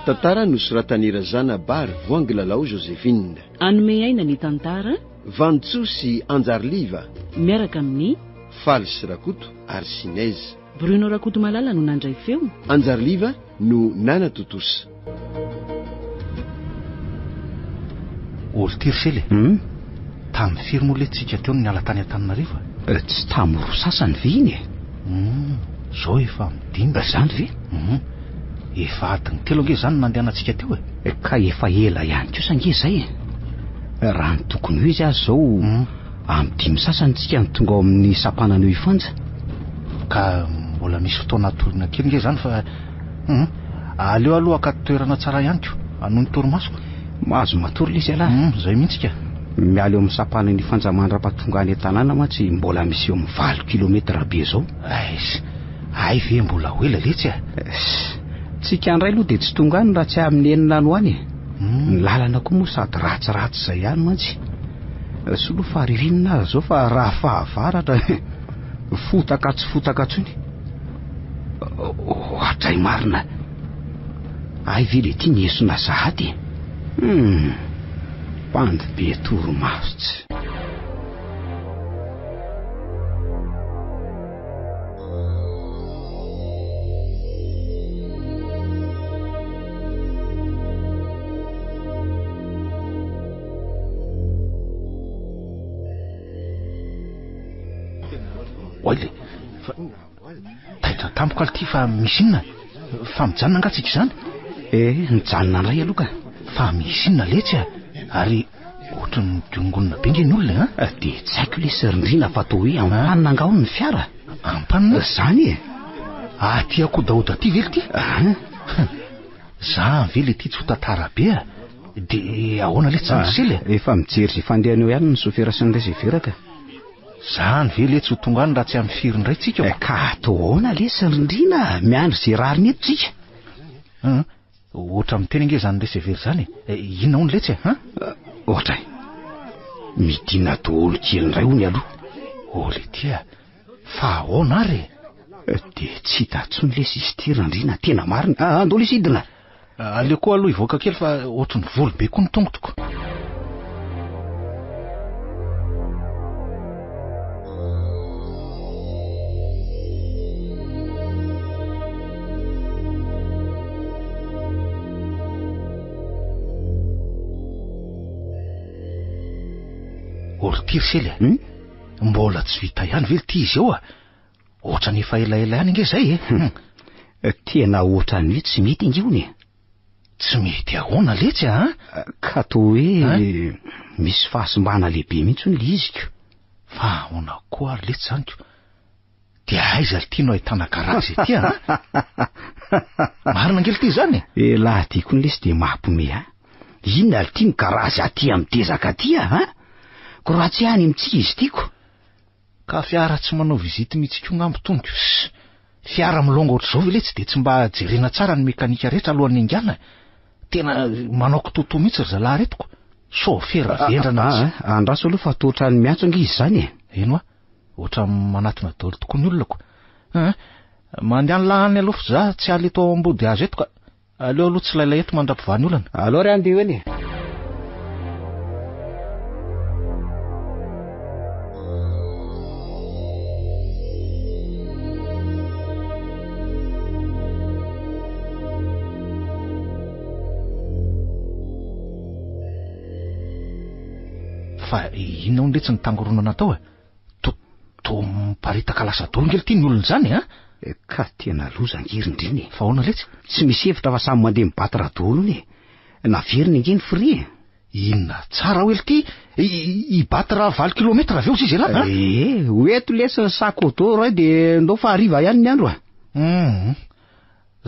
Tantara nosoratany Razana Bary Voangy Lalao Joséphine. Anome aina ny tantara Vantsoa sy Anjarliva miaraka amin'ny Faly sy Rakoto ary Sinaizy. Bruno Rakoto Malala no nandray feo. Anjarliva no Nana Totosa. Olo tirsele tamin'ny firy moa letsika teo ny ala tany Antananarivo. Tsy tamin'ny roa sasany viny zao efa midimba zany ve efa adiny telo ange zany nandehanantsika teo ka efa ela ihany koa sange zay raha ny tokony hoe izy azy zao amin'ny dimy sasany tsika ny tonga ao amin'ny sapanana io ifanja ka mbola misy fotoana atorina kely nge zany fa aleo aloha ka toerana tsara ihany ko anohy ny torimasoko mahazo matory izy ala zay mihitsika miala eo amin'ny sapanana ifanjamandra-patonga any tanàna mantsy mbola misy eo amin'ny 20 kilometra be zao ay ve mbola hoela letsy tsika andray aloha dia tsy tonga any raha tsy amin'ny enina no any ny lalana koa moa sady ratsiratsy zay ihany mantsy soloa faririnina azy zao fa raha fahavaratra fotaka tsy fotaka tsony hatray marina ay ve le ty niesona zahady pandy be toromasotsy oile taitra tampoka alty fa misy inona fa mijanona angatsika zany mijanona andray aloha ka fa misy inona letsy ary ohatrany diongonina be nge ny olona dia tsy haiko le sirindrina fa to hoe ampanina angao ny fiara ampanina zany aty akodaoda ty vely ty za ve le ty tsy ho tantara be dia ahoana le tsy misely efa mijery zay fandehany eo ihany ny sofera sy ny reseveraka zany ve le tsy ho tonga any raha tsy amin'ny firy indray tsika ka tohoana le sirindrina miandro zay rariny eto tsika ohatra miteny nge zany resevery zany inona hony letsy ohatra midina daholo kely ndray hony aloha ole tya fa ahoana ary dia tsy hita tsony le sisy ty randrina tena marina andolo isidina aleo koa aloha ivoaka kely fa ohatrany volo be koa ny tongotoko olo tirsely mbola tsy vita ihany vely ty izy eo ohatrany efa elaela ihany nge zay tena ohatrany hoe tsy mety ingiony tsy mety ahoana letsy ka to hoe misy fahasimbana lehibe mihitsy ny le iziko fa ahoana koa ary letsy zany ko dia aiza ly tiano ahitana karazy ty marina ngely ty zany laha ty koa ny lesy dia mampome inona ly ty ny karazy aty amin'ny tezaka aty ko raha tsy any mitsika izy tiako ka fiara tsy manao vizity mihitsy ko ngambo tongo fiara milonga ohatr'izao ve letsy dia tsy mba jerena tsara ny mekanika rehetra alohan'ny ingana tena manao kitoto mihitsy ry zalahy retiko so fera vendrana andraso aloha fa tohatra ny miantso ange izy zany eno ohatra manatona daholo tokoa ny olona ko mandehany lahany aloha fa za tsy aly eto ao ambody azy eto ka aleo aloha tsy lailay eto mandra-pivany olana aloha ry andeha eny fa inona hony letsy ny tangoronana tao to miparitaka lasa dolo ngely ty ny olona zany ka tena loza ngirindriny fa ahoana letsy tsy misy hevitra fa samy mandeha mibaty raha daholo ny naveriny nge ny fri inona tsara oely ty ibaty raha 20 kilometra aveo izy ala hoeto lesy sakodoro dia ndao fa hariva ihany ny andro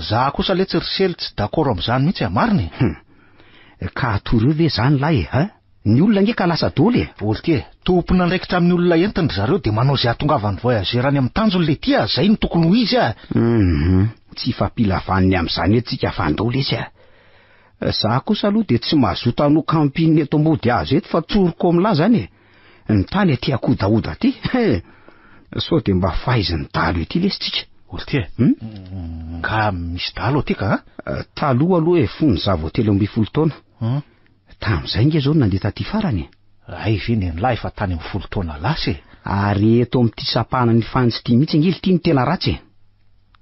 za kosa letsy risely tsy d'accord amin'izany mihitsy mariny ka atory eo ve zany lahy ny olona nge ka lasa dolo olo ty tompona ndraikitra amin'ny olona entiny zareo dia manao zay atongavany voyagerany amin'ny tanjony le ty zay ny tokony ho izy tsy fampilavaniny amin'izany etsika fandolo izy za kosa aloha dia tsy mazoto ano kampiny eto ambody azo eto fa tsoroko amin'lahy zany ny tany aty akodaoda aty sao dia mba fahaizany dalo ety lesy tsika olo ty Nga misy dalo aty ka? Taloha aloha e fony zavo 3 taona. Tamin'izay nge zao nandeha taty farany. Ay ve ny lahy fa tany amin'ny 10 taona lasy e. Ary eto amin'ity sapana ny fantsy ty mihitsy ngely ty ny tena ratsy e.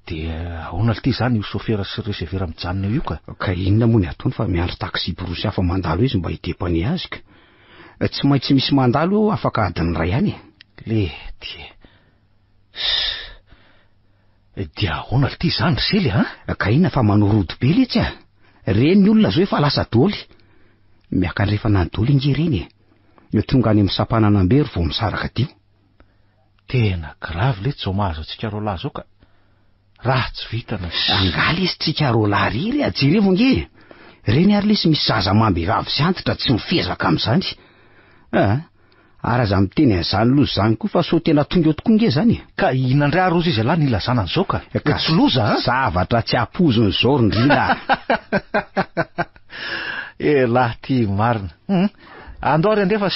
Dia ahoana ity zany io sofera sy resevera mijanona io ka inona moa ny ataony fa miandro taxi borosy hafa mandalo izy mba hidepany azy ka. Tsy maintsy misy mandalo eo afaka adiny ray ihany. Lety. Dia ahoana ity zany sely ka inona fa manorodo be letsy reny olona zao efa lasa doly. Miakandrefa nandoly inge reny e. Tonga any amin'ny sapananambery vao misaraka tio. Tena grave letsy zao mahazo atsika roalahy zao ka. Raha tsy vitana. Angaly izy tsika roalahy riry jerevo nge. Reny ary lesy misy zaza mamby vavy sy antitra tsy mifezaka amin'izany. Araza miteny an'izany loza zany koa fa so tena tonga eo tokoa nge zany. Ka inandray rozy izy lahy nilazana an'izao ka. Tsy loza zavatra tsy apozony zao rindrina. Lahy ty marina. Andao ry andefa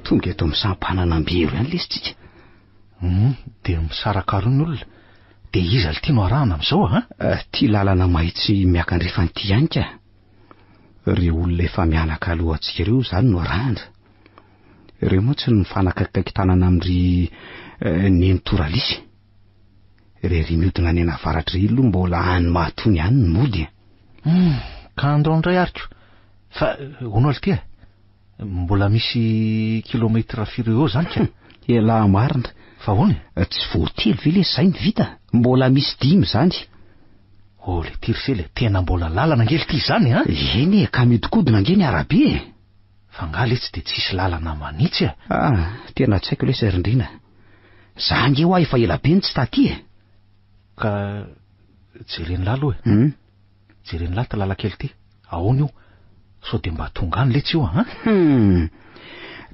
tonga eto amin'ny sampananambero ihany lesitsika. Dia misaraka roa ny olona. Dia iza le tiano arahana amin'izao ty lalana mahitsy miakandrefa nyty ihany ka. Ireo olona efa mianaka alohantsika ireo zany no arahana. Ireo moa tsy mifanakaiky tanana amin'ry Nentoralisy. Rery mihodina any anavaratra ilo mbola any mahatony ihany ny mody. Ka andao indray ariko. Fa onao ty mbola misy kilometra firy eo zany ka. Ela marina. Fa hono? Tsy voatelo ve le zay ny vita. Mbola misy 10 zany. Le tirsele tena mbola lalana ngely ty zany Eny ka miodikodina nge ny arabe. Fa ngale tsy de tsisy lalana manitsy tena tsy haiko lesy rindrina. Za nge ho efa ela be ny tsy taty Ka jereny lahy aloha jereny lahy talala kely ty. Ahoana io? So de mba tonga any letsy io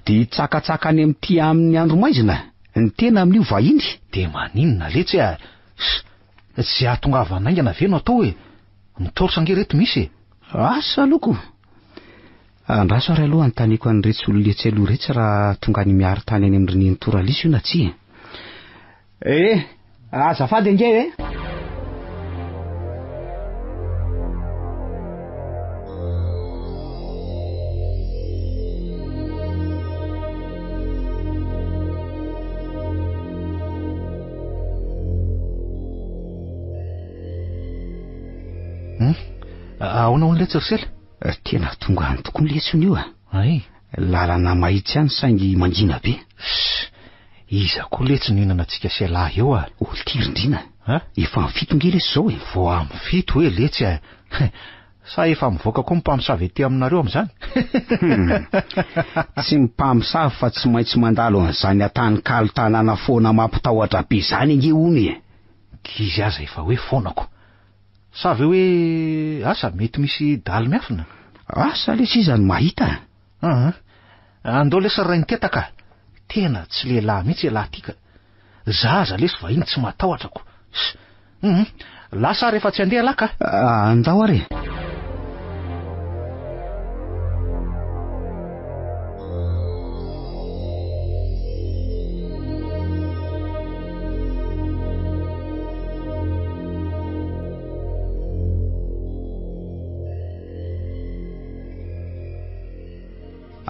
de tsakatsaka any amin'ty amin'ny andro maizina ny tena amin'io vahiny. De maninona letsy tsy ahatongavanaingana ve no atao hoe mitorsa nge reto misy asa loko. Andraso ary aloha antaniko an'iretsy ololetsy aloha retsy raha tonga ny miaro tany any amin'ry Nentoralisy io na tsy. Azafady nge ahoana ho letsy risela. Tena tonga any tokoa letsy io ay lalana mahitsy ihany saingy mangina be. Iza koa letsy ninana antsika sy lahy eo olo ty rindrina efa mifito nge lesy zao vao amin'ny fito hoe letsy sa efa mivoaka koa mimpamosavy ety aminareo amin'izany. Tsy mimpamosavy fa tsy maintsy mandalo an'izany atany kalo tanàna foana mampitahoatra be zany nge ony. Izy aza efa hoe foanako. Sa ve hoe asa mety misy daly miafina? Asa lesy izany mahita. Andao lesy ray nitetaka. Tena tsy lehilahy mihitsy lahy tika. Zaza lesy vahiny tsy matahotrako. Lasa rehefa tsy andeha lahy ka. Andao ary.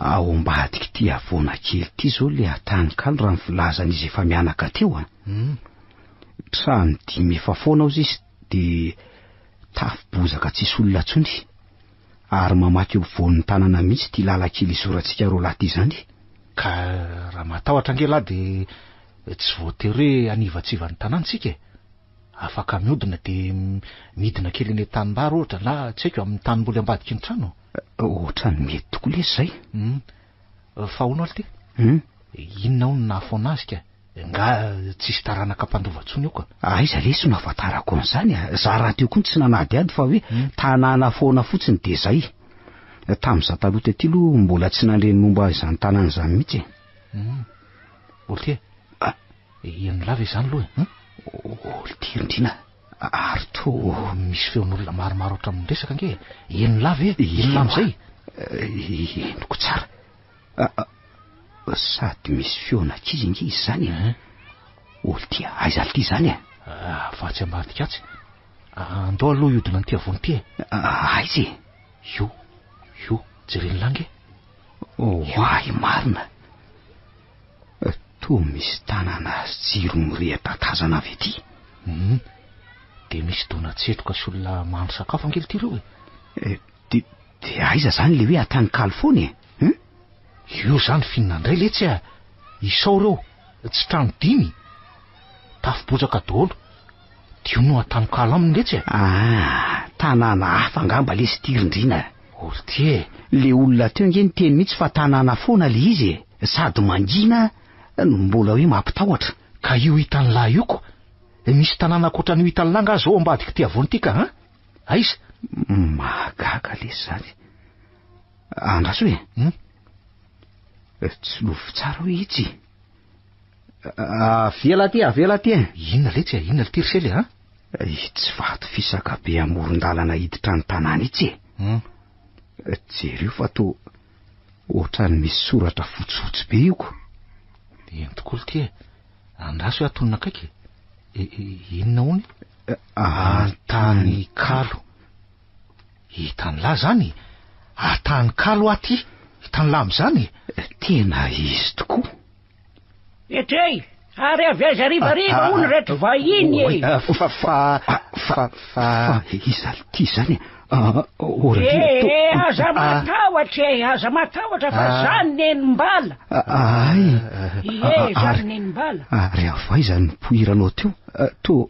Ao ambadika ty avona kely ty zao le atany kalo raha mivolazan'izy efa mianaka teo trano 5 efa foana ao izy de tafo-bozaka tsisy olona tsony ary mamaky eo voan'ny tanana mihitsy ty lalakely isorantsika roa lahy ty zany. Ka raha matahotra nge lahy de tsy voatery hoe anivatsivan'ny tanàntsika afaka mihodina de midina kely eny tanimbary ohatra na tsy haiko amin'ny tany mboly ambadiky ny trano. Ohatrany mety tokoa lesy zay. Fa hono aly ty inona ho nahafoana azy ka nga tsisy taranaka mpandovatsony io ka. Aiza lesy no ahafantarako an'izany za raha teo koa tsy nanadiady fa hoe tanàna foana fotsiny de zay. Tamin'iza taloha tety aloha mbola tsy nandreny momba izany tanàna izany mihitsy. Olty Eny lava izany loha Tirindrina, ary to misy feon'olona maromaro oatra amin'ny resaka ange. Eny lava eny lava izay. Enoko tsara. Sady misy feonankizy inge izy zany. Olo ty aiza ty zany Vatsy ambadika atsy. Andao aloha iodina ny ty avony ty. Aizy Io jereny lange. Oay marina. To misy tanàna jiro mirehitra tazana avy ety. De misy dona tsetroka sy olona mahandro sakafo angely ty reo De aiza zany le hoe atany kalifony Io zany fihinanandray letsy isao reo tsy trano dimy tafo-bojaka daholo. Dio no atany kalo aminy letsy tanàna hafa angamba le sy Tirindrina. Ory ty le olona teo nge ny teny mihitsy fa tanàna foana le izy sady mangina no mbola hoe mampitahotra. Ka io hitan'ny lahy io ko misy tanàna koatra ny hitan'ny lahy nga zao ambadika ty avony ty ka aiza magaga le zany. Andraso tsy lovy tsara hoe itsy. Avela ty Inona letsy inona le tirisely tsy vato fisaka be amoron-dalana hiditra ny tanàna itsy jereo fa to ohatrany misy soratra fotsifotsy be io ko. Eny tokoly ty andraso hoe atonina akaiky. Inona hony Antany kalo. Hitan'ny lahy zany atany kalo aty. Hitan'ny lahy am'izany tena izy tokoa. Etrey ary avy aiza rivariva hono rehetra vahiny fa iza ty zany aza matahotra fa zany neny-mbala. Zany neny-mbala. Ary avaiza ny poiranao teo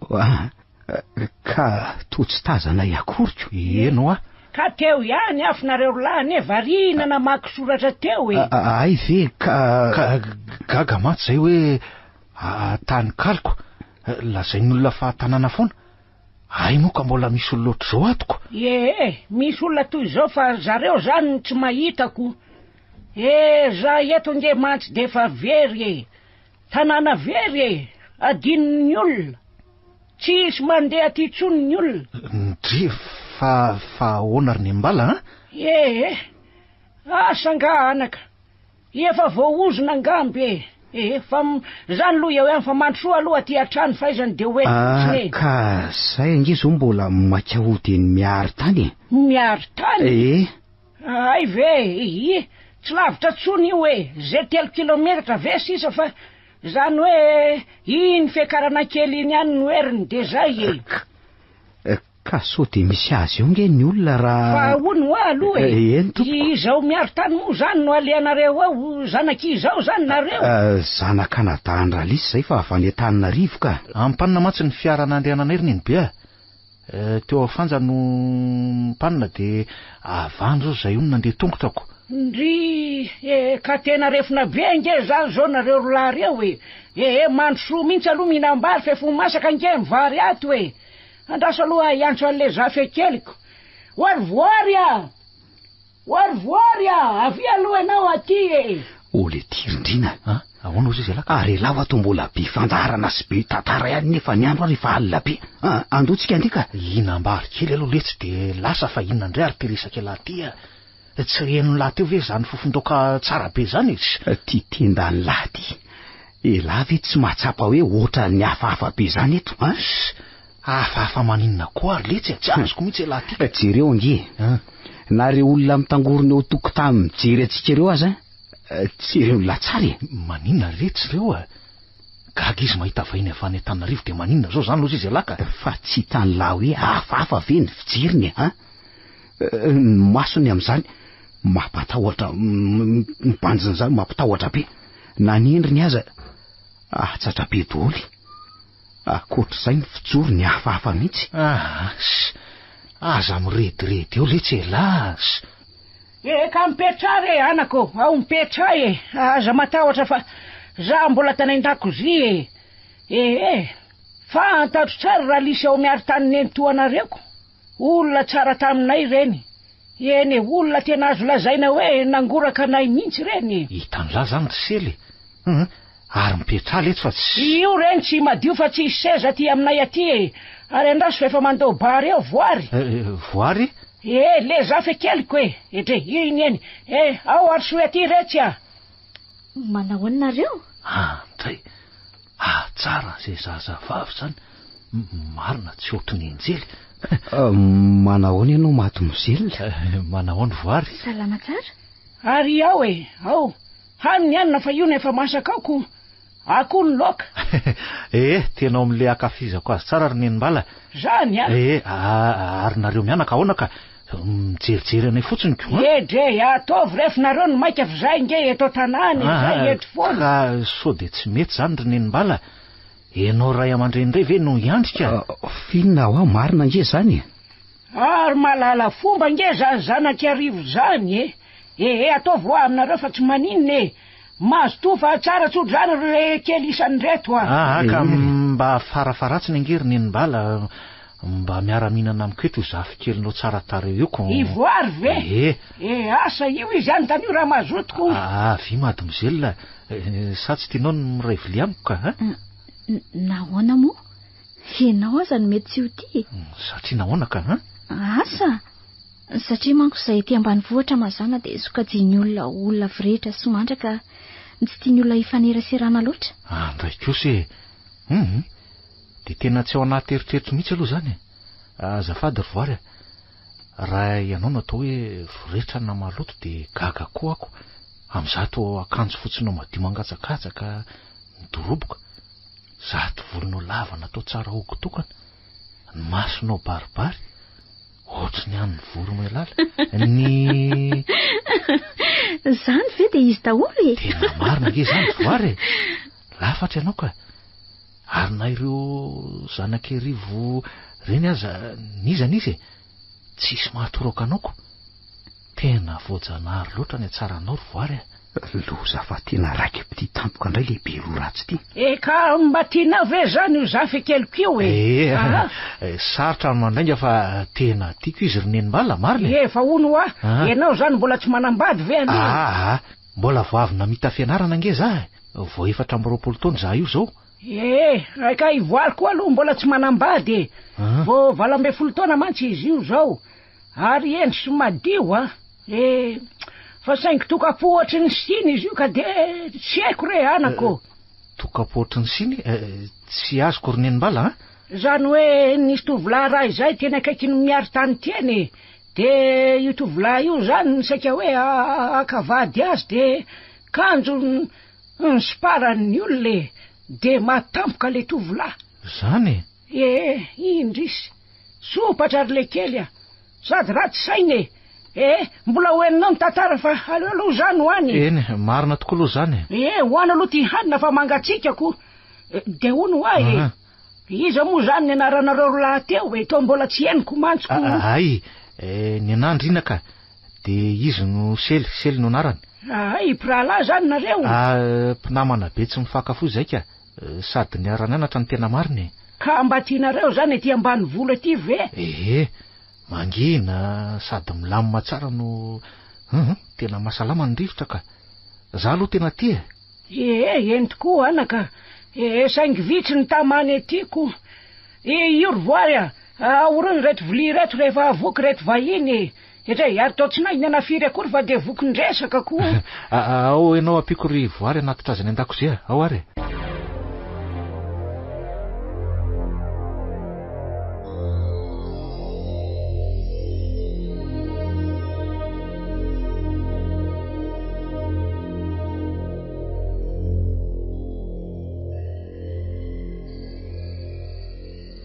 ka to tsy tazana iakoriko. Eno ka teo ihany afinareo lahy variana namaky soratra teo ay ve ka gaga maty zay hoe tany kaloko lazain'ny olona fa tanàna foana. Ay moa ka mbola misy olona ohatr' zao atoko. Misy olona toy zao fa zareo zany tsy mahitako. Za eto nge mantsy de fa very tanàna very adin'ny olona tsisy mandeha aty tsony ny olona. Ndry fa honary ny mbala asa anaka efa voaozona angamby fa zany loha eo ihany fa mandrosoa aloha aty atrano faizany de hoe ka zay ange zao mbola makahody ny miary tany. Miary tany ay ve tsy lavitra tsony io zay 3 kilometatra ve sisa fa zany hoe iny fiakarana kely iny ihany no heriny de zay ka so de misy azy eo nge ny olona raha fa hono aloha izao miary tany moa zany no aleanareo ao zanak'izao zany nareo zanakanadandra-lisy zay fa avy any Antananarivo ka ampanina matsy ny fiara nandehanana heriny iny be teo afanja no mpanina de avandro zay io nandeha tongotrako ndry ka tena refina be nge zany zao nareo lahy reo mandrosoa mihitsy aloha mihinam-bary fa efa masaka nge mivary ato andraso aloha iantso an'le zafy keliko. Voary avy aloha ianao aty ole Tirindrina ahoana ozy izy alaka ary laho ato mbola be fandarana sy be tantara ihany nefa ny andro rehefa alina be andotsika andika ihinam-bary kely aloha letsy de lasa fa inona indray ary teresaka lahy ty tsy reno lahy teo ve zany fofondoka tsara be zany ty tendany lahy ty lahy ve tsy mahatsapa hoe ohatra ny hafahafa be zany eto hafahafa maninona koa ary letsy tsy azoko mihitsy lahy ty jereo ange nareo olona mitangorona eo tokotany mijery atsika reo aza tsy reo latsary maninona retsy reo gaga izy mahita vahiny avy any Antananarivo de maninona zao zany lozy izy alaka fa tsy hitany lahy hoe hafahafa ve ny fijeriny masony am'izany mampatahotra mibanjina zany mampitahotra be na ny endriny aza atsatra be doly akoatr'izay ny fijoro ny hafahafa mihitsy aza mirediredy eo letsy elas ka mipetra anako ao mipetra aza matahotra fa za mbola tany an-dakozia fa antatro tsara raha lisy ao miary tany nentoanareko olona tsara taminay reny olona tena azo lazaina hoe nangoraka anay mihitsy reny hitan'la zany ry sely Ary mipetraha leto fa tsy io reny tsy madio fa tsy seza ty aminay aty e. Ary andraso fa efa mandao bary eo voary. Voary? Le zafe keliko e. Etre iny eny. Ao ary soe aty retsy a. Manahoanareo? Ndray. Tsara zay zazavavy zany. Marina tsy ohatry ny enjely. Manahoana ianao maty mizelona? Manahoana voary? Salama tsara. Ary ao e. Ao. Haniny anina fa io nefa masaka ako. Ako ny loka. Tena amin'le akafizako azy tsara ry Nenimbala. Zany a. Ary nareo mianaka ahoana ka mijerijery anay fotsiny ko? Dre ataovy rehefinareo ny maika avy zay nge eto tanàny zay eto foana. Ka so de tsy mety zany ry Nenimbala. Enao ray aman-dreny ray ve no iandrika? Finona ho marina nge zany. Ary malala fomba nge zanaky arivo zany e. Ataovy ho aminareo fa tsy maninona e. Mazo to fa tsara tsodrano re kely isan'reto ka mba farafaratsiny angery Nenimbala mba miara-minana amiko eto zafy kelinao tsara tareo io ko. Ivoary ve? Asa io izy any tany io raha mazotiko. Vy mady mizelona. Sa tsy tianao ny miray vilia amiko ka? Nahoana moa? Ianao aza no mety tsy ho tia. Satria nahoana ka? Asa? Satria manko izay ety ambanivohitra mazana dia sokajiny olona virehetra somandra ka tsy tiany olona hifaneraserana loatra. Ndray kosa dia tena tsy ao anaty eritreritro mihitsy aloha zany. Azafady ry voary. Raha ianao natao hoe virehetra na maloto dia gaga koa ako. Amin'zato akanjo fotsinao madio mangatsakatsaka midoroboka. Zato volonao lava natao tsara hokotokana. Ny masonao baribary. Ohatrany any ny voro mailala. Zany ve dia izy daholo e? Tena marina nge zany voary. Lafatra ianao ka. Ary na ireo zanak'erivo reny aza nizan'izy tsisy mahatoraka anao. Tena voajanahary loatra ny atsaranao ry voary. Loza fa tena raiky piti tampoka indray lehibe ro ratsy ty. Ka mba tiana ve zany io zafy keliko io sarotra mandrainga fa tena tiako izy ry Nenimbala marina. Fa ono ianao zany mbola tsy manambady ve mbola voavy namita fianarana nge za. Vao 4 taona za io zao. Ka ivoary koa aloha mbola tsy manambady vao 20 taona mantsy izy io zao. Ary endry madio fa saingy tokapo ohatry ny siny izy io ka de tsy haiko re anako. Tokapo ohatry ny siny? Tsy azoko ry Nenimbala Zany hoe nisy tovolahy raha izay tena akaiky ny miary tany tiany. De io tovolahy io zany ny saika hoe akavady azy de kanjo ny siparany olona de matampoka le tovolahy. Zany? Indrisy sopatra ry le kely sady ratsy sainy mbola hoeninao ny tantara fa aloha zany hoany. Marina tokoa aloha zany. Hoany aloha ty hanina fa mangatsikako. De hono iza moa zany ny anaranareo lahateo to mbola tsy heniko mantsiko. Ny anandrina ka. De izy no sely no anarany. Prala zany nareo. Mpinamana be tsy mifakafo zay ka. Sady ny ara-nianatra ny tena marina. Ka mba tianareo zany ety ambany vola ety ve? Mangina sady milamina tsara no tena mahasalama ny rivotra ka. Za aloha tena tia. Eny tokoa anaka. Saingy vitsy ny tamany etiko. Io ry voary orony reto vilia reto rehefa voky reto vahiny. Ary tao tsy nahy nanafiry akory fa de voky ndresaka koa. Ao ianao ampiko ry voary anaty trazany an-dakozia. Ao ary.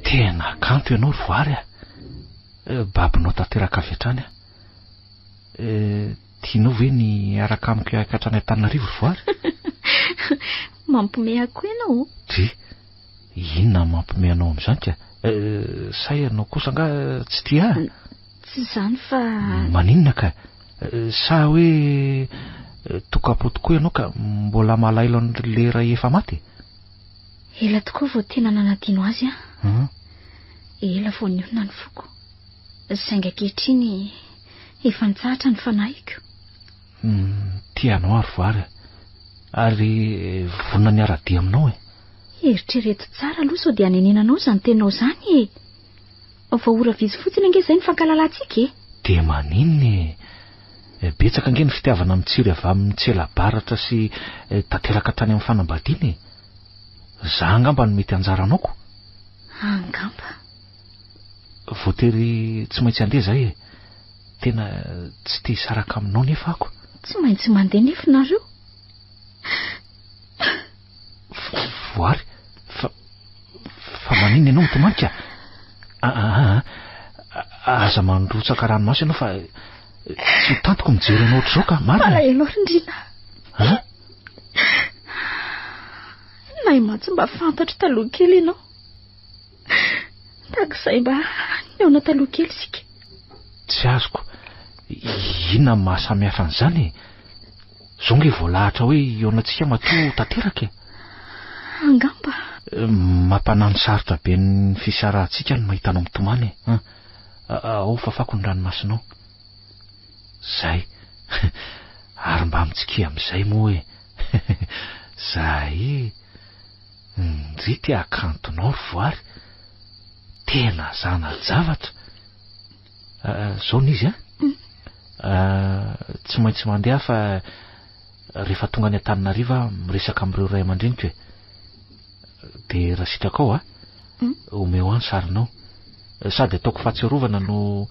Tena kanto ianao ry voary babinao tanteraka avy hatrany tianao ve ny araka amiko hatrany Antananarivo ry voary? Mampiomehy koa ianao. Inona mampiomehy anao amin'izany ka? Sa ianao kosa nga tsy tia? Tsy zany fa maninona ka? Sa hoe tokapo tokoa ianao ka mbola malailo an'le ray efa maty? Ela tokoa vao tena nanadino azy ela vao niona ny foko. Saingy ankehitriny efa nitsahatra ny fanahiko. Tianao ary voary. Ary vonina ny ara-dia aminao Eritrereto tsara aloha sao dia aneninanao zany tenao zany fa ora vizy fotsiny ange zay ny fankalalantsika De maninony betsaka ange ny fitiavana mitsiry avy amin'ny tsela-baratra sy tanteraka tany amin'ny fanambadiana za angamba no mety anjaranaoko. Angamba voatery tsy maintsy andeha zay tena tsy te hisaraka aminao nefa ako. Tsy maintsy mandeha nefinareo. Voary fa maniny ianao mitomanika. Aza mandrotsaka ranomasy ianao fa tsy ho tantoko mijery anao ohatr'izao ka marina. Malahelo Rindrina. Nay matsy mba fantatro taloha kely ianao. Takizay mba neona taloha kely sika. Tsy azoko. Inona mahasamihafa an'izany? Zao nge voalahatra hoe eonantsika matoa tanteraka. Angamba mampanano sarotra be ny fisarahantsika no mahitanao mitomany. Ao fafako ny ranomasinao. Zay. Ary mba mitsiki amin'izay moa hoe. Zay. Ndry ty akantonao Voary. Tena zana zavatra. Zao n'izy tsy maintsy mandeha fa rehefa tonga ny Antananarivo miresaka amin'ireo ray aman-dreniko de raha sitraka ao omeo any sarinao sady ataoko fahatsiarovana no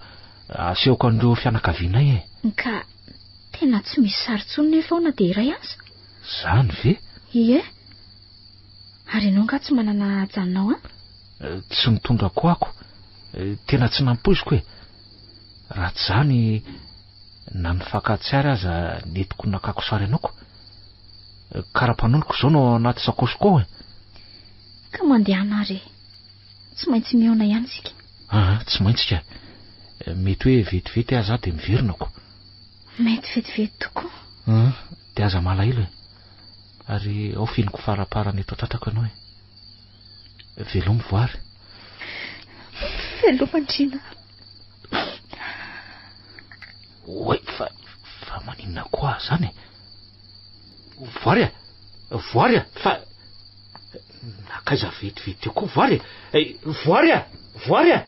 asehoko an'ireo fianakavianay Ka tena tsy misy saritsony nefa na de iray aza. Zany ve? Ie. Ary ianao nga tsy manana ajanonao tsy mitondra ko ako. Tena tsy nampoiziko raha tsy zany na ny fankatsiary aza netiko nakako sary anako. Karapanoniko zao no anaty sakosiko ao Ka mandeha anare. Tsy maintsy miona ihany sika. Tsy maintsy ka. Mety hoe vetivety aza de miverinako. Mety vetivety tokoa. De aza malahelo ary ao fianiko faraparany eto tratrako ianao velomy Voary. Velomy Rindrina. Oi fa maninona koa zany Voary Voary fa nakaiza vetivety koa Voary. Voary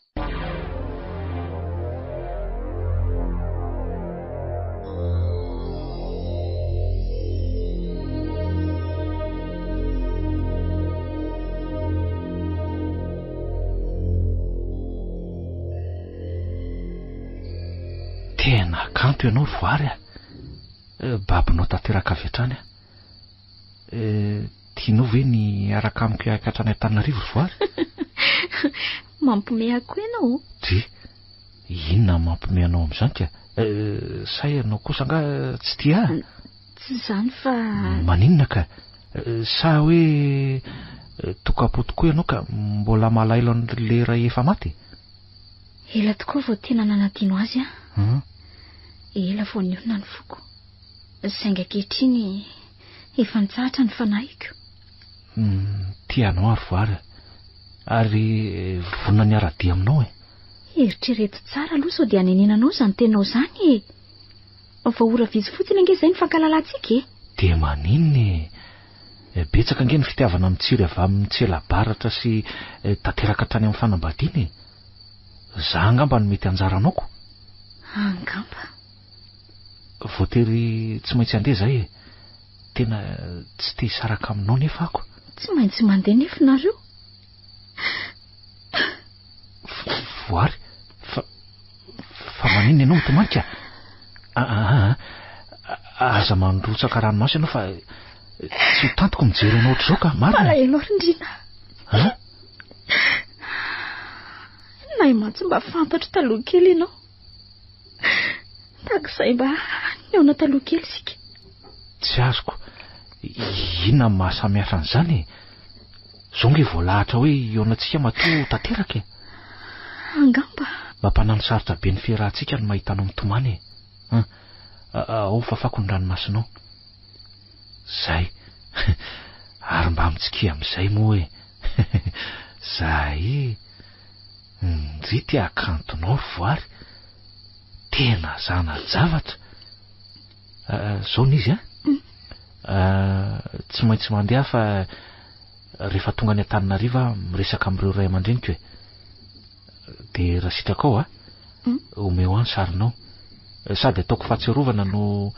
tena kanto ianao Voary babinao tanteraka avy hatrany tianao ve ny araka amiko hatrany Antananarivo Voary? Mampome ako ianao. Ty inona mampome anao amin'izany ka? Sa ianao kosa nga tsy tia? Tsy zany fa maninona ka? Sa hoe tokapo tokoa ianao ka mbola malahelo an'le ray efa maty? Ela tokoa vao tena nanadino azy ela vao niona ny foko. Sainga kehitriny efa nitsahatra ny fanahiko. Tianao ary Voary. Ary vonina ny ara-dia aminao Eritrereto tsara aloha sao dia aneninanao zany tenao zany fa ora vizy fotsiny ange zay ny fankalalantsika De maninony betsaka ange ny fitiavana mitsiry avy amin'ny tsela-baratra sy tanteraka tany amin'ny fanambadiana za angamba no mety anjaranaoko. Angamba voatery tsy maintsy andeha zay tena tsy te hisaraka aminao nefa ako. Tsy maintsy mandeha nefinareo. Voary fa maniny ianao mitomanika. Aza mandrotsaka ranomasy ianao fa tsy ho tantoko mijery anao ohatr'izao ka marina. Malahelo Rindrina. Nay matsy mba fantatro taloha kely ianao. Takizay mba neona taloha kely sika. Tsy azoko. Inona mahasamihafa an'izany? Zao nge voalahatra hoe eonantsika matoa tanteraka Angamba mampanano sarotra be ny fiarahantsika no mahitanao mitomany ao fafako ny ranomasinao. Zay. Ary mba mitsiki amin'izay moa hoe. Zay. Ndry ty akantonao Voary. Tena zana zavatra. Zao n'izy Tsy maintsy mandeha fa rehefa tonga any Antananarivo miresaka amin'ireo ray aman-dreniko e. Dia raha sitraka ao omeo any sarinao. Sady ataoko fahatsiarovana no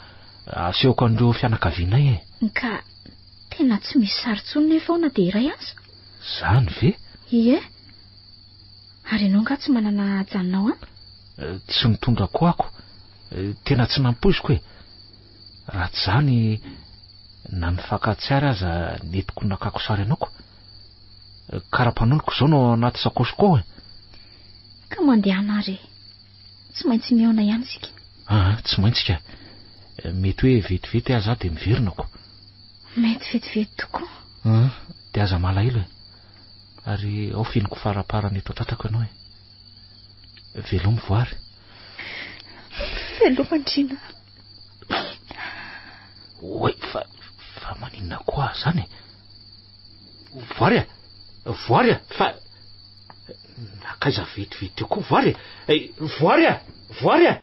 asehoko an'ireo fianakavianay e. Ka tena tsy misy sary tsony nefa ao na dia iray aza. Zany ve? Ie. Ary ianao nga tsy manana ajanonao Tsy mitondra koako. Tena tsy nampoiziko e. Raha tsy zany na nifankatsiary aza netiko nakako sary anaoko. Karapanoniko zao no anaty sakoshiko e. Ka mandeha anary. Tsy maintsy miaona ihany sika. Tsy maintsy ka. Mety hoe vetivety aza dia miverinako. Mety vetivety tokoa. Dia aza malahelo e. Ary ao finiko faraparany eto tatrako ianao e. Veloma voary. Veloma Andrina. Oi, fa maninona koa zany e. Voary voary fa nakaiza vetivety koa voary voary voary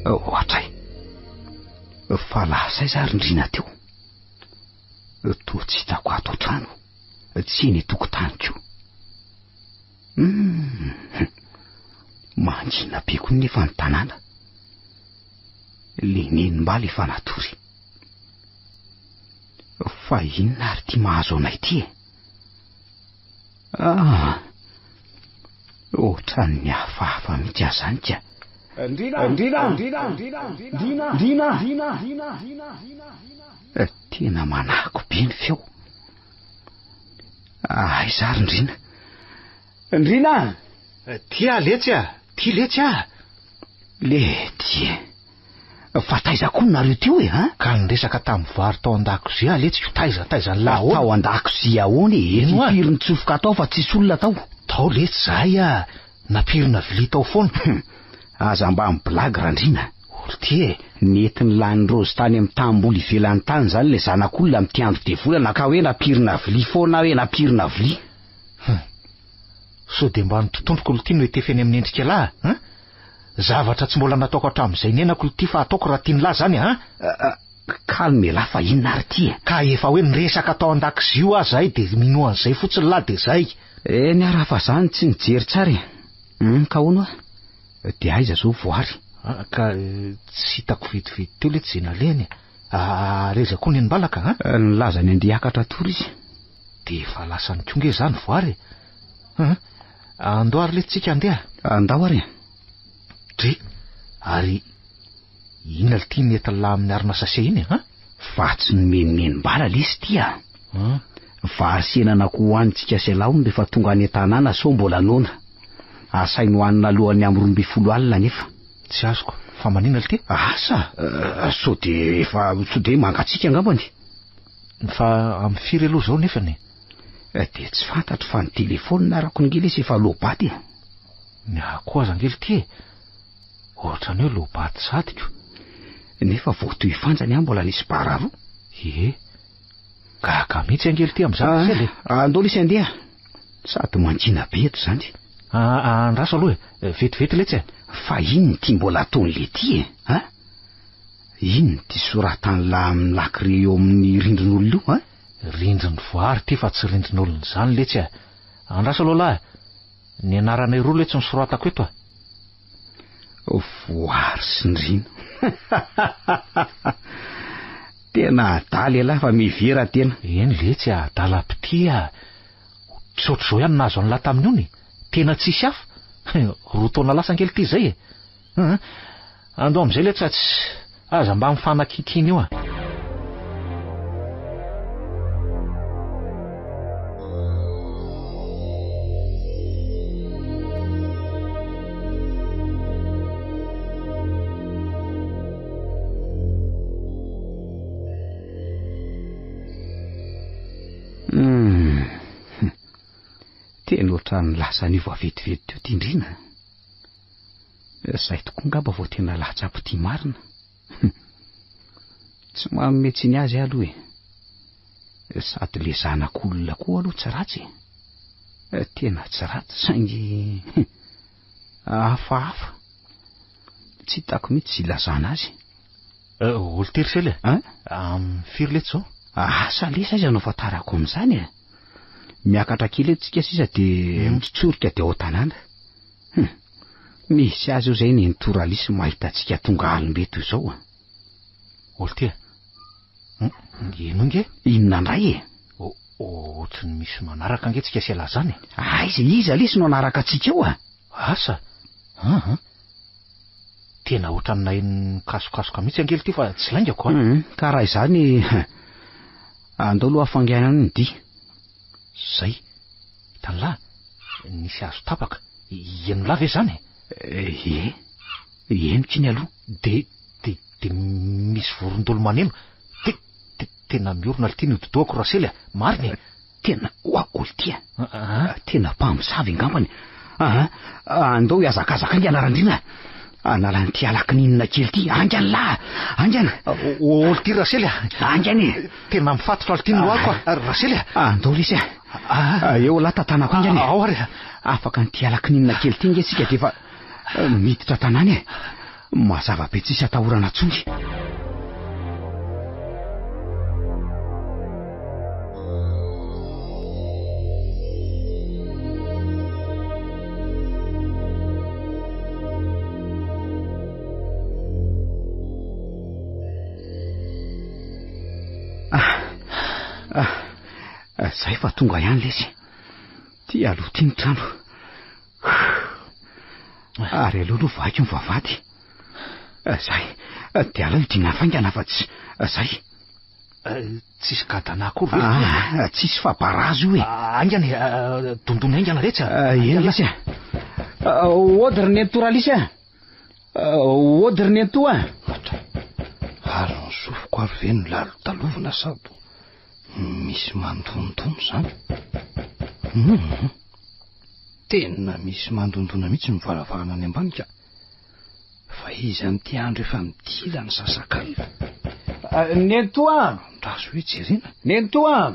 Ohatray. Fa lasay za Rindrina teo. Toa tsy hitako ato an-trano. Tsy eny tokotaniko. Manjina be koa nefa ny tanàna. Lenenim-bala efa natory. Fa inona ary ty mahazo anay ty e? Ohatran'ny hafahafa mihitsy azany ka. Ndrina. Tena manahako be ny feo. Aiza Rindrina? Ndrina! Tia letsy Letsy. Fa taiza koa nareo teo e, Ka niresaka tamin'ny vary tao an-dakozia letsy taiza ny laho. Tao an-dakozia ahoana e? Piriny tsofoka tao fa tsisy olona tao. Tao letsy zahay napirina vilia tao foana. Aza mba mibilagy Randrina. Ty netiny lany rozy tany amin'ny tamboly ivelany tany zany le zanak'olona amin'ny tiandro devolana ka hoe napirina vilia foana hoe napirina vilia. So de mba nitotondroko lotiny hoe tefeny amin'ny endrika lahy, zavatra tsy mbola nataoko hatramin'izay nenako loty fa ataoko raha tiany lahy zany, Kalme lahy fa inona ary ty? Ka efa hoe niresaka tao an-dakozio aho zahay de mino an'izay fotsiny lahy de zay. Ny araha fa zany tsy nijery tsara e. Ka hono de aiza zao voary? Ka tsy hitako vetivety teo le tsy naleny. Reza koa ny mbalaka, Nilaza ny andeha hiakatra tory izy. De efa lasa ny konge zany voary. Andao ary le tsika andeha. Andao ary. Dre, ary inona le tia netalahy amin'ny arina sase iny, Fa tsy nomenimenimbala le izy tia. Vasenana ko hoanitsika selao rehefa tonga any an-tanàna so mbola nona. Asainy hoanina alohan'ny amin'ny 12 alina nefa. Tsy azoko, fa manina le ty? Asa, so de mangatsika angambany. Fa amin'ny firy aloha zao nefany? De tsy fantatro fa ny telefônina arako ny ngely izy efa lobaty. Ny ako aza ngely ty ohatrany hoe lobaty sadiko. Nefa voatoy fanjany mbola nisy bara roa. Gaga mihitsy angely ty amin'izany sele. Andao lisy andeha. Sady manjina be eto zany. Andraso aloha vetivety letsy. Fa iny ty mbola ataony le ty iny ty soratany lahy amin'ny lakire eo amin'ny rindrin'olona io Rindriny voary ty fa tsy rindrin'olona zany letsy Andraso aloha lahy. Ny anaranay roa letsy nisoratako eto Voary sy Ndrina. Tena adaly lahy fa mivera tena. Eny letsy adalam-pity tsy ohatr'izao ihany nahazo an'lahy tamin'ny ony. Tena tsisy hafa. Roa taona lasa angely ty zay andao am'izay letsy aza mba mifanakikiny io Tena ohatrany lasa nivo vetivety teo ty Ndrina. Zay tokoa ngamba vao tena lahatsapo ty marina. Tsy mametsy ny azy aloha sady le zanak'olona koa aloha tsy ratsy tena tsy ratsy saingy hafahafa tsy hitako mihitsy ilazana azy. Olo tery sely firy letsy zao? Asa lesa izy anao fatarako amin'izany miakatra kely etsika sisa de mitsotsorika de ao tanàna. Misy azy io zay ny toralisy mahita antsika tonga alimbeto izao. Olo tia ino nge? Inona ndray ohatrany misy manaraka nge tsika siala zany. Iza lesy no anaraka antsika eo asa tena ohatranay nikasokasoka mihitsy angely ty fa tsy laingako karaha izany andao aloha afangaina ny dia zay hitan'lahy nisy azo tapaka eno lava e zany enoko iny aloha de misy vorondolo maneno tena miorona lity nydodoako rasely mariny tena oltia tena mpamosavy angambany andao hiazakazaka angy anarandrina analany ty alakininina kely ty angany lahy angany olo ty rasely angany tena mifatotra lity ny loako rasely andao lesy eo lahy tantanako angany ao ary afaka ny ty alakininina kely ty nge sika de fa miditra tanàny mazava be tsisy atahorana tsongy. Zay fa tonga ihany lesy ty aloha ty ny trano ary aloha aloha vaky ny vavady zay de alao idina faingana fa tsy zay tsisy gadana akory tsisy fabarazo io angany dondony aingana rehetra eny lesy odre ny toralisy odre ny to ary sofoko ary ve no lalo talovina sady misy mandondona zany tena misy mandondona mihitsy mivaravahana any ambanika fa izy an'ty andro efa midila ny sasakaliva nentoa raso hoe jerena nentoa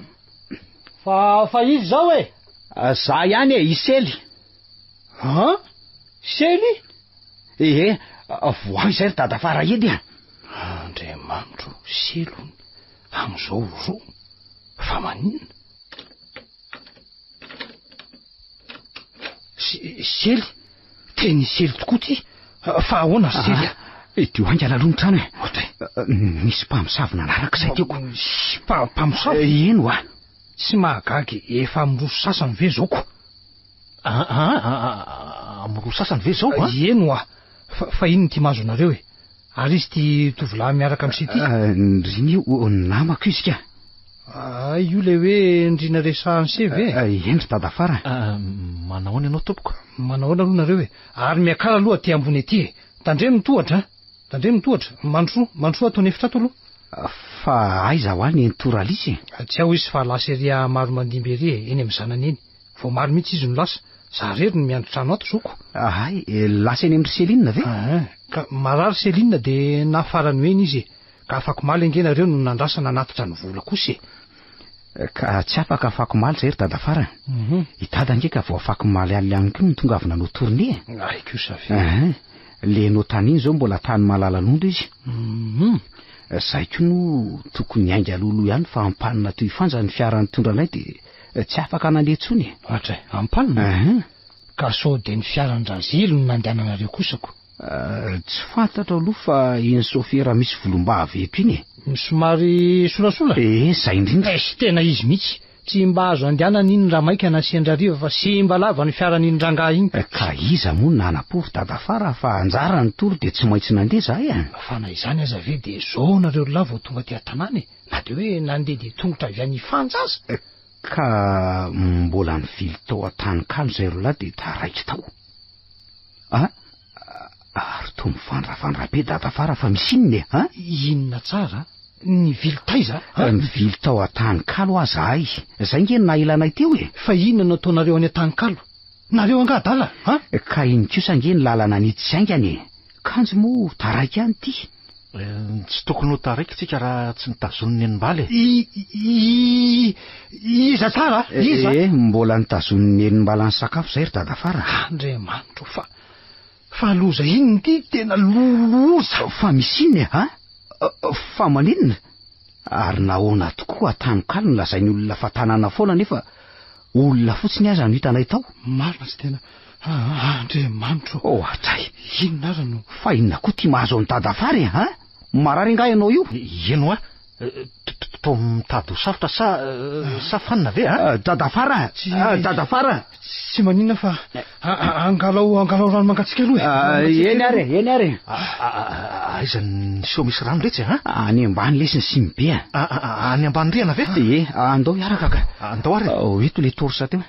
fa izy zao za ihany isely sely voany zay ry dadafara edy andriamanitro selony am'izao ro fa maninona sely teny sely tokoa ty fa ahoana sely dio angana aloha ny trano misy mpamosavy nanaraka zay tiako mpamosavy eno tsy mahagagy efa amiroso sasany ve zaoko amiroso sasany ve zao eno fa ino ty mahazo anareo ary izy ty tovolahy miaraka am'sy ty ndriny io namako izy ka io le hoe ndrina resahany se ve endry dadafara manahoana ianao tompoko manahoana aloha nareo ary miakala aloha ty ambony aty tandre mitohatra mandroa ataony efitra ato aloha fa aiza ho any toralisy tsy aho izy fa laseria maro mandimby ery eny am'zanany eny vo maro mihitsy izy no lasa za rery no miandro trano ato zoko lasa eny amry selinina ve ka marary selinina de nafarany hoeny izy ka afako maly angenareo no nandrasana natitra ny vola kosy ka tsy afaka afako maly zay ry dadafara hitada ngeka vo afako maly aliny any ko no tonga avy nanao tourné aiko safi le no tany iny zao mbola tany malalan'ondro izy zay ko no tokony ainga lolo ihany fa ampanina toy fanja ny fiarany tondranay de tsy afaka nandeha tsony atray ampanina ka sao de ny fiarany ranzilo no nandehananareo kosako tsy fantatra aloha fa iny sofera misy volom-bavy eto iny somary solasola zay indrindra sy tena izy mihitsy tsy mba azo andehanana iny raha maika nasiandrariva fa sy mba lava ny fiarany iny rangahy iny ka iza moa nanapory dadafara fa anjara ny tory de tsy maintsy nandeha zahay fa na izany aza ve de zao nareo lahy vao tonga ty an-tanàny na de hoe nandeha de tongotra avy any fanja aza ka mbola nivily tao an-tanykalo zay ro lahy de taraiky tao ary to mifandravandra be dadafara fa misy inony inona tsara ny vily taiza mivily tao an-tanykalo aza zahay zay nge na ilanay teo fa inona no ataonareo any an-tanykalo nareo angadala ka iny kosa nge ny lalana niditsy aingany kanjo moa taraiky any ty Tsy tokony ho taraiky tsika raha tsy nitazoniny enim-baly. Iza tsara? Iza? Mbola nitazoniny enim-bala ny sakafo zay ry dadafara. Andriamanitro, fa loza inony ty tena loza. Fa misy inony fa maninona? Ary nahoana tokoa tanonkalo ny lazainy olona fa tanàna foana nefa olona fotsiny aza no hitanay tao. Marina tsy tena. Andriamanitro. Atray. Inona aza no? Fa inona koa ty mahazo ny dadafara marary nga ianao io? Ino to mitady ho safotra sa fanina ve dadafara? Dadafara. Tsy maninona fa angalao rano mangatsika aloha. Eny ary. Aiza ny seo misy rano letsy any ambany lesy ny simy be. Any ambany riana ve? Andao iaraka ka. Andao ary. Ito le torsa teo.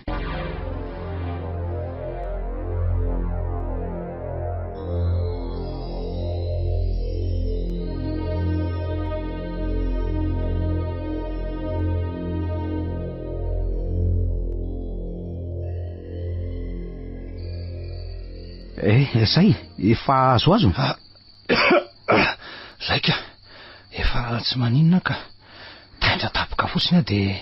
Zay, efa azo. Zaika, efa tsy maninona ka. Taindra tapoka fotsiny de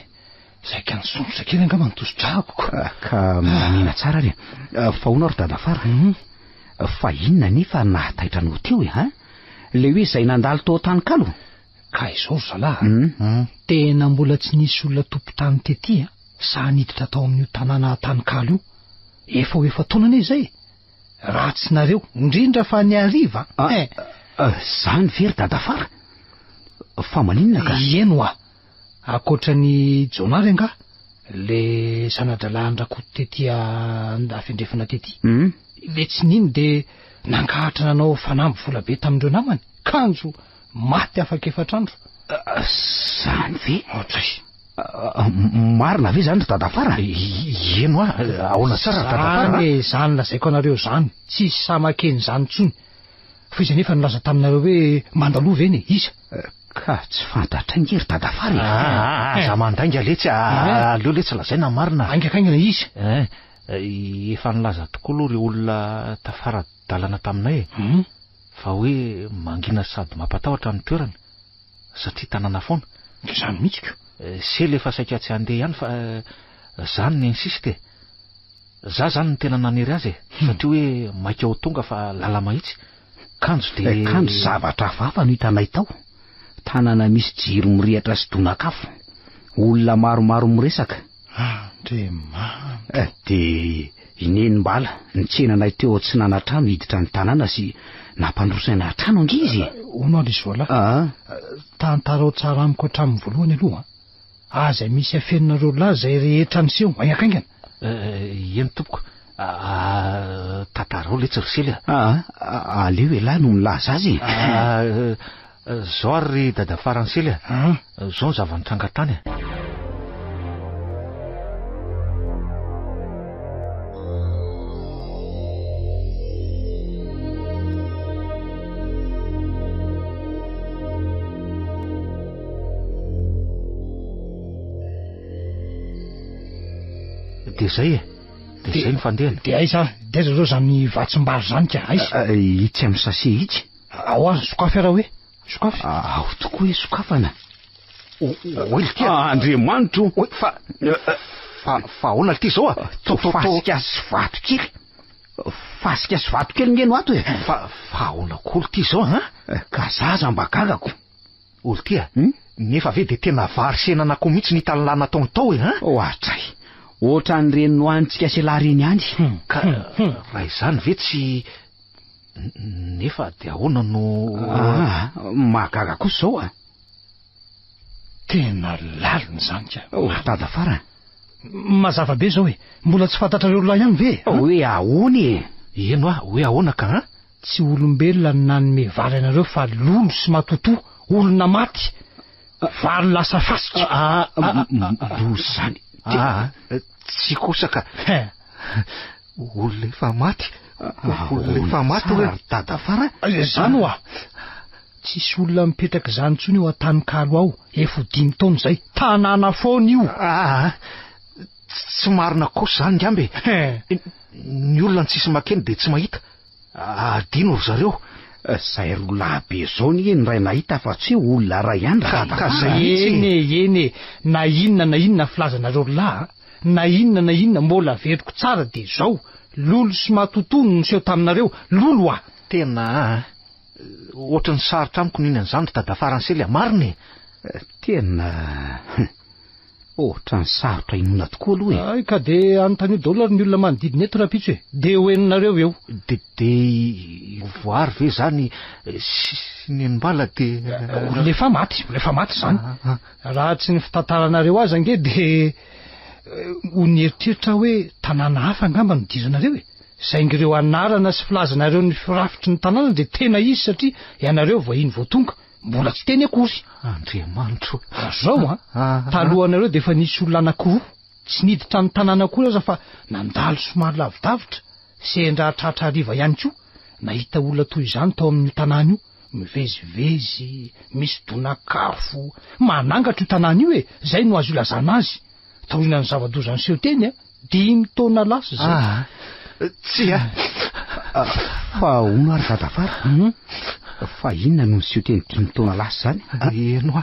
zaika ny songotra kely angamba nitoso-drako. Ka manina tsara re. Fa hono ry dadafara. Fa inona nefa nahataitra anao teo le hoe zay nandalo tao Tankalo? Ka izao ry zalahy. Tena mbola tsy nisy olona tompo-tany tety sa niditra tao amin'io tanàna Tankalo io. Efa taona ane zay. Raha tsy nareo indrindra fa ny ariva. Zany very dadafara. Fa maninona ka? Eno akoatra ny Jonary anga le sanadralandra-koto tety afendrefana tety. Le tsy nino de nankahatra nanao fanamby vola be tamindreo namany. Kanjo maty afaka efatrandro. Zany ve? Otray. Marina ve zany ry dadafara? Eno ahoana tsara dadafara? Zany lazaiko anareo zany. Tsy samakeny zany tsony. Fa izy nefa nilaza taminareo hoe mandalova eny iza. Ka tsy fantatra ingery dadafara. Za mandainga letsy aleo letsy lazaina marina. Aingakaingana izy. Efa nilaza tokoa aloha ry olona tafara dalana taminay fa hoe mangina sady mampatahotra ny toerana satria tanàna foana. Zany mihitsy. Sely efa saika tsy handeha ihany fa zany ny insiste. Za zany ny tena nanery azy satria hoe maika ho tonga fa lala mahitsy. Kanjo zavatra hafahafa no hitanay tao. Tanàna misy jiro mirehatra sy donakafo. Olona maromaro miresaka. De inenim-bala nitsenanay teo tsy nanatrano hiditra ny tanàna sy nampandrosaina trano angizy. Ono izy vola. Tantarao tsara amiko hatramin'ny voalohany aloha. Aza misy afeninareo laza rehetra niseho aingakaingana. Eny tompoko. Tantarao letsy ry sely. Aleo lahy no milaza azy. Zao ary dadafara ny sely. Zao ny zava-nitranga tany. De zay ny fandehany. De aiza reo zany vatsim-bary zany ka aiza. Itsy amin'ny sase itsy. Sokafy ara hoe. Sokafy. Ao tokoa hoe sokafana. Andriamanitro. Fa ahoana ty zao fasika sy vato kely. Fasika sy vato kely ngeno ato Fa ahoana koa ty zao ka zaza mba gagako. Olo ty nefa ve de tena vary senana koa mihitsy ny talalana taony tao atray. Oatra ny reny no antsika selary eny any. Ka raha izany ve tsy nefa de ahoana no mahagaga kosa zao tena lalina zany ka. Dadafara. Mazava be zao mbola tsy fantatrareo lahy ihany ve? Hoe ahoany eno hoe ahoana ka tsy olombelona ny nanome vary anareo fa lolo sy matoto olona maty. Vary lasa fasika. Lolo zany. Tsy kosaka. Olona efa maty. Olona efa maty dadafara. Zany tsisy olona mipetraka zany tsony eo Tankalo ao. Efa 5 taona zay. Tanàna foana io. Tsy marina kosa zany ngambe. Ny olona tsisy makeny de tsy mahita. Adino ry zareo. Zay ro lahabe zao ny eny ray nahita fa tsy hoe olona ray ihany ka zay eny na inona filazanareo lahy na inona mbola veriko tsara de zao lolo sy matotono no seho taminareo lolo tena ohatrany sarotra amiko ninany zany tadafaransely mariny tena ohatrany sarotra inona tokoa aloha ay ka de anontany $1 ny olona manodidina eto rapitso de hoeninareo eo de voary ve zany sy nenimbala de lefa maty zany raha tsy ny fitantaranareo azy ange de onieritreritra hoe tanàna hafa angamba no diranareo saingireo anarana sy filazanareo ny firafitry ny tanàna de tena izy satria ianareo vahiny voatonga mbola tsy teny akory Andriamanitro zao talohanareo de efa nisy olona anankiroa tsy niditra ny tanàna akory aza fa nandalo somary lavidavitra sendra tratra hariva ihany koa nahita olona toy izany tao amin'ny tanàna io mivezivezy misy donakafo manangatra io tanàna io zay no azo ilazana azy taorinany zava-doza ny seho teny 5 taona lasa zay tsy fa ono ary vadafara fa inona no miseho teny 5 taona lasa zany eno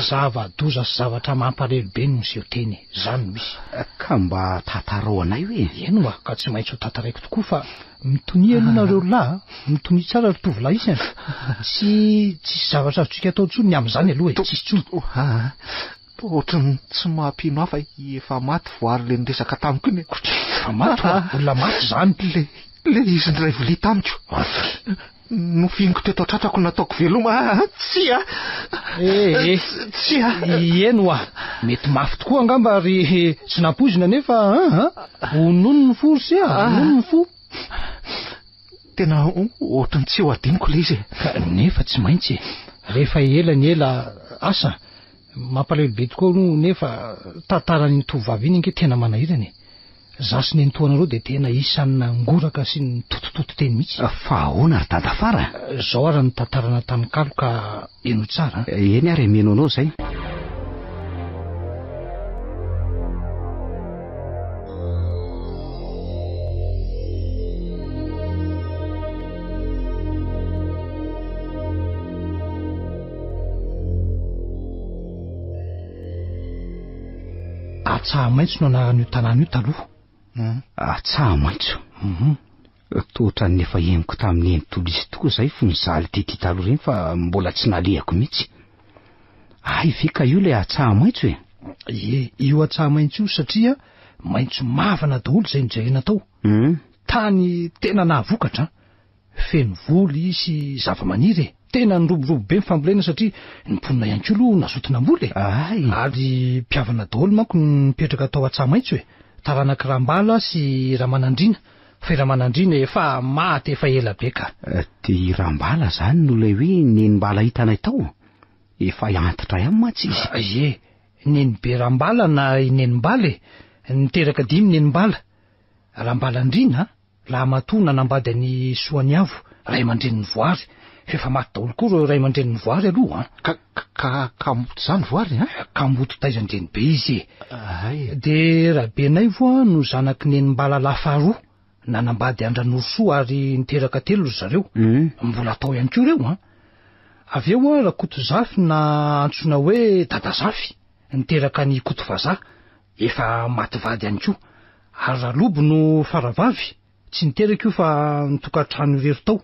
zava-doza sy zavatra mampalelibe no miseho teny zany misy ka mba tantarao anay hoe eno ka tsy maintsy ho tantaraiko tokoa fa mitonia aloha nareo lahy mitonia tsara ry tovolahy isany tsisy zavatra azotsika atao tsony ny am'izany aloha tsisy tsony ohatrany tsy mahampino hafa efa maty voary le niresaka tamiko iny fa maty olona maty zany le izy ndray volia tamiko no finiko teto atratrako nataoko veloma tsy eno mety mafy tokoa angamba ry tsy nampozina nefa onono ny fo sy onono ny fo tena ohatrany tsy ho adiniko le izy nefa tsy maintsy rehefa ela ny ela asa mampalelibe tokoa no nefa tantarany tovavy iny inge tena manahirany zasy ny entoanareo de tena isan'ny ngoraka sy ny totototo teny mihitsy fa ahoana ry dadafara zao ara ny tantarana tanykalo ka eno tsara eny ary meno anao zay atsaha maitso no anaran'io tanàna io taloha atsaha maitso tohatra ny efa emiko tamin'ny eny tolisy tokoa zay fo nizaly tity taloha reny fa mbola tsy nalehako mihitsy ay vika io le atsaha maitso io atsaha maitso io satria maitso mavana daholo zay nijerena tao tany tena nahavokatra feno voly sy zava-maniry tena nyroborobo be mifambolena satria nimponina ihany koa aloha nazotona amboly ary mpiavana daholo manko nipetraka tao atsaha maitso taranaka rambala sy ramanandrina fa ramanandrina efa maty efa ela be ka de rambala zany no le hoe nenimbala hitanay tao efa antitra ihany matsy izy nenibe rambala na nenimbaly niteraka 5 nenimbala rambalandrina laha matona nambady any soany avo ray aman-drenin'ny voary fefa maty daholo koa ro ray aman-drenin'ny voary aloha kamboto zany voary kamboto taizan-dreny be izy de rahabenay voa no zanaky nenimbala lafaroa nanambady andranorosoa ary niteraka 3 ry zareo mbola atao ihany koa reo avy eo rakoto zafy na antsona hoe dada zafy niteraka ny koto vazaha efa maty vady ihany koa ary ralobo no faravavy tsy niteraka io fa nitokantrano irery tao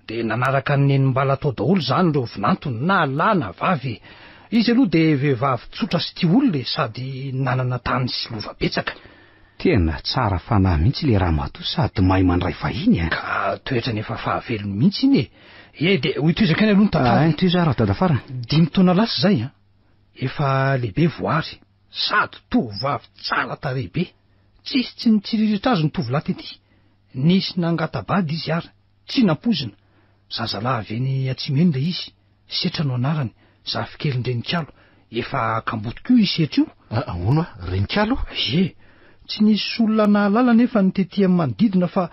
de nanaraka ny nenimbala atao daholo zany reo vinantony na lahy na vavy izy aloha de vehivavy tsotra sy tia olona sady nanana tany sy lova betsaka tena tsara fanahy mihitsy le raha mato sady mahay mandray vahiny ka toetra nefa fahavelony mihitsy iny de hoitoizaka iny aloha ny tantara toizara dadafara 5 taona lasa zay efa lehibe voary sady tovavy tsara tarehibe tsisy tsy nitsiriritra azy ny tovolahy tety nisy nangatabady izy ary tsy nampozina zazalahy avy eny atsimeny le izy setra no anarany zafy kely renikalo efa kambotokio isetra io ahoana renikalo tsy nisy olona nahalala nefa nitety amin'ny manodidina fa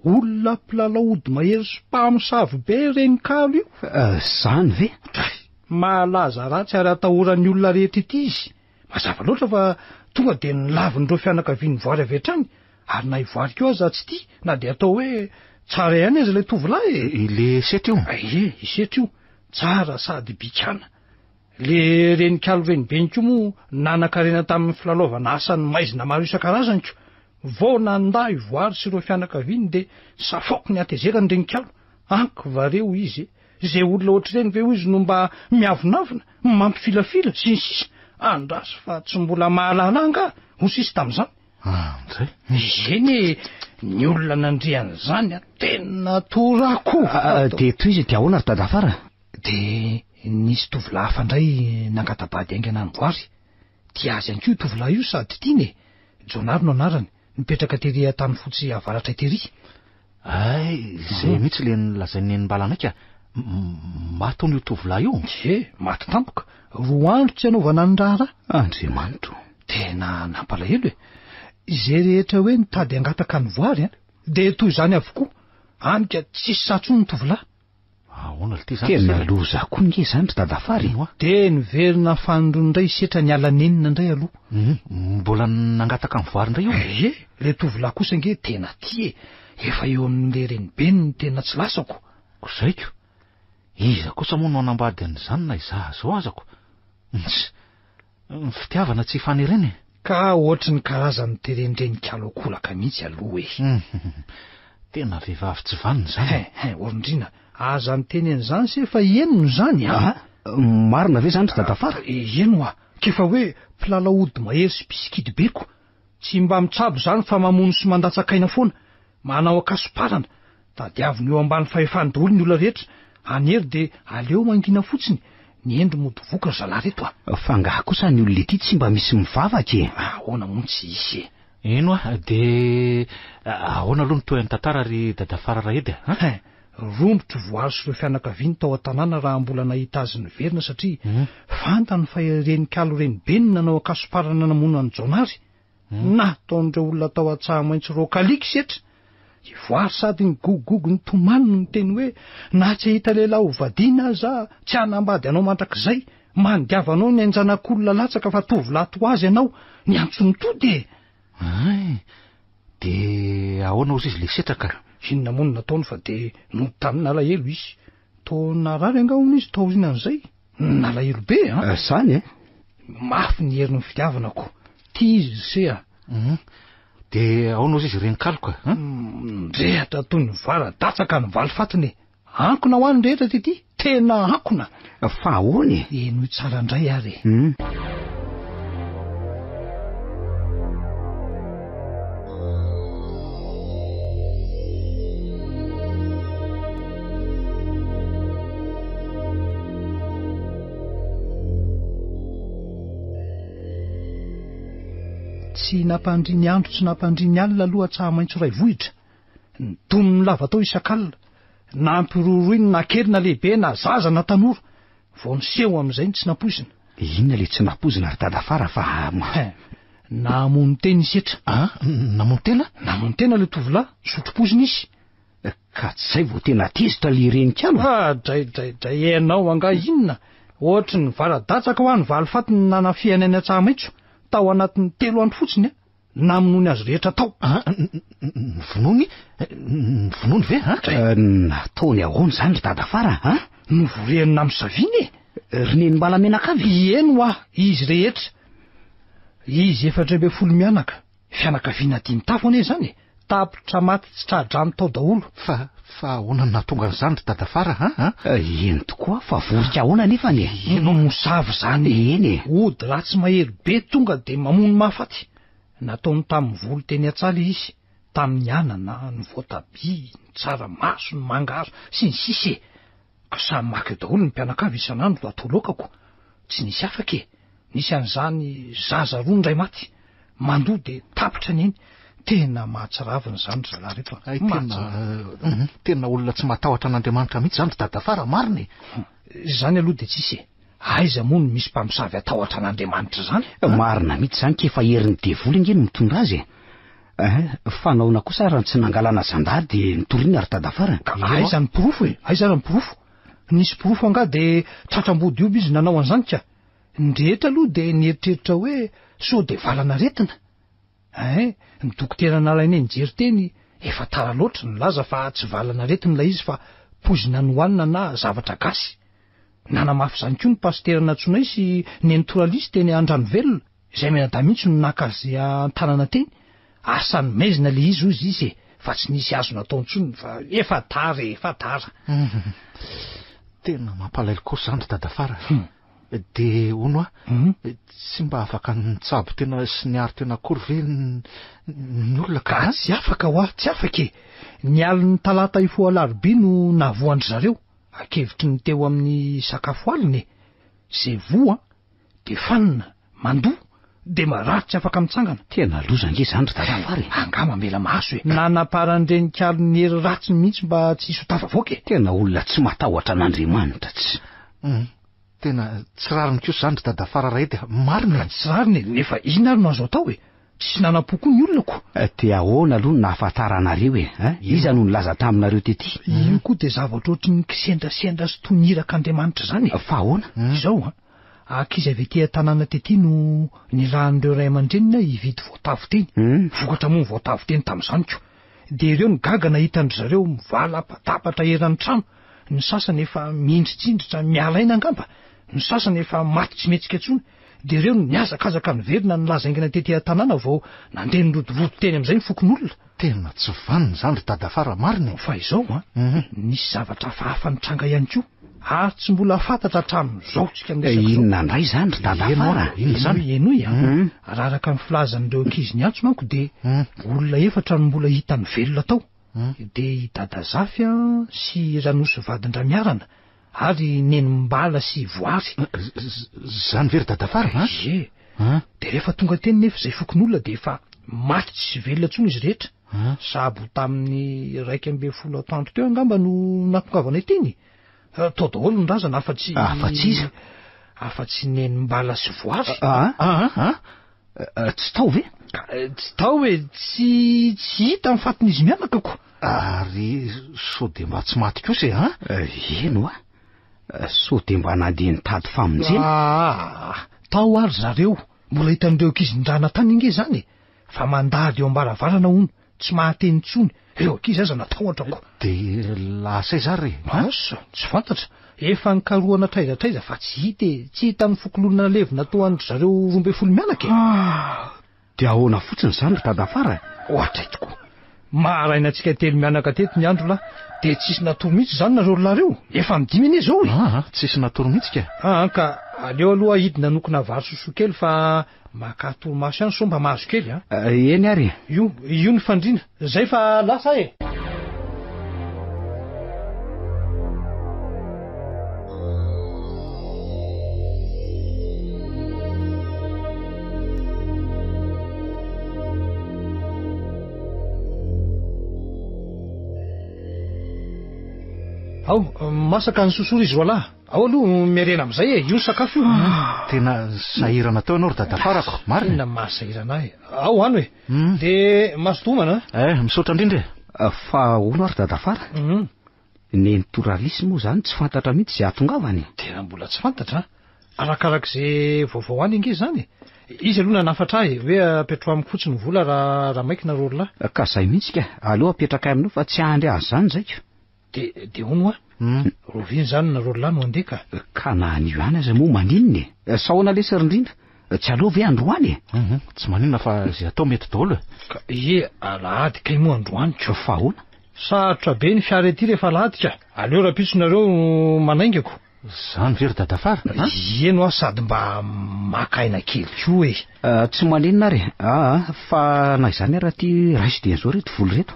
olona mpilalao ody mahery sy mpamosavy be renikalo io zany ve mahalaza ratsy ary atahoran'ny olona rehetra ety izy mazava loatra fa tonga de nilavin'ireo fianakavian'ny voary avy hatrany ary na ivoary keo aza tsy tia na de atao hoe tsara ihany azy ilay tovolahy le setra io isetra io tsara sady bikana le renikalo reny beniko moa nanan-karena tamin'ny filalaovana asany maizina maro isan-karazany ko vao nanda ivoary sy ireo fianakaviany de safaoko ny atezerany renikalo anko vareo izy zay olona ohatr'ireny ve ho izy no mba miavonavina mampifilafila sy ny sisa andraso fa tsy mbola mahalala anga ho sisy tamin'izany zay izeny ny olona nandrian'izany tena torako de toy izy ty ahoana ry tadafara de nisy tovolahy hafa indray nangatabady aingana ny voary tia azy anko io tovolahy io sady tiany Jonary no anarany mipetraka tery tany fotsy avaratra tery zay mihitsy le nolazainy enimbalana ka matony io tovolahy io maty tampoka 2 andro tsy hanaovana ny rahara Andriamanitro tena nampalahelo izay rehetra hoe nitady angataka ny voary de toy izany avokoa anika tsisy satsony ny tovolahy ahoana ty zany tena loza koa nge zany ry tadafary de niverina fanondrony indray setra ny alanenina indray aloha mbola nangataka ny voary indray io le tovolahy kosa nge tena ty efa eo amin'le renibeniny ny tena tsy lasako zaiko iza kosa moa no anambady an'izany na izaha zao azako ny fitiavana tsy fanereny ka ohatry ny karazany terenrenikalo akolaka mihitsy aloha tena vehivavy tsy vaniny zany orindrina aza ny teny an'izany se fa enino zany marina ve zany ry tadafara eno kefa hoe mpilalahody mahery sy mpisikidi beko tsy mba mitsabo zany fa mamono sy mandatsakaina foana manao akasoparana tadiaviny eo ambany fahefany daholo ny olona rehetra anery de aleo mangina fotsiny ny endro mody voka ry zalahy reto fa ngaha kosa ny olona ety tsy mba misy mivavaky ahoana moa tsy isy eno de ahoana aloha nitoy any tantara ry dadafara rahedy rombotry voary sy ireo fianakaviany tao an-tanàna raha mbola nahita azy ny verina satria fantany fa renikalo renibeniny nanao akasoparana namono any Jonary nataon'ireo olona tao an-tsaha maitso rokaliky setra ivoary sady ny gogogogo ny tomaniny ny teny hoe na tsy hita lehilahy ho vadiana aza tsy hanambady anao mandrakizay mandiavanao ny anjanak'olona latsaka fa tovolahy to azy ianao ny antsony to de ahoana ozy izy le setraka inona mono nataony fa de no tamin'ny alahelo izy to narary angahona izy tao ihinan'izay nalahelo be zany mafy ny herin'ny fitiavanako ty izy se de ahoana ozy izy renikaloka rehatra toy ny varadatsaka ny valy fatiny ankona ho any rehetra tety tena ankona fa ahoany eno tsara indray ary tsy nampandriny andro tsy nampandriny alina aloha tsaha maitso ray vohitra ny dominy lava tao isan-kalina nampiroroiny na kely na lehibe na zaza na tanora vao niseho amin'izay ny tsy nampozina inona le tsy nampozina ry tadafara fa namono tena isetra namono tena le tovolahy sotromposina izy ka tsy zay vao tena tezitra le renikalo dray ianao anga inona ohatry ny varadatsaka ho any valy fatiny nanafiany any an-tsaha maitso tao anatin'ny 3 andro fotsiny namonony azy rehetra tao vonony ve nataony ahoany zany ry tadafara novorehany namosaviny rineny mbala menakavy eno izy rehetra izy 7 mianaka fianakaviana 5 tafo ane zany tapitra maty tsy tradrano tao daholo fa ahoana natonga an'izany ry tadafara eny tokoa fa vorika ahoana nefany eno mosavy zany eny ody raha tsy mahery be tonga de mamono mahafaty nataony tamin'ny volo teny atsaly izy tamin'ny anana ny voatabia ny tsaramaso ny mangaro sy ny sisy ka samy maky eo daholo ny mpianakavy isan'andro atolokako tsy nisy afaka nisy an'izany zaza roa ndray maty mandoa de tapitra ny eny tena mahatsiravina zany zalahy reto tena olona tsy matahotra an'Andriamanitra mihitsy zany ry dadafara mariny zany aloha de tsisy aiza moa no misy mpamosavy atahotra an'Andriamanitra zany marina mihitsy zany kefa herin'ny devoly nge no mitondra azy fanaona kosa raha tsy nangalana zandary de nitoriana ry tadafara aiza ny pirofo aiza ny pirofo nisy pirofo anga de tratram-body ioby izy nanao an'izany ka ny rehetra aloha de nieritreritra hoe sao de valana retina ny dokotera nalainy nijery teny efa tara loatra ny laza fa tsy valana retin'ilay izy fa pozina nohanina na zavatra gasy. Nanamafy izany koa ny pastera Natsoinay sy ny naturaliste teny Andrano Velona izay menadamitsy no naka azy an-tanàna teny. Asany maizina le izy ozy izy fa tsy nisy azo natao intsony fa efa tara. Tena mampalaelo kosa zany dadafara. De ono tsy mba afaka nitsabo tena sy niary tena akory ve ny olona ka? Tsy afaka ho tsy afaka e. Ny aliny talata ifo alarobia no navoandry zareo akevitry ny teo amin'ny sakafo aliny. Zay voa de fanina mandoa de marary tsy afaka mitsangana. Tena lozange zany dadafara. Angama mela maso e. Nanaparan'ireny kaliny hery ratsy mihitsy mba tsy hisy tafavoaka e. Tena olona tsy matahotra an'Andriamanitra tsy. Tena tsy rariny kosa zany dadafara raety marina. Tsy rariny nefa ina ary no azo atao e. Tsy nanam-po koa ny olona ko. Te ahoana aloha no nahafantaranareo e. Iza no nilaza taminareo tety? Io koa de zavatra ohatry ny kisendrasendra sy ton'irak'Andriamanitra zany. Fa ahoana? Izao akizy avy ety tanàna tety no nirahan'ireo ray aman-drenina hividy voatavo teny. Vokatra moa voatavo teny tamin'izany ko. De ireo ny gaga nahitandry zareo mivalapatapatra eran'ny trano. Ny sasany efa miindritsindritra mialaina angamba. Ny sasany efa maty tsy metsika intsony. De ireo no niazakazaka ny verina ny lazaingana tety tanàna vao nandeha nirodorodo teny amin'izay ny fokon'olona. Tena tsy vaniny zany dadafara marina. Fa izao nisy zavatra hafa nitranga ihany koa. Ary tsy mbola fantatra hatramin'izao tsika inona ndray zany dadafara? Enoy araraka ny filazan'ireo ankizy ny antso manko de olona efatra no mbola hita ny velona tao. De i Dadazafy sy Ranosy vadin-dramiarana ary Nenimbala sy Voary. Zany very dadafara? De rehefa tonga teny nefa izay fokon'olona de efa maty tsy velona intsony izy rehetra. Sabo tamin'ny 12 atoandro teo angamba no natongavana teny. Tao daholo ny razana afa-tsy Nenimbala sy Voary. Tsy tao ve? Tsy tao hoe tsy hita mifatin'izy mianaka ko. Ary so de mba tsy maty kosa eno so de mba nandeha nitady famonjena. Tao ary zareo mbola hitan'ireo ankizy nirana tany inge zany fa mandady eo ambaravarana hono tsy mahateny intsony. Eo ankizy aza natahotra ko. De lasay zary asa tsy fantatra. Efa nikaroana traizatraiza fa tsy hita ny fokololona levina tao andry zareo 12 mianaka e. De ahoana fotsiny zany dadafara? Ohatra tokoa. Marainantsika telo mianaka teto ny andro la de tsisy natoro mihitsy zany nareo lareo. Efa midimy ane zao e. Tsisy natoro mihitsy ka. Ka aleo aloha hidina nokona vary soso kely fa maka toromaso ihany so mba mahazo kely eny ary. Io ny fandrina. Zay fa lasa e. Masaka ny sosoro izy roalahy. Ao aloha miarena amin'izay e. Io sakafo io. Tena sahirana tao ianao ry dadafarako. Marina masahirana e. Ao any hoe. De masotomana. Misaotra indrindra. Fa ono ary dadafara. Ny naturalisme moa zany tsy fantatra mihitsy izay atongavany. Tena mbola tsy fantatra. Arakarak'izay vaovao any inge zany. Izy aloha nanafatra hoe apetro amiko fotsiny vola raha maikina rolahy. Ka zay mihitsy ka. Aleo apetraka aminao fa tsy handry azy zany zaiko. De ono roviny zany nareo lahy no andeka. Ka na an'io ihany aza moa maninona e. Sahoana lesy rindrindra. Tsy aleo ve androany e. Tsy maninona fa zay atao mety daholo. Alahady kay moa androany ko. Fa ahoana? Sarotra be ny fiara ety rehefa alahady ka. Aleo rapitso nareo manaingako. Zany very dadafara. Eno sady mba makaina kely koa e. Tsy maninona ary. Fa na izany raha ty raisy de zao reto voly reto.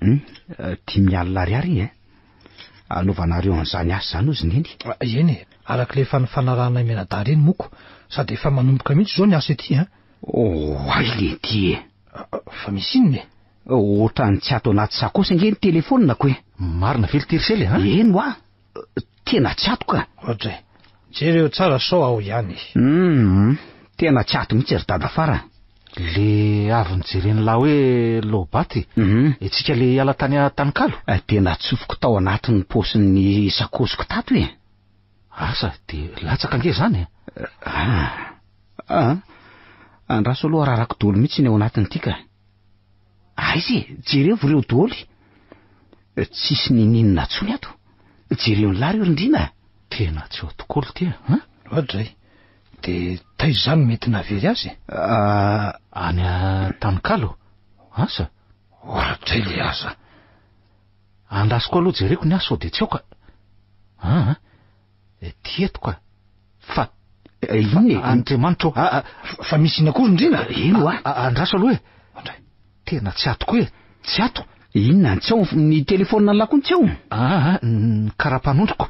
10,000 ariary e. Anaovanareo an'izany asa zany ozy neny. Eny e. Arak'ilay fanarahana menadary eny moko. Sady efa manomboka mihitsy zao ny asa ety ay le ty e. Fa misy inona e? Ohatrany tsy ato anaty sakosy nge ny telefonina ko e. Marina vely tirisely eno tena tsy ato ka. Ohatra jereo tsara sao ao ihany. Tena tsy ato mihitsy ry dadafara. Le avy nijeren'la hoe lobaty. Etsika le hiala tany Tanikalo. Tena tsofoko tao anatin'ny paosin'ny sakosiko tato e. Asa de latsaka nge zany andraso aloha rarako dolo mihitsy ny ao anatin'ity ka. Aizy jereo voreo doly. Tsisy nininina tsony ato. Jereo ny lary io rindrina. Tena tsy ho tokoly ty ohatray de taizo zany mety navery azy any Tanikalo asa ohatray le asa andasiko aloha jereko ny asa de tsy aoka tieto ka fa iny Andriamanitra fa misy ina akory ndrina ino andraso aloha tena tsy atoko tsy ato inona tsy ao ny telefônina lakony tsy ao karapanondroko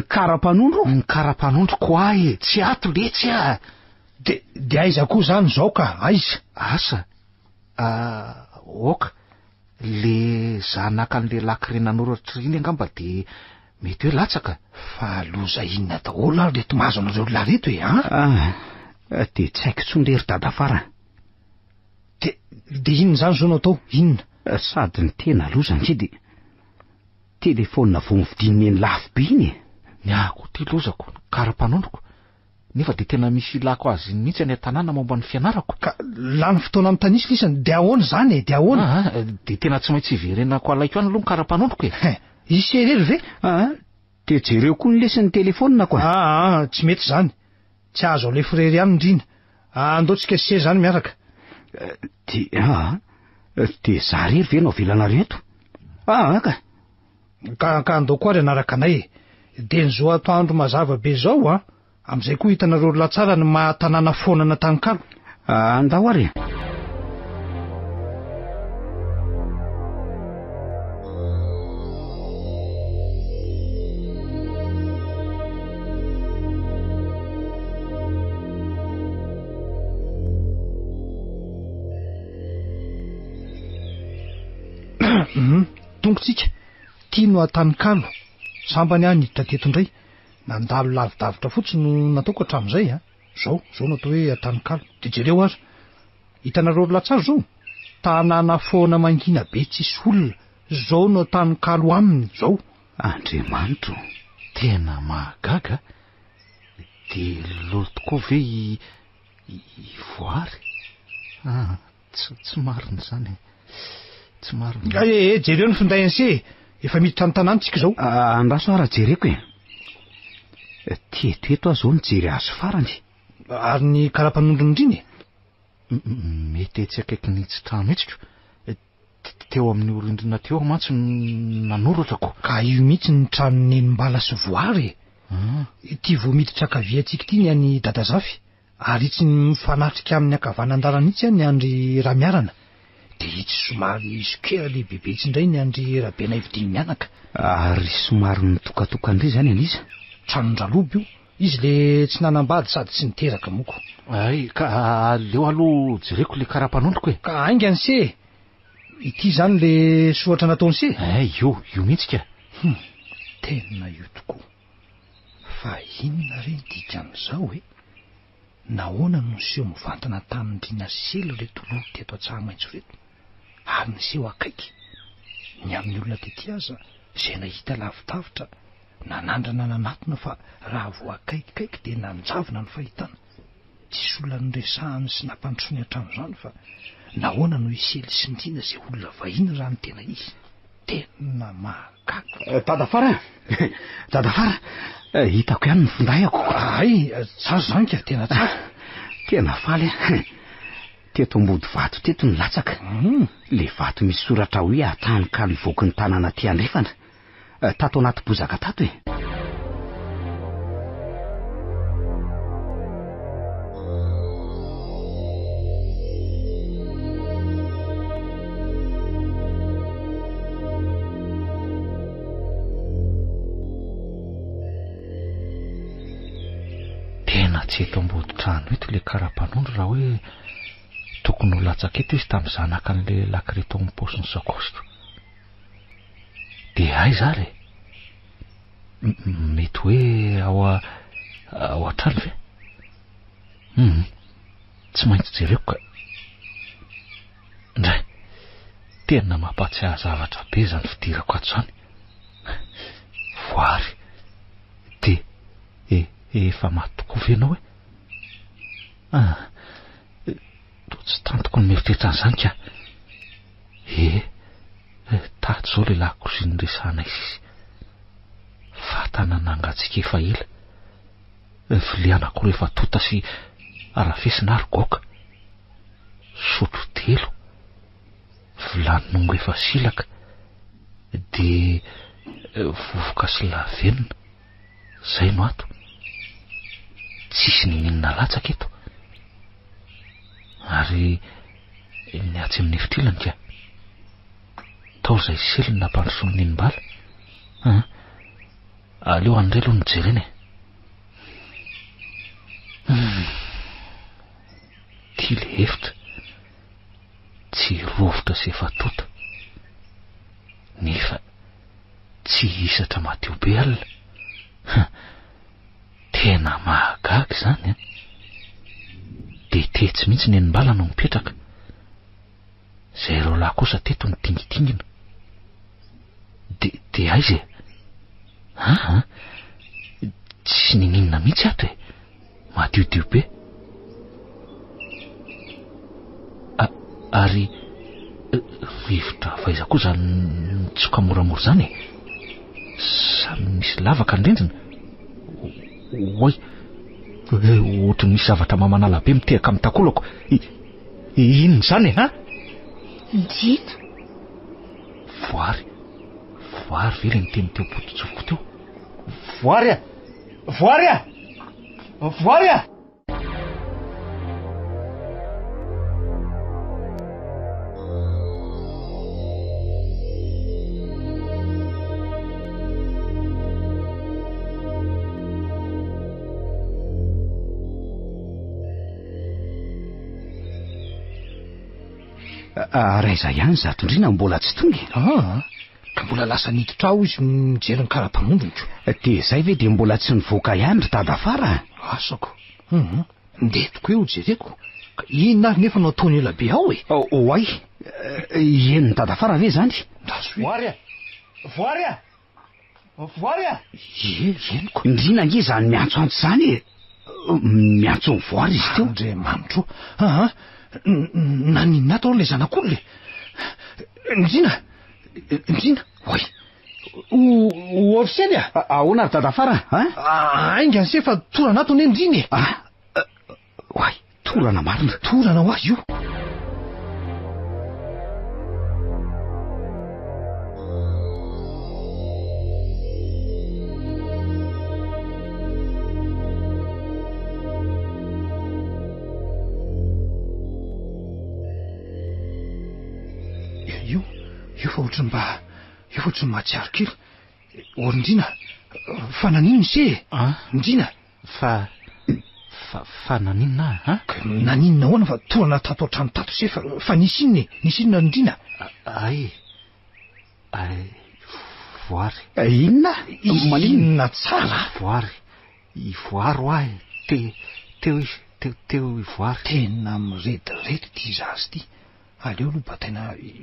karapanondro ny karapanondroko tsy ato letsy de aiza koa zany zao ka aiza asa oka le zanaka an'le laky renanoratra iny angamba de mety hoe latsaka fa loza inona daholo ary reto mahazo anareo lareto de tsy haiko tsony ry dada fara de inona zany zao no atao inona sady ny tena lozany tsy de telefônina vomividininy ny lafo be iny ny ako ty lozako karapanondroko nefa de tena misy ilako azy mihitsy any an-tanàna momba ny fianarako ka lany fotoana amin'ny tanisy lisany de ahoana zany de ahoana de tena tsy maintsy iverenako alaiko any aloha ny karapanondroko isy erery ve de jereo koa ny lesin'ny telefônina koa tsy mety zany tsy azo ale frery any ndrina andaotsika se zany miaraka de za rery ve no avelanareo eto ka andao koa ry anaraka anay de nyzo atoandro mazava be zao am'izay koa hitanareo latsara ny mahatanàna fonana Tanikalo andao ary tongotsika tiano a-Tanikalo sambany niditra teto indray nandalo lavidavitra fotsiny no nataoko hatramin'izay zao no atao hoe a-Tanikalo de jereo ary hitanareo latsara zao tanàna foana mangina be tsisy olona zao no Tanikalo aminy zao Andriamanitra tena mahagaga de lolo tokoa ve voary tsy marina zany tsy marina jereo ny finday anse efa miditra ny tanàna tsika zao andraso ara jereko tieto aho zao nijery azo farany ary ny karapanondro indriny mety etsy akaiky nitsy trano etsiko teo amin'ny olondrina teo mantsy nanorotrako ka io mihitsy ny trano nenimbala sy voary ty vo miditra akaviatsika ty ny any dadazafy ary itsy mifanatrika amin'ny akavanandarana itsy ny andry raha miarana de itsy somary sokera lehibebe itsy indray ny andry rabena ividiny mianaka ary somary mitokatoka indray zany aniza tranondraloby io izy le tsy nanambady sady tsy niteraka moko ka leo aloha jereko le karapanondroko ka ainga anse ity zany le soratra nataony se io mihitsy ka tena io tokoa fa inona re dikan'izao nahoana no niseho mivantana tanindrina selo le tololo teto an-tsahamaitso reto ary niseho akaiky ny amin'ny olona tety aza zay nahita lavidavitra nanandrana nanatona fa raha vo akaikikaiky de nanjavona ny fahitana tsisy olona nyresahany sy nampandrosony hatramin'izany fa nahoana no isely sy ndrina zay olona vahiny raha ny tena izy tena mahagaga dada fara hitako ihany ny findayako tsara zany ka tena tsara tena faly teto ambody vato teto ny latsaka le vato misy soratra hoe a-Tanikalo ivoaky ny tanàna ty andrefana tato anaty bozaka tato tsy eto ambody trano eto le karapanondro raha hoe tokony ho latsaka eto izy tamin'ny zanaka an'le laky reto amin'ny paosiny sakosiko de aiza ary mety hoe ao an-trano ve tsy maintsy jereko ka ndray tena mampatsiahy zavatra be zany fidirako ato zany voary de efa maty tokoa venao tsy tantoko ny mieritreritra an'izany ka Tato zao le lahy koziny resana izy. Fatana nangatsika efa ela. Vilianako rehefa tota sy arafesina ary goka. Sotro 3. Vilanongo efa silaka. De vovoka sy lavenina. Zay no ato. Tsisy ninina latsaka eto. Ary niatsy amin'ny efitrilany ka. Tao zay selina nampandrosomy ninimbala. Aleo andray aloha ny jereny. Ty le efitra. Tsy rovitra sy efa tota. Nefa tsy hisatra mateo be alina. Tena mahagaga zany. De tetsy mihitsy ninimbala no mipetraka. Zay reo lahy kosa teto ny tingitingina. De aiza? Tsy ninina mihitsy ato e. Madiodio be. Ary rivotra faiza koa zany nitsoka moramora zany. Samy misy lavaka ndrendrina. Oy, ohatry misy zavatra mamanala be mitehaka amin'ny takolako. Inona zany ha? Ndina? Voary vele niteny teo pototsofoka teo. Voary! Raiza ihany zato indrina mbola tsy tonga. Ka mbola lasa niditra ao izy mijery ny karapanondronyko. De zay ve de mbola tsy nivoaka ihany ry dadafara? Asako. Ndetiko eo jereko. Inona ary nefa nataony ela be ao e. Oay, eny dadafara ve zany? Voary! Eniko. Indrina nge zany miantsoantso zany e. Miantso voary izy teo. Andriamanitro. Naninona ato le zanak'olona. Ndrina. Oy. Ofisiely a? Ahoana ry dadafara? Ainga anse fa torana ato ny Ndrina. Oay, torana marina. Torana ho azy io. Io fa ohatry mahatsiaro kely. Ndrina, fa nanino se? Ndrina. Fa naninona ha? Naninona hoana fa torana tato an-trano tato se fa nisy inona Ndrina? Ay, voary. Inona? Inona tsara? Voary. I voary hoahy. Teo i voary. Tena mirediredy ty zazy ty. Aleo aloha bataina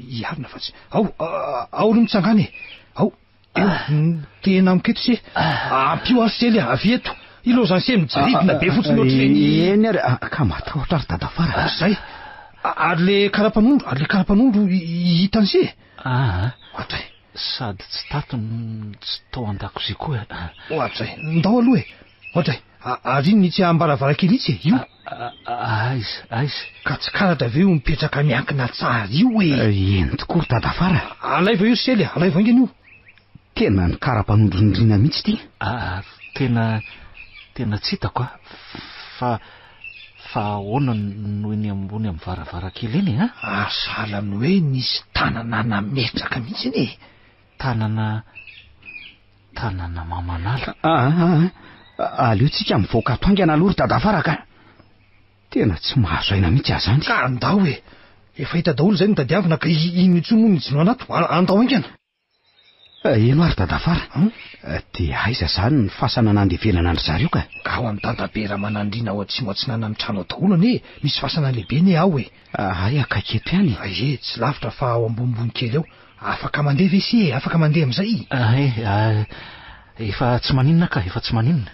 iarina fa tsy. Ao no mitsangana e. Ao. Tena miketo se. Ampio arsely avy eto. Ilo zany se mijaridina be fotsiny ohatr'ireny. Eny ary ka matahotra ry dadafara. Zay. Ary le karapanondro hitany se. Ohatray. Sady tsy tato tsy tao an-dakozia koa. Ohatray. Ndao aloha e. Ohatray. Ary iny tsy ambaravarakely itsy e. Io. Aiza. Ka tsy karatra ve io mipetraka miankina tsara io e. Eny tokoa ry dadafara. Alaiva io sely, alaiva ingany io. Tena ny karapanondro Ndrina mihitsy ty. Tena tsy hitako fa ahoana no eny ambony amin'ny varavarakely eny ha? Sahala ny hoe nisy tanana nametraka mihitsy iny e. Tanana mamanala. Aleo tsika mivoaka atoangana aloha ry dadafara ka. Tena tsy mahazo aina mihitsy azy zany. Ka andao e. Efa hita daholo zay nitadiavina ka initsy moa nijinoana ato. Andao ingana. Eno ary dadafara. De aiza zany ny fasana nandevelana andry zareo ka. Ka ao amin'ny dadabera manandrina ao atsimo-atsinana ny trano daholo ane. Misy fasana lehibe ne ao e. Ay akaketo ihany. Tsy lavitra fa ao ambonimbony kely eo. Afaka mandeha WC, afaka mandeha am'izay. Efa tsy maninona ka, efa tsy maninona.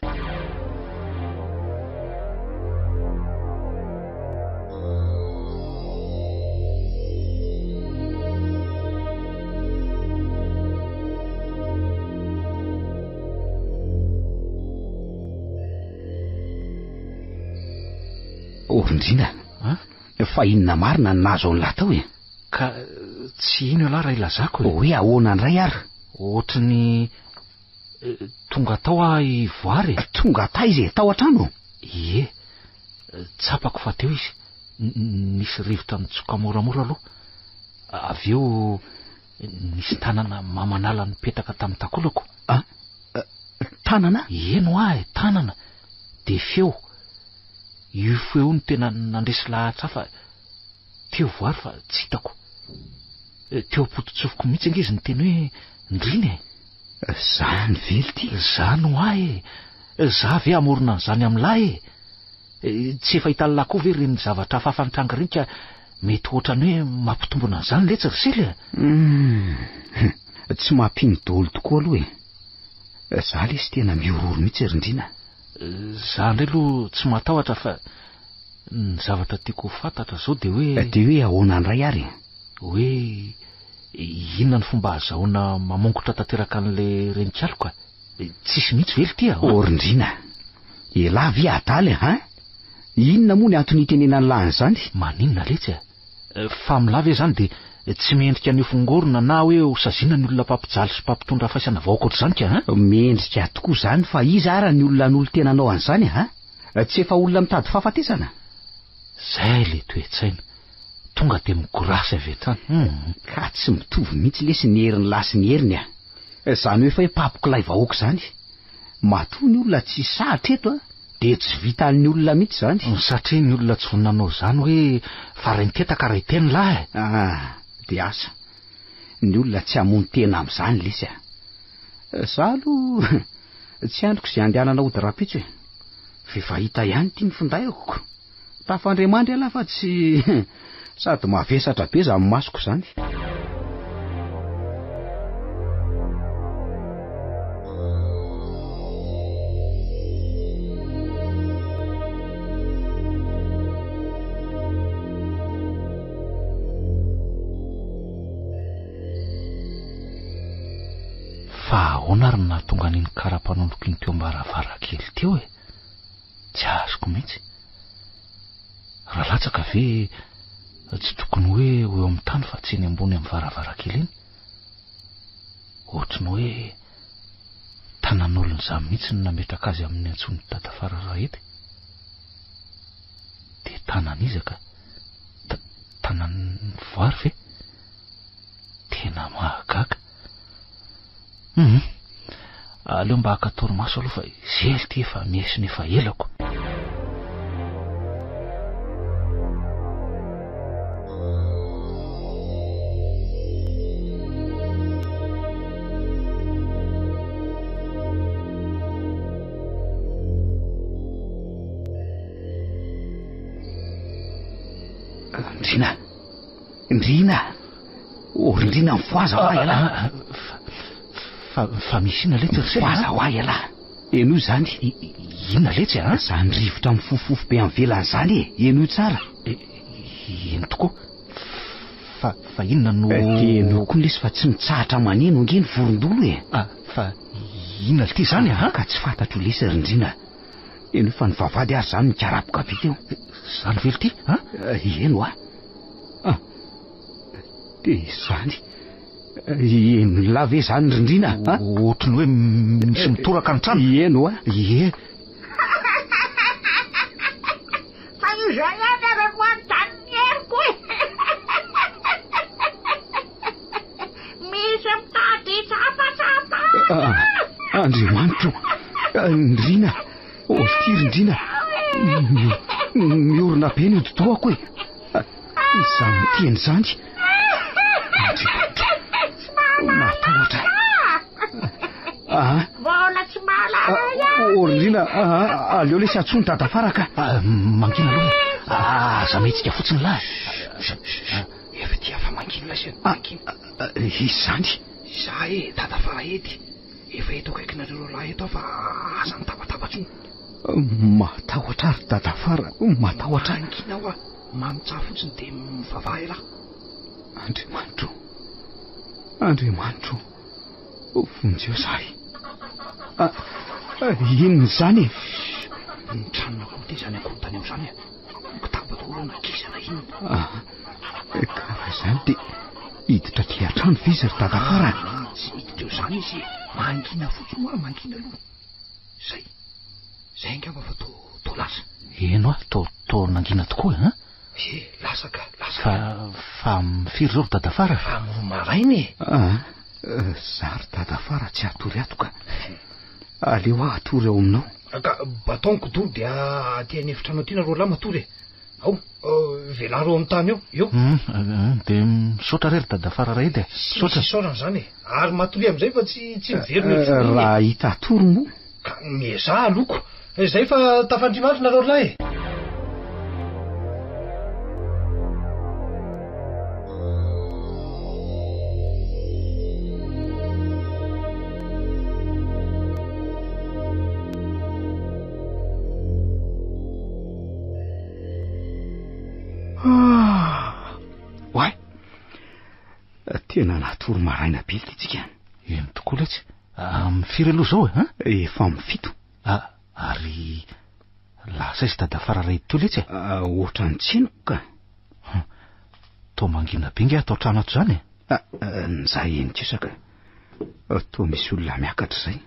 Rindrina fa inona marina ny nazo ao latao e? Ka tsy ino ala raha ilazako e? Hoe ahoana ndray ary? Ohatrany tonga tao ahy voary. Tonga ta izy tao an-trano? Ie, tsapako fa teo izy. Nisy rivotra mitsoka moramora aloha. Avy eo nisy tanana mamanala nipetraka tamin'ny takolako. Tanana? Eno ahy, tanana. De feo. Io feo ny tena nandresy lahatra fa teo voary fa tsy hitako. Teo apototsofoko mihitsy ange izy ny teny hoe Ndrina e. Zany vely ty. Zany ho ahy e. Za ve amorona n'izany amin'lahy e. Tsy efa hita lakoa ve reny zavatra fafanitranga reny ka mety ohatrany hoe mampitombona an'izany letsy risely tsy mampino daholo tokoa aloha e. Za lesy tena miororo mihitsy Rindrina. Za ndray aloha tsy matahotra fa ny zavatra tiako fantatra zao de hoe ahoana ndray ary? Hoe inona ny fomba azahoana mamongotra tanteraka an'le renikaloka? Tsisy mihitsy vely ty aho. Rindrina, ela vi adaly ha? Inona moa ny antony itenena ny lahany zany? Maninona letsy fa milave zany de tsy mendrika ny fongorona na hoe hosazina ny olona mpampijaly sy mpampitondra faisana vahoaka ohatr'izany ka mendrika tokoa zany fa iza ara ny olona n'olo tena anao an'izany ha? Tsy efa olona mitady fahafatesana? Zay le toetsaina tonga de migorasy avy etrany. Ka tsy mitovy mihitsy lesy ny herin'ny lahy sy ny heriny zany hoe fa hoe papokolay vahoaka zany. Matoa ny olona tsy sahatra eto de tsy vita ny olona mihitsy zany. Satria ny olona tsy voninanao zany hoe fa ray nitetaka ray teny lahy. De asa ny olona tsy hamono tena amin'izany lesy za aloha tsy androko izay andehanana ody rapitsy hoe fefahita ihany ty ny findayako. Tafandriamandry ala fa tsy sady mavesatra be za masoko zany. Fa ahoana ary nahatonga niny karapanondroko iny teo ambaravarakely teo e? Tsy azoko mihitsy. Raha latsaka ve tsy tokony hoe eo amin'ny tany fa tsy eny ambony amin'ny varavarakely iny? Ohatrany hoe tanan'olona izany mihitsy ny nametraka azy amin'ny antsony Dadafara Rahety. De tanan'izaka tanan'ny voary ve? Tena mahagaga. Aleo mba haka torimaso aloha fa zely ty efa miesiny efa elako. Ndrina Rindrina mifoaza ho ahy ala. Fa misy ina letsy mifoaza ho ahy ala. Eno zany inona letsy zany rivotra mifofofo be amin'ny velany zany eno tsara. Eno tokoa fa inona no eno koa lesy fa tsy mitsahatra maneno ange ny vorondolo fa inona ty zany ka tsy fantatro lesy Rindrina. Eno fa ny vavady ary zany nikarapoka be teo. Zany vely ty eno de zany eno lave zany Rindrina ohatrany hoe misy mitoraka ny trano. Eno ie fa izay any arako an-taniny eriko misy mitady tsapasapa. Andriamanitro Rindrina ty Rindrina miorona be ny odi-dohako izany miteny zany. Matahotra mbola tsy mahalala Rindrina aleo lesy atsony Dadafara ka mangina aloha aza mihetsika fotsiny lahy. Efa ty afa mangina izy zany za Dadafara edy efa eto akaikinareo lahy eto fa aza mitapatapatsony. Matahotra ary Dadafara matahotra. Angina manotsaha fotsiny de mivavaha ela. Andriamanitro vonjeo zahay. Inona zany? Ny tranona koa ty zany akontany ao zany voronakizana inona. Kafa izany dia hiditra aty an-trano vizy ry dadafara. Tsy miditra eo izany izy, mangina fotsiny hoa, mangina aloha. Zay angamba fa to lasa. Eno a, to nangina tokoa, ha? Lasaka. Fa mifiry zao ry dadafara? Fa marainy. Zary dadafara tsy atory atoka. Aleo aho atory ao aminao. Ka batonko do dia aty anefitranao ty nareo lahy matory. Ao, velaro amin'ny tany eo. Dia misaotra rery dadafara ray edy. Saorana zany e. Ary matory amin'izay fa tsy miverina. Raha hita atory moa. Ka mieza loko. Zay fa tafandrimandry nareo lahy. Tena natory maraina be itsika. Eny tokoa letsy. Mifiry aloha zao e? Efa mifito. Ary lasa izy dadafara ray teo letsy. Ohatrany tsinoko ka. To mangina be nge atao trano ato zany e? Nizay eny kisaka. To misy olona miakatra zay.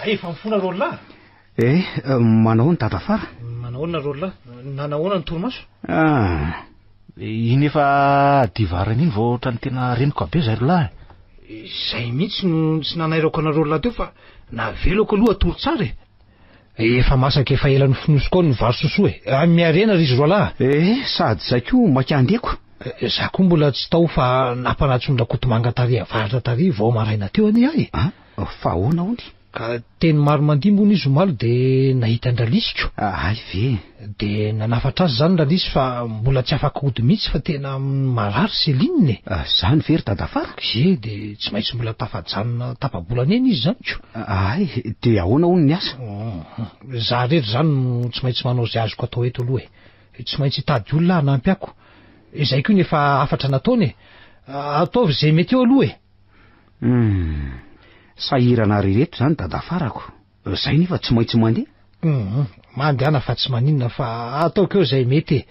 Efa mifona reo lahy. Manao ny dadafara? Manahoana reo lahy? Nanahoana ny torimaso? Iny efa divarana iny vao ohatrany tena reniko be zay ro lahy. Zay mihitsy no tsy nanairako anareo lahy teo fa naveloko aloha atory tsara e. Efa masaka efa ela nofinosiko ny vary sosoa e. Miarena ry izy roa lahy. Sady zay koa mankandeko. Za koa mbola tsy tao fa nampanatsondra kotomanga taria varatra taria vao maraina teo ani ahy. Fa ahoana hony? Ka teny maro mandimbo izy omaly de nahita andralisiko. Ay ve. De nanafatra azy zany ralisy fa mbola tsy afaka ody mihitsy fa tena marary selininy. Zany very dadafara? De tsy maintsy mbola tafajanona tapabolana eny izy zany ko. Ay, de ahoana hony ny asa? Za rery zany no tsy maintsy manao zay azoko atao eto aloha e. Tsy maintsy hitady olona hanampy ako. Izay koa nefa afatra nataony e. Ataovy zay mety eo aloha e. Sahirana rereto zany dadafarako. Zay nefa tsy maintsy mandeha. Mandehana fa tsy maninona fa ataoko eo zay mety.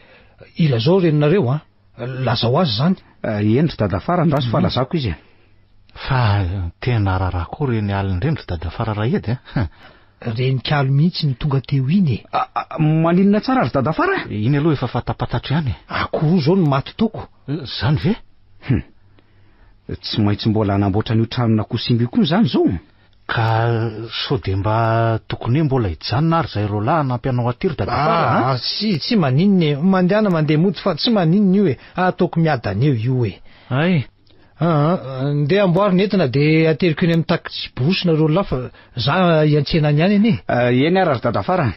Ila zao reninareo lazao azy zany. Endry dadafara ndraso fa lazako izy. Fa tena rarako reny aliny reny dadafara raha edy renikalo mihitsy ny tonga teo iny. Maninona tsara ry dadafara? Iny aloha efa fatapatatro ihany. Akoho zao no maty toko. Zany ve? Tsy maintsy mbola anamboatra an'io tranona kosimby koa zany zao. Ka so de mba tokony mbola hijanona ary zay ro lahy nampianao aty ry dadafara. Tsy maninona mandehana mandeha mody fa tsy maninona io e. Ataoko miadana eo io e. Ay. Ndeha amboarina entina de ateriko eny amin'ny taksi borosy nareo lahy fa za iantsenany ihany anie. Eny ary dadafara.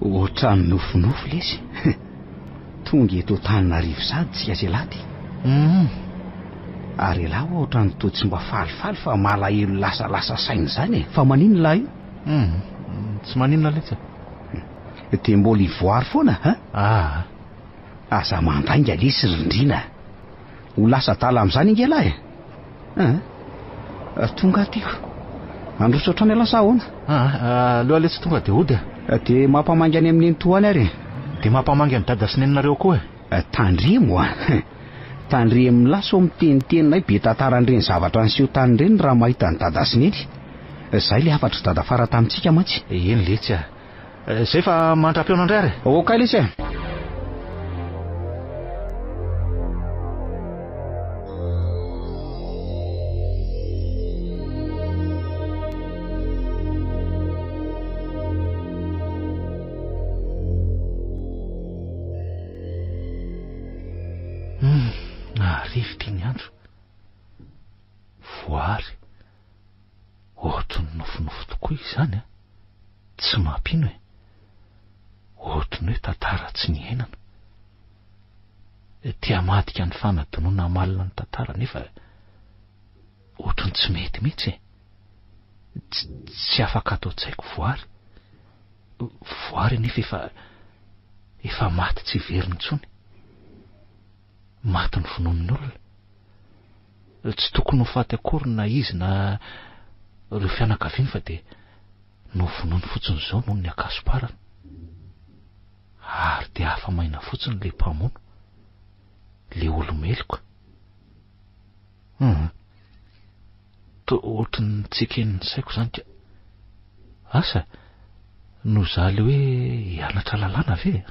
Ohatrany nofonofo lesy. Tonga eto Antananarivo sady tsy azy laty. Ary lahy ohatrany to tsy mba falifaly fa malahelo lasa sainy zany e. Fa maninona lahy io? Tsy maninona letsy. De mbola ivoary foana aza mandainga lesy rindrina. Ho lasa tala am'zany inge lahy. Tonga atyko. Androso otrany lasa ahoana? Loha letsy tonga de ody. De mampamangy any amin'ny entoany ary. De mampamangy amin'ny dada sy neninareo koa e. Tandremo Tandremo laso amitenitenay be tantarandreny zavatra niseho tany reny raha mahita ny dada sy neny. Zay le afatra dadafara tamintsika mantsy. Eny letsy zay fa mandrapiona andray ary. Okay letsy rivotra ny andro. Voary. Ohatry ny nofinofo tokoa izany tsy mampino e. Ohatry ny hoe tantara tsy niainana. Tia madika ny fanadinoana malina ny tantara nefa ohatry ny tsy mety mihitsy. tsy afaka atao tsaiko voary nefa efa maty tsy veriny tsony. Maty ny vonomin'ny olona. Tsy tokony ho faty akory na izy na ireo fianakaviany fa de no vonoiny fotsiny zao noho ny akasiparana. Ary de hafa maina fotsiny le mpamono, le olomeloka. Ohatry ny tseken'ny saiko zany ka. Asa no zaly hoe hianatra lalàna ve?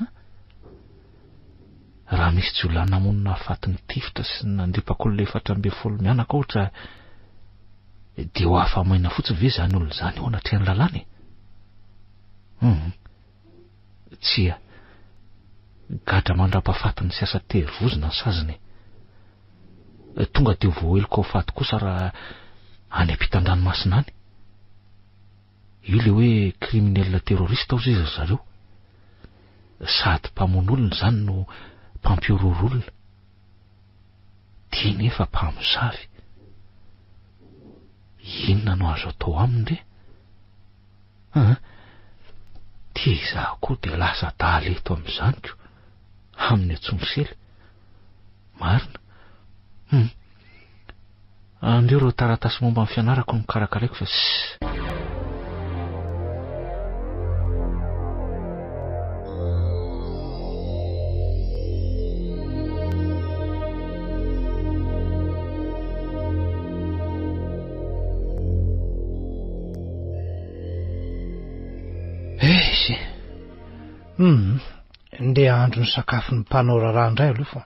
Raha misy tsy olona namonina afatiny tifitra sy nandipako le 400 mianaka ohatra, de ho hafa maina fotsiny ve zany olona zany ao anatrehany lalàna? Tsia, gadra mandrapafatiny sy asa tery vozona ny saziny. Tonga de voaeloko ao faty kosa raha any ampitan-dranomasina any. Io le hoe kriminelina terrorista ao izy zareo. Sady mpamono olona zany no mpampiororo olona. Dia nefa mpamosavy. Inona no azo atao aminy re? Tia izaho koa de lasa dahaleto amin'izany ko, amin'ny antsomosely. Marina. Andreo reo taratasy momba ny fianarako no karakaraiko fa nde andro ny sakafo ny mpanao raharaha indray aloha fa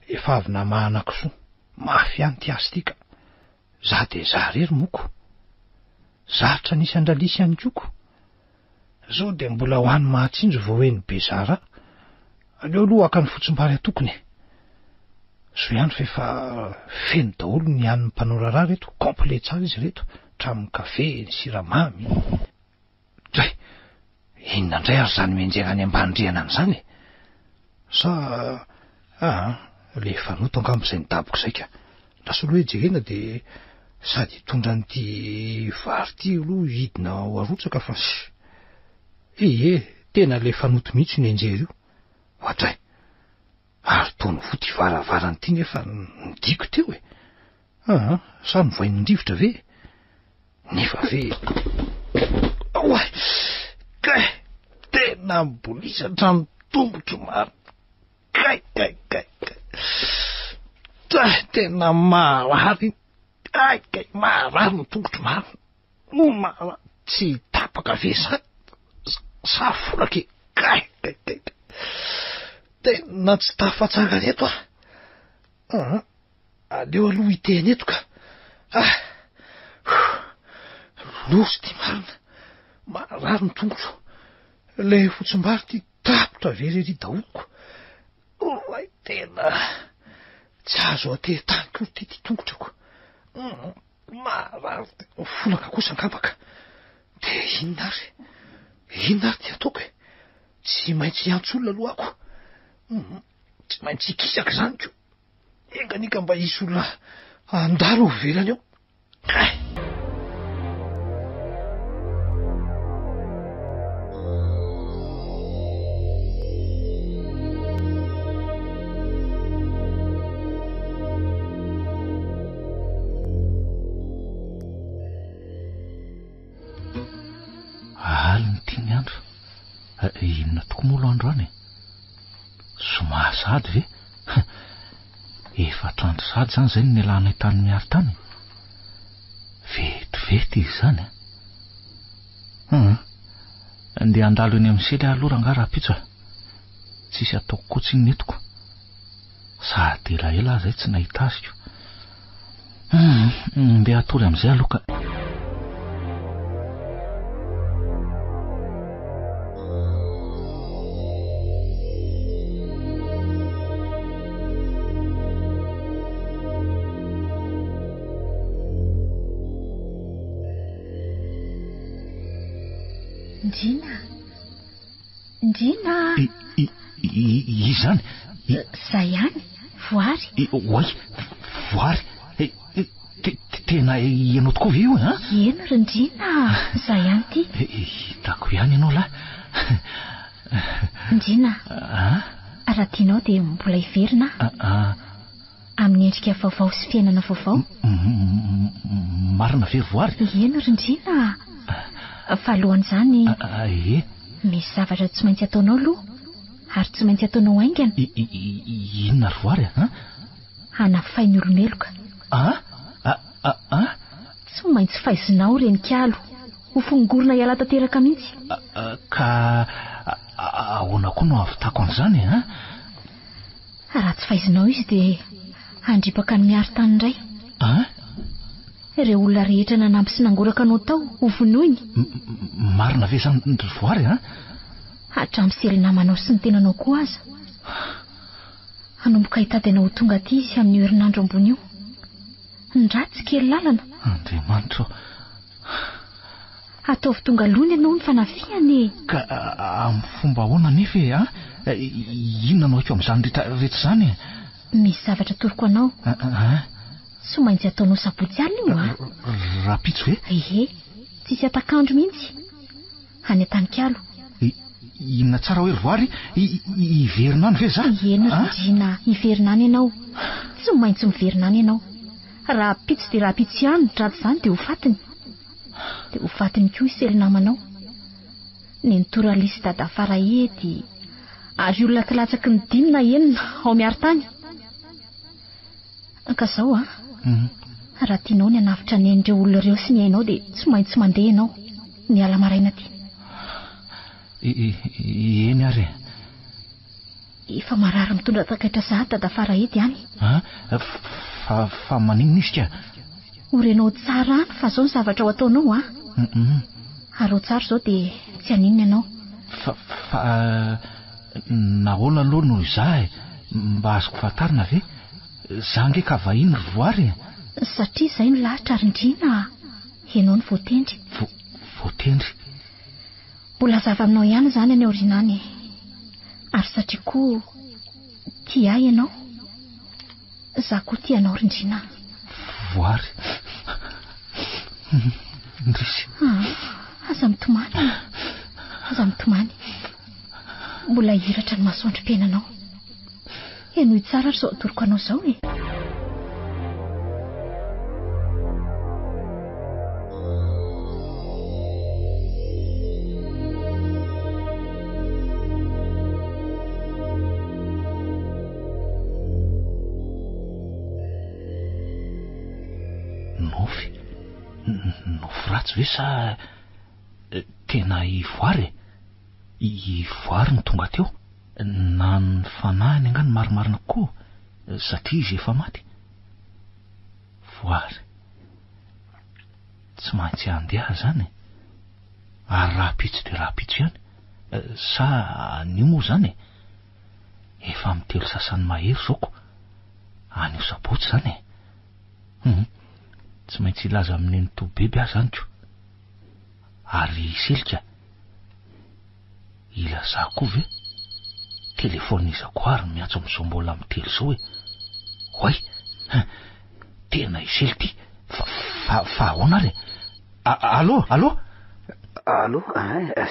efa avy namahana kisoa mafy ihany ty astika. Za de za rery moko, zarotra nisy andralisy ihany koko. Zao de mbola hoany mahatsinjo vao hoe ny bezara. Aleo aloha aka ny fotsim-bary atokony. So ihany fa efa feno daholo ny han'ny mpanao raharaha reto, complet tsara izy reto, tramin'ny kafe, ny siramamy. Dray, inona indray ary zany menjera any ambany-driana an'izany? Sa le fanoto angamba izay nidaboko izay ka. Lasolo hoe jerena de sady hitondra n'ity vary ty aloha hidina ho arotsaka fa tena le fanoto mihitsy ny enjery io. Ohatray, ary tony vo ty varavarany ty nefa nidiko teo e. Sa novoainy ndrivotra ve? Nefa ve tena mbolisatra ny tombotro maro. Tena marary. Marary ny tongotro maro. Tsy tapaka ve sa folake. Tena tsy tafatsara reto aleo aloha hiteny eto ka. Losy ty marina. Marary ny tongotro. Le fotsim-bary ty tapotra verery daholoko. Tena tsy azo ateritany kory ty tongotrako. Marary folaka kosa angambaka. De inona ary ty ataoko e? Tsy maintsy hiantsolona aloha ako. Tsy maintsy hikisaka zany ko. Enganika mba hisy olona andalo ho velany ao. Inona toko molo andro any? Somary sady ve? Efa trandro sady zany zay ny alana tany miaro tany. Vetivety izy zany. Andeha andalo eny amin'ny sely aloha raha rapitso. Tsisy ataoko kotsiny netoko. Sady ela zay tsy nahita azy ko. Andeha atory amin'izay aloha ka. Ndrina izany zay ihany voary. Oay, voary tena ianao tokoa ve io eny Rindrina, za ihany ty. Hitako ihany ianao lahy. Rindrina, raha tianao dia mbola hiverina amin'ny endrika vaovao sy fiainana vaovao. Marina very voary. Eny Rindrina, fa alohan'izany misy zavatra tsy maintsy ataonao aloha, ary tsy maintsy ataonao haingana. Inona ry voary Hanafainy olomeloka. Tsy maintsy faizinao renikalo ho fongorona hiala tanteraka mihitsy. Ka ahoana koa no ahavitako an'izany Raha tsy faizinao izy dia handripaka ny miaro tany indray. Ireo olona rehetra nanampy sy nangoraka anao tao ho vonoiny. Marina ve zany ry voary hatramin'ny selinamanao sy ny tenanao koa aza. Hanomboka hitady anao ho tonga aty izy amin'ny herinandro ambony io. Ndratsy kely lalana. Andriamanitra. Ataovy tonga aloha ianao ny fanafiany. Ka amin'ny fomba ahoana nefa inona anao eo amin'izany rehetra zany? Misy zavatra toroko anao. Tsy maintsy ataonao sabotsy alina io Rapitso ve? Tsisy atakandro mihitsy. Any an-tanikalo. Inona tsara hoe ry voary hiverinany ve za? Eny Rindrina, hiverinany ianao. Tsy maintsy miverinany ianao. Raha pitso dia raha pitso ihany, ratsy izany dia ho fatiny. Dia ho fatiny koa iselinamanao. Ny nitoralisy dada Farahety, ary olona tilatsaky ny 5 na 9 ao miaro tany. Ka zao raha tianao ny hanafitra ny endreo olona ireo sy ny hainao dia tsy maintsy mandeha ianao ny ala maraina ty. Eny ary efa marary mitondra takaitra sahady dada Farahety ihany. Fa maninona izy ka? Orenao tsara any fa zao ny zavatra ho ataonao ary ho tsara zao dia tsy haninona ianao. Fa nahoana aloha noho izaho mba azoko fantarina ve? Za nge ka vahiny ry voary. Satria izay no lahatra Rindrina, ianao ny voatendry. Voatendry? Mbola zava aminao ihany izany any aorinany. Ary satria koa tia ahy ianao, za koa tia anao Rindrina. Voary. Ndrisy. Aza mitomany. Aza mitomany. Mbola hiratra ny masoandrom-piainanao. Enoy tsara ry zao atoroko anao zao Nofy ratsy ve sa tena ivoary? Ivoary ny tonga teo? Na ny fanahiny angany marimarina koa satria izy efa maty. Voary tsy maintsy handeha zany. Ary raha pitso dia raha pitso ihany. Sa anio moa zany efa mitelo sasany mahery zaoko. Anio sabotsy zany tsy maintsy ilaza amin'ny ny tobebe azy zany ko. Ary selika ilaza koa ve? Telefonizako ary miantso amin'izao mbola mitelo zao hoay tena isely ty. Fa ahoana re? Allo?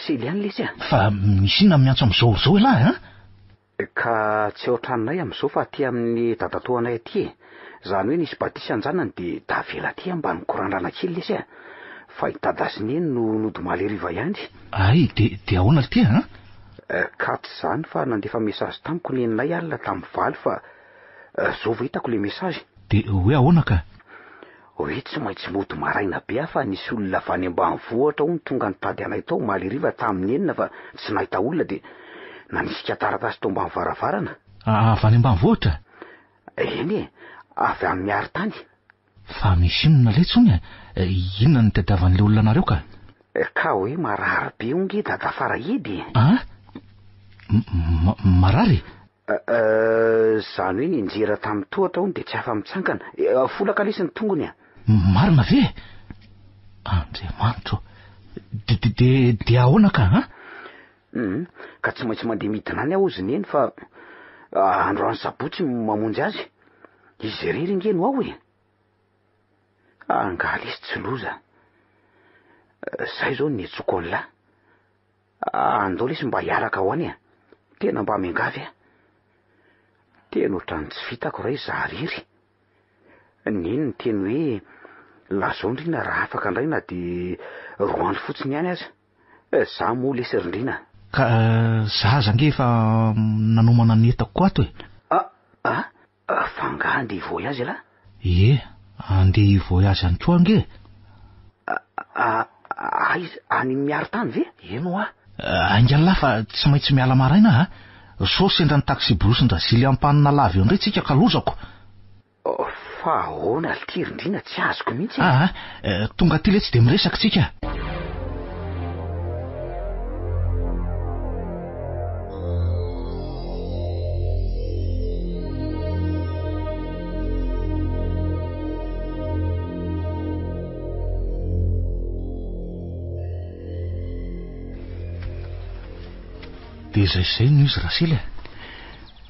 Sely ihany lesy fa misy inona miantso amin'izao zao lahy ka tsy ohatranay amin'izao fa aty amin'ny dadatoanay aty. Zany hoe nisy batisa anjanany dia davela aty mba nikorandrana kely lesy fa hitadasiny eny no nodomaly hariva ihany. Ay, dia ahoana ty Katy zany fa nandefa mesazy tamiko ny eninay alina tamin'ny valy fa zao vao hitako le mesazy. Dia hoe ahoana ka? Hoe tsy maintsy mody maraina be fa nisy olona avy any ambanivohitra ho tonga nitady anay tao maly hariva tamin'ny enina fa tsy nahita olona dia nanisika taratasy tao ambany varavarana. Avy any ambanivohitra? Eny avy amin'ny miaro tany. Fa misy inona letsony inona ny tadiavan'le olona nareo ka? Ka hoe marary be onge dada Farahedy. Marary? Zany hoe ninjera tamin'ny tohatra hony dia tsy afa mitsangana. Folaka lesy ny tongony Marina ve? Andriamanitra. Dia ahoana ka ka tsy maintsy mandeha midina any aho oziny eny fa androany sabotsy mamonjy azy. Izy rery ingeno ao Angaly izy tsy loza. Zay zao ny tsokola. Andao lesy mba hiaraka ho any. Tena mba miangavy. Tena ohatrany tsy vitako ray zahariry. Neny ny teny hoe lazao ndrina raha afaka indray na de roa andro fotsiny ihany aza. Za moa lesy rindrina. Ka zaza nge efa nanomana ny entako koa ato e. Fanga andeha voyage la? Ie, andeha voyage any koa nge. Any miaro tany ve? Eno angala fa tsy maintsy miala maraina ha. So sendra ny taxi brosindra zily ampanina lava eo indray tsika ka lozako. Fa ahoana ty rindrina tsy azoko mihitsy. Tonga ty le tsy de miresaka tsika. De zay no izy Rasily.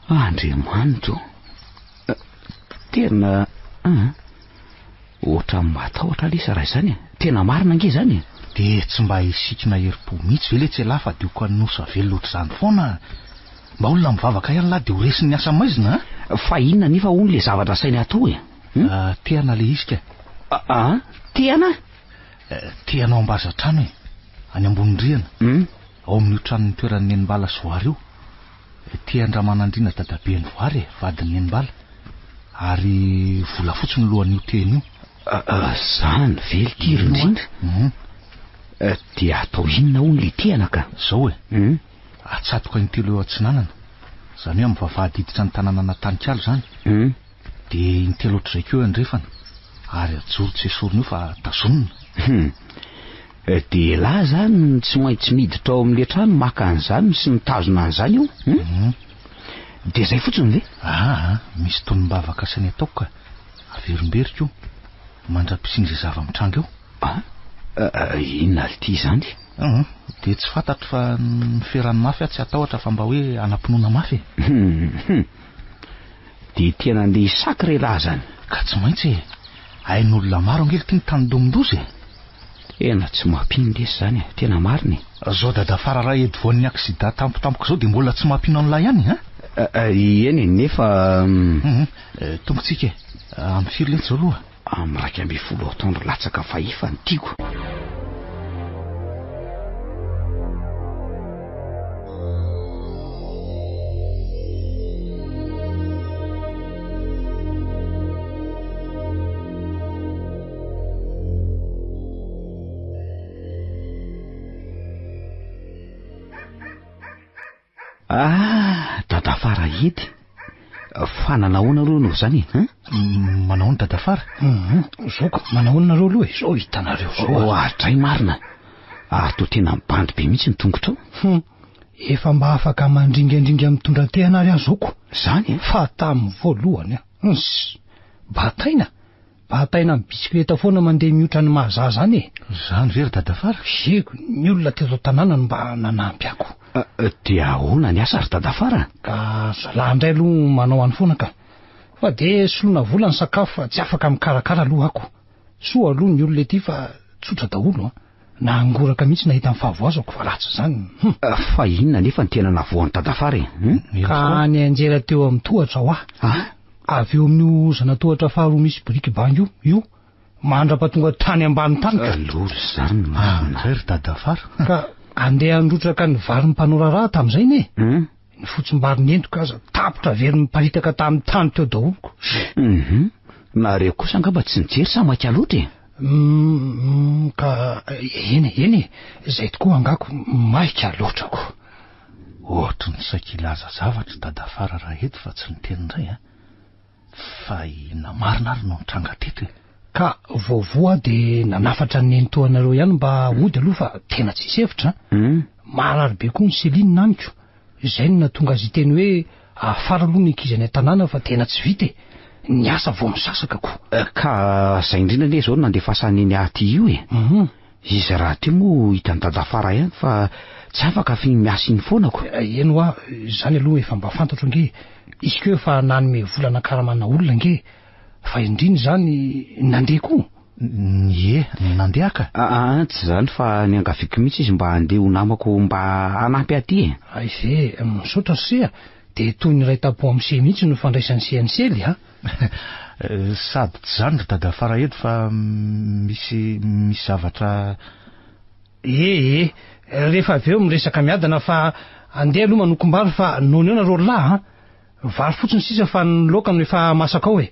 Andriamanitro. Tena ohatra matahotra lesa raha izany. Tena marina nge zany. De tsy mba hisikina herim-po mihitsy ve le tsy lafa de ko anosa velona ohatr'izany foana. Mba olona mivavaka ihany la de ho resiny asa maizina. Fa inona nefa hono le zavatra sainy atao e? Teana le izy ka. Teana? Teanao ambaza trano e. Any ambony rihana. Ao amin'ny tranony toeran'ny Nenimbala soary io. Tia-ndra manandrina dadabe ny voary e, vadiny Nenimbala. Ary vola fotsiny lohan'io teny io. Zany vely ty rindrina. De atao inona hono le teana ka? Zao e. Atsatoka ny telo eo atsinanana. Zany hoe mivavahady hiditra ny tanàna Natanikalo zany. De ny telo ohatr'izay andrefana. Ary ajoro tsy esorina io fa tazonina. De la zany tsy maintsy miditra ao amin'le trano maka an'izany sy mitazona an'izany io. De zay fotsiny ve? Misy tonim-bavaka sany ataoko ka. Averimberika io. Mandra-pisindry zava-mitranga eo. Inona ty zany? De tsy fantatro fa ny feran'ny mafy tsy atahotra fa mba hoe anampinoana mafy. De tena andeha hisakry la zany. Ka tsy maintsy e. Hain'olona maro angely ty ny tandomondrozy e. Tena tsy mampino lesy zany, tena mariny. Zao dada fara raha edy voan'ny aksida tampotampoka zao de mbola tsy mampino an'la ihany eny nefa tongotsika amin'ny firy lenta zao aloha. Amin'ny 12 taona latsaka fahefa ny tiako. Dada fara edy. Fananahoana aloha no zany Manahoana dada fara? Zoko, manahoana nareo aloha e. Zao hitanareo zao. Atray marina. Ary to tena mibandy be mihitsy ny tongotra ao. Efa mba afaka mandringaindringa mitondra tehana ary azoko. Zany fa tamin'ny voalohany bataina amin'ny bisikleta foana mandeha mihoatra ny mahazaza any e. Zany very dada fara? Eko, ny olona teto tanàna mba nanampy ako. De ahoana ny asa ry dada fara? Ka zalahy indray aloha manao any foana ka. Fa de soloina vola ny sakafo fa tsy afaka mikarakara aloha ako. Soa aloha ny olona ety fa tsotra daholo na angoraka mihitsy nahita amin'ny fahavoazako fa ratsy zany. Fa inona nefa ny tena navoan'ny dada fara e? Ka ny anjera teo amin'ny tohatra ho avy eo amin'io zanatohatra faharoa misy biriky bangy io mandra-patonga tany ambany tany ka. Lory zany very dada fara. Ka andeha androtraka ny vary mpanao raharaha tamin'izay ne. Ny fotsim-bary nentoka aza tapotra very miparitaka tamin'ny tany teo daholoko. Nareo kosa angamba tsy nijery sa maika loatra e? Ka eny zay tokoa angako maika loatrako. Ohatry ny sakilaza zavatra dada fara raha eto fa tsy niteny indray fa ina marina ary no nitranga teto e. Ka voavoa de nanafatra ny nentoanareo ihany mba ody aloha fa tena tsy sevitra. Marary be koa ny Seline naniko. Izay no natonga azy teny hoe afara aloha ny akizany tanàna fa tena tsy vita e. Ny asa vao misasaka ko. Ka zay indrindra ne zao nandefasany ny aty io e. Izy raha ty moa hitany dada fara ihany fa tsy afaka fi miasa iny foana ko. Eno zany aloha efa mba fantatro nge. Izy keo efa nanome volana karamana olona nge. Fa indriny zany nandeha koa. Ie, nandeha ka? Tsy zany fa ny angaviako mihitsy izy mba handeha ho namako mba hanampy aty. Ay ve, misaotra sia. De toy ny ray tapo am'se mihitsy no fandraisan'ny CNCL, ha? Sady tsy zany ry dada Fara eto fa misy zavatra. Rehefa avy eo miresaka miadana fa andeha aloha manokom-bary fa nono eo nareo lahy, ha? Vary fotsiny sisa fa ny laoka no efa masaka ao e.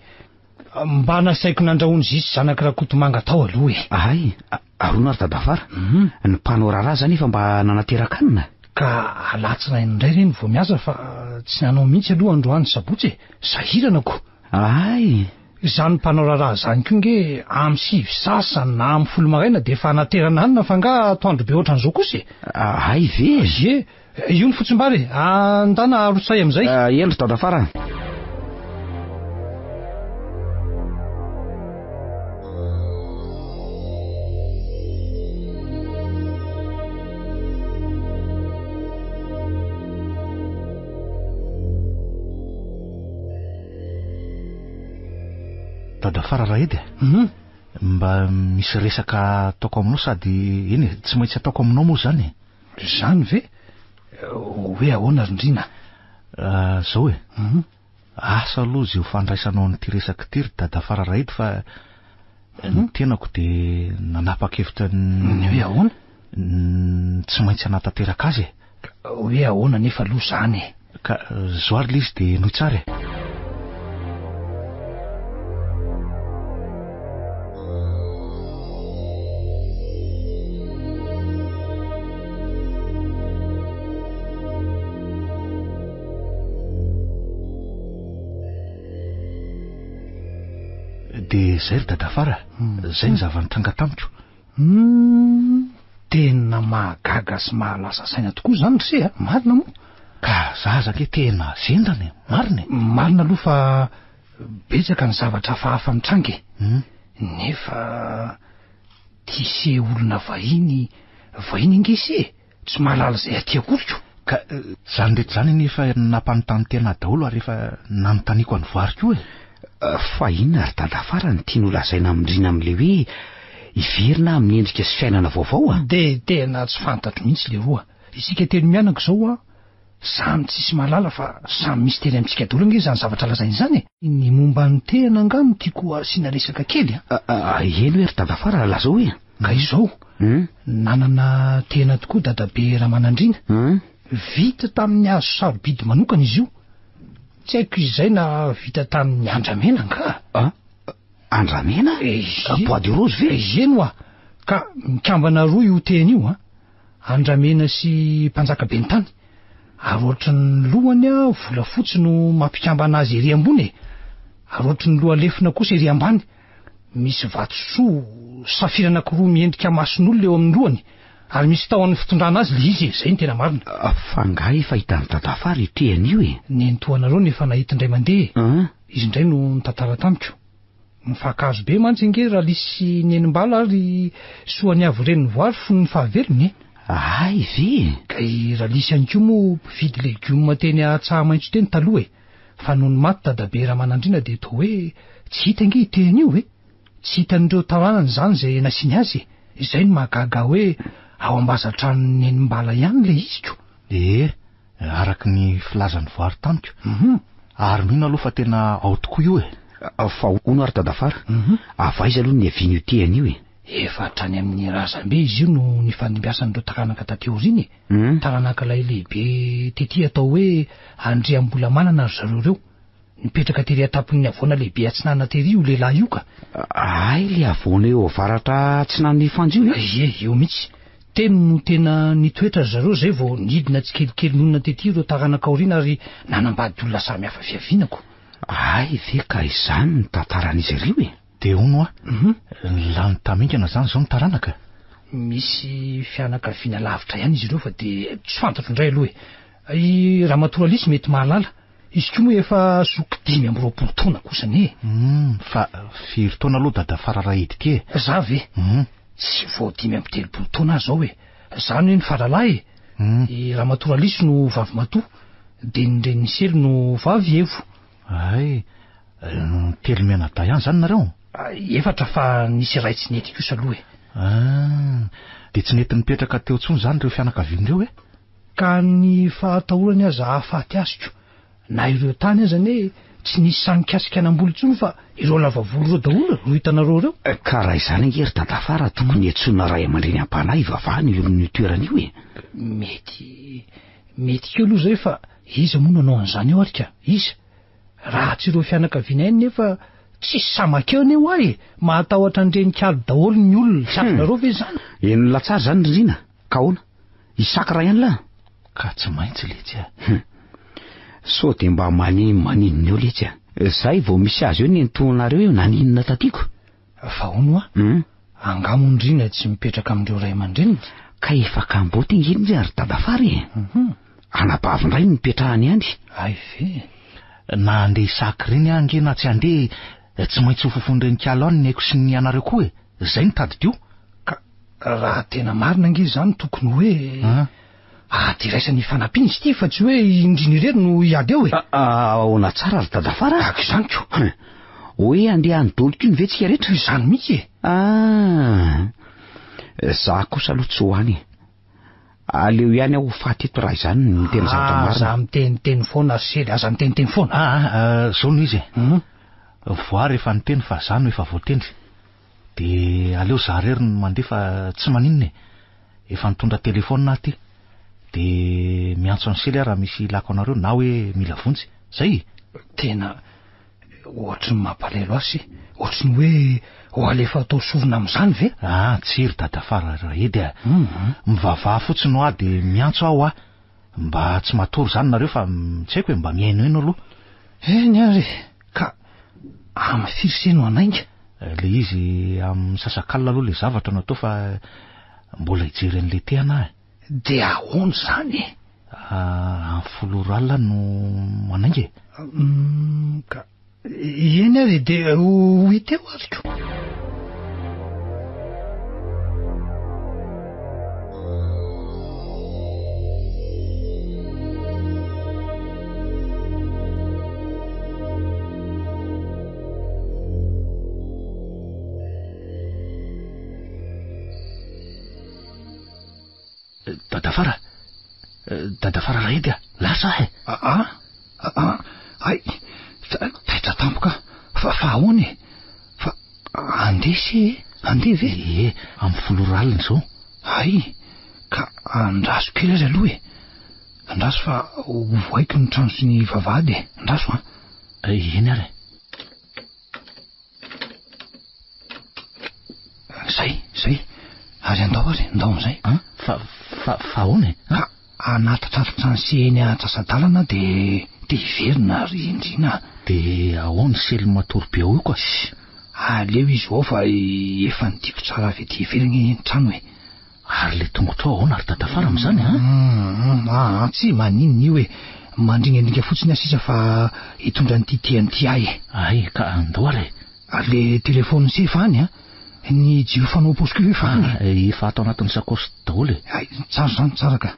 Mba nasaiko nandrahony zisy zanaky rakotomanga tao aloha e. Ay, arona ry dada Fara. Ny mpanao raharaha zany efa mba nanateran-kanina. Ka alatsina indray reny vao miasa fa tsy nanao mihitsy aloha androany sabotsy e. Sahiranako. Ay, zany mpanao raharaha zany ko nge am 5 sasany na am 10 maraina de fa naterana anina fa nga atoandro be ohatran'izao kosa e. Ay ve? Ie, io ny fotsimbary. Andana arosay am'izay. Eny ry dada Fara. Dada Fara raha edy mba misy resaka ataoko aminao sady eny tsy maintsy ataoko aminao moa zany. Zany ve? Hoe ahoana rindrina? Zao e. Asa aloha zay ho fandraisanao n'ity resaka ty ry dada Fara raha edy fa ny tenako de nanapa-kevitra ny hoe ahoana? Tsy maintsy hanatanteraka azy e. Hoe ahoana nefa aloha zany e. Ka zoary l'izy de nohy tsara e. De zay ry dada Fara, zay ny zavanitranga tamiko. Tena mahagaga sy mahalasa saina tokoa zany ry se, marina moa. Ka zazake tena zendany, marina. Marina aloha fa betsaka ny zavatra hafahafa mitrange. Nefa tise olona vahiny nge se, tsy mahalala zay aty akoriko. Ka zany rehetra zany nefa nampanontany tena daholo ary efa nanontaniako any voariko e. Fa inona ry dada Fara ny tiany ho lazaina amindrina am'le hoe iverina amin'ny endrika sy fiainana vaovao a? De tena tsy fantatro mihitsy le roa. Isika telo mianako zao a, samy tsisy malala fa samy mistera amintsika daholo nge zany zavatra lazainy zany e. Ny momba ny tena angano tiako asiana resaka kely a. Eny hoe ry dada Fara lazao hoe. Ka izao nanana tena tokoa dadabe Ramanandrina. Vita tamin'ny hazo sarobidy manokana izy io. Tsy haiko izay na vita tamin'ny Andramena nga. Andramena? Bois de rose ve? Eny oa. Ka mikambana roa io teny io a. Andramena sy mpanjaka Bentany. Ary ohatran'ny lohany a volafotsy no mampikambana azy ery ambony e. Ary ohatran'ny loha lefina kosa ery ambany. Misy vatosoa safira anankiroa miendrika mason'olona eo amin'ny lohany. Ary misy tahony fitondrana azy le izy, zay ny tena marina. Fa nga efa hitan'ny dada Fara io teny io e. Nentoanareo nefa nahita indray mandeha. Izy indray no nitantara tamiko. Mifakazo be mantsy nge raha lisy nenimbala ary soany avy reny voary fony ny fahavelony. Ay ve? Ka raha lisy ihany koa moa mpividy legioma teny Tsahamaitso teny taloha e. Fa noho ny maty dadabe Ramanandrina de toa hoe tsy hita nge teny io e. Tsy hitan'ireo taranany zany zay nasiany azy. Izay no mahagaga hoe ao ambazatrano nenimbala ihany le izy ko. Araky ny filazan'ny voary tamiko. Ary mino aloha fa tena ao tokoa io e. Fa ono ary dada Fara. Avaiza aloha ny aviany io teny io e. Efa hatrany amin'ny razambe izy io no nifandimbiasan'ireo taranaka tateoriny e. Taranaka lay lehibe tety atao hoe Andriambola-manana ry zareo reo. Nipetraka tery atapon'ny avoana lehibe Atsinana tery io lehilahy io ka. Ay, le avoana eo avaratra Atsinana ifanjo io e. Eo mihitsy. Teny no tena nitoetra zareo zay vao nidina tsy kelikely nonona tety ireo taranaka aoriana ary nanambady olona samy hafa fiavinako. Ay ve ka izany ny tantaran'izy ireo e. De ono a. Lany tamingana zany zao ny taranaka. Misy fianakaviana lavitra ihany izy ireo fa de tsy fantatro indray aloha e. I Ramatoa Lisy mety mahalala. Izy koa moa efa zoky 5 taona kosany e. Fa firy taona aloha dada Fara raha edy ke. Za ve? Tsy vao 5 taona zao e. Zany ny faralahy e. I Ramatoa Lisy no vavy matoa. De ny Renisely no vavy evo. Ay, telo mianadahy ihany zany nareo? efatra fa nisy ray tsy nety kosa aloha de tsy nety nipetraka teo ntsony zany reo fianakavian'ireo ka ny fahatahorany aza hahafaty aziko na ireo tany azany hoe tsy nisy sanikasika anamboly ntsony fa ireo lavavolo reo daholo ro hitanareo reo ka raha izany ngery dadafara tokony etsona ray aman-dreny ampanahy ivavahany olo'ny toerana io mety keo aloha zay fa iza moa nanao an'izany eo arika iza raha tsy ireo fianakaviana iny nefa tsy samakeo ne ho ahy mahatahotra andrenikalo daholo ny olona tsy azonareo ve zany eno latsara zany rina ka hoana isakra ihany la ka tsy maintsy letsy so de mba maninona eo letsy zay vao misy azy eo nentonareo eo naninona tatiako fa hono angamondrina tsy mipetraka amindreo ray aman-dreniny ka efa kamboty ingeny ary dadafary anabavindray no mipetrahany ihany ay ve na andeha isaky reny ange na tsy andeha tsy maintsy ho fofondrenikalo any ny haiko sy ny anareo koa zay nitadiko ka raha tena marina ange zany tokony hoe diraisany fanampiany izy ty fa tsy hoe indriny irery no hiady eo ona tsara ry dadafara ak izany ko hoe andeha anydoloko iny ve tsika rehetra izany mihitsy za kosa aloha tsy hoany aleo ihany aho faty eto raha izany miteny zavatra marina za miteniteny foana sely aza miteniteny foana zao no izy voa rehefa niteny fa zany efa voatendry de aleo za rery no mandefa tsy maninona efa nitondra telefona aty de miantso any sely raha misy lako anareo na hoe mila vonjy zay tena ohatry ny mampalelo asy ohatry ny hoe ho alefa atao sorona am'izany ve tsy ry dadafara raha edy mivavaha fotsiny ho de miantso aho mba tsy matory zany nareo fa tsy haiko hoe mba miainoino aloha eny ary ka amy firiseno anainga le izy amin'ny sasakalina aloha le zavatra natao fa mbola hijery an'le teana de ahoana zany foloralina no manainga ka eny ary de ho hiteo ariko dadafara raha edy lasa ay taitra tampoka fa ahoany fa andeha ve amin'ny foloralina zao ay ka andraso kely azy aloha andraso fa voaiko ny trano sy ny vavahady andraso eny ary zay ary andao am'izay fa ahoana anatatraritra ny seny atsasadalana de hiverina ry indrina de ahoana sely matory be ao io koa aleo izy ao fa efa nitiko tsara avy ety hiverina ny trano ary le tongotra ao ahoana ary dadafara am'izany tsy maninona io hoe mandringaindringa fotsiny asisa fa hitondra nyty teanyty ay ka andao ary le telefony sy efa any ny jiro fanao posiko io efa any efa atao anatin'ny sakosy daholo ay tsara zany tsara ka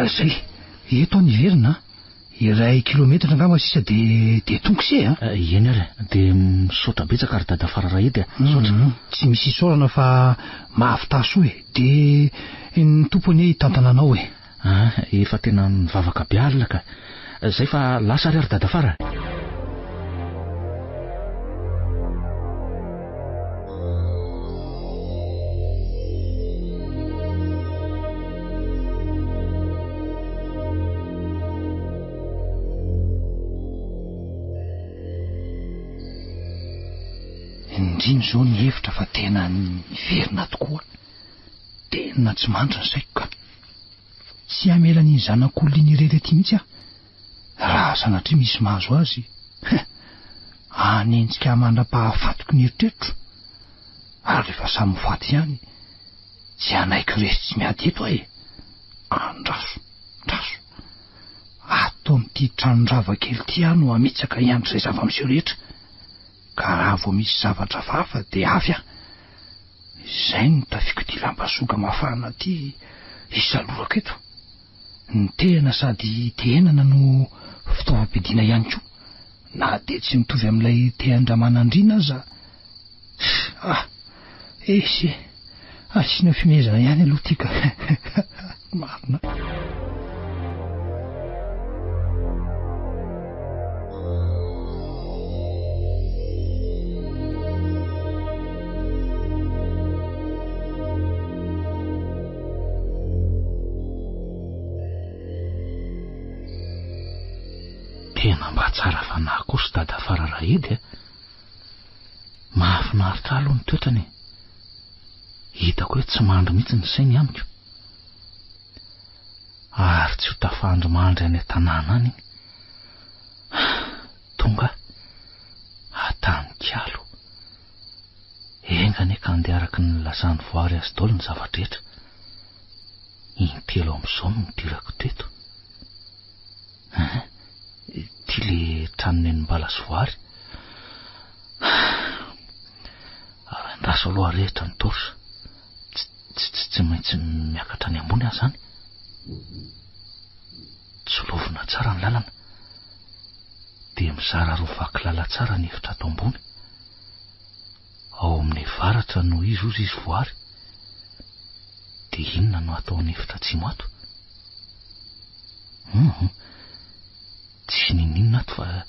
zay eto any verina iray kilometatra angamba sisa de tongose eny ary de misaotra betsaka ary dadafara raha edy tsy misy isaorana fa mahafitaso de ny tompony hitantananao efa tena mivavaka be alina ka zay fa lasa ary dadafara indriny zao ny hevitra fa tena niverina tokoa tena tsy mandra ny saiko ka tsy amela ny zanak'olona iny rery aty mihitsy raha sanatria misy mahazo azy anentsika mandra-pahafatiko ny eritreritro ary rehefa samy mifaty ihany tsy anaiko resy tsy miady eto andraso to amin'ity tranondrava kely ty aho no amitsaka iandro izay zava-miseho rehetra, ka raha vao misy zavatra fafa dia avy aho. Izay no tafiako ty lambasoga mafana ty isalorako eto. Ny tehana sady tehenana no fitaovam-pidiana ihany koa, na dia tsy mitovy amin'ilay te-handramanandriana aza. Asiana fimezana ihany aloha tika. Marina. Tena mba tsara fanahy kosa dada Fararahedy. Mahafinaritra aloha ny toetrany. Hitako hoe tsy mandry mihitsy ny sainy amiko. Ary tsy ho tafandry mandry any an-tanàna any. Tonga atany kialo. Engany ka andeha araka ny lasany voary azy daholo ny zavatra rehetra. Intelo amin'izao no dirako teto. Ty le tranony ny Mbalasy voary. Andraso aloha rehetra ny torsa. Tsy maintsy miakatra any ambony azy zany. Tsolovina tsara ny lalana, dia mizara roa vaky lala tsara ny efitra ato ambony. Ao amin'ny varatra no izy voary. Dia inona no atao ny efitra atsimo ato? Tsy ninona ato fa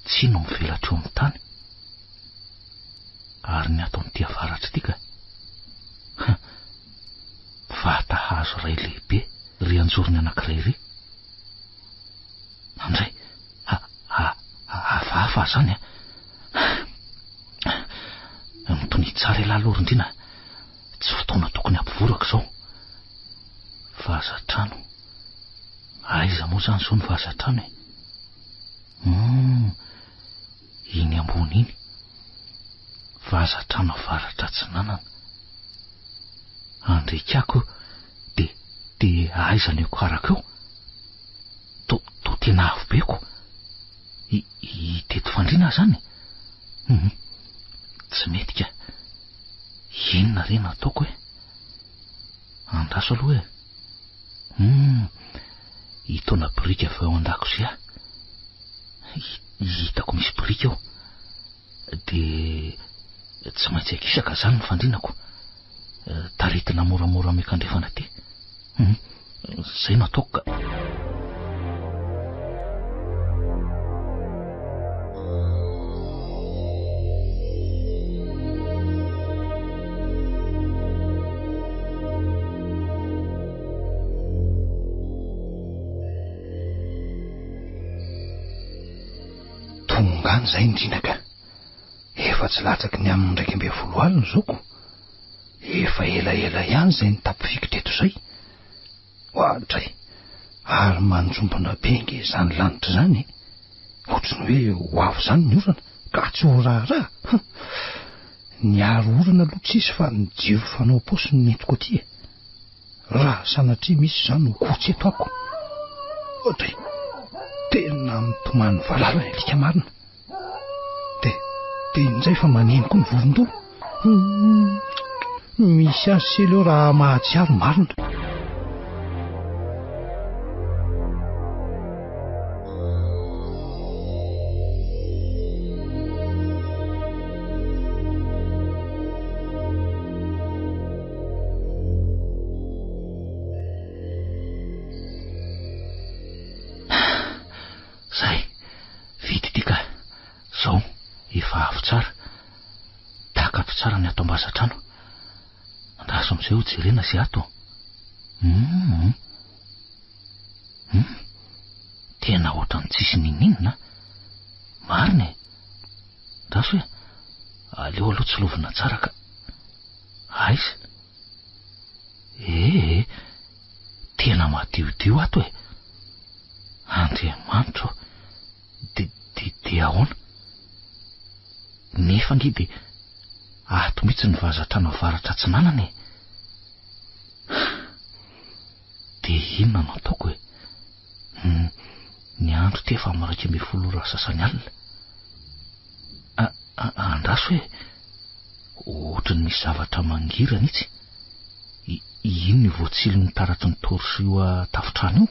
tsy no mivelatra eo amin'ny tany. Ary ny atao n'ity avaratra ity ka vata hazo iray lehibe ry anjorony anankiray ry. Andray hafahafa zany mitony tsara ela lorindrina. Tsy fotoana tokony ampivorako zao. Vazatrano. Aiza moa zany zao ny vazatrano iny ambony iny. Vazatrano avaratra Tsinanana. Andrekako dia aiza ny karaka eo. To tena avo beko. Teto fandriana zany. Tsy mety ka. Inona re nataoko hoe? Andraso aloha hitona brika avy ao an-dakozia. Hitako misy brika eo. Dia tsy maintsy akisaka zany ny fandrinako. Taritina moramora mikandrefana ty. Zay nataoko ka. Tongany zay indrinaka. Efa tsy latsaky ny amin'ny 12 alina zoko. Efa ela ihany zay ny tapifikitreto zay. Hoatray, ary manjombona bengy zany lanitra zany. Ohatrany hoe ho avy zany ny orana, ka tsy ho raharaha. Ny aro orana aloha tsisy fa ny jiro fanao paosy ny entiko aty. Raha sanatria misy zany ho kotsy eto ako. Ohatray, tena mitomany valala ny alika marina. Dia inzay fa maneno koa ny vorondolo. Misy azy sely eo raha mahatsiaro marina. Zay, vity tika. Zao, efa avy tsara. Takato tsara ny ato Ambazatrano. Andraso amin'izay ho jerena sy ato. Tena ohatrany tsisy ninina. Marina e. Andraso hoe aleo aloha tsy lovina tsara ka. Aiza? Tena madiodio ato e. Andriamanitra. Dia ahoana? Nefa ngidy ato mihitsy ny vazatrano avaratra Tsinanana e. Dia inona no ataoko e? ny andro te efa maraika 10 sasany alina. Andraso hoe ohatrany misy zavatra mangirana itsy. Ino ny voatsilo ny taratry ny torso io tafitrano io?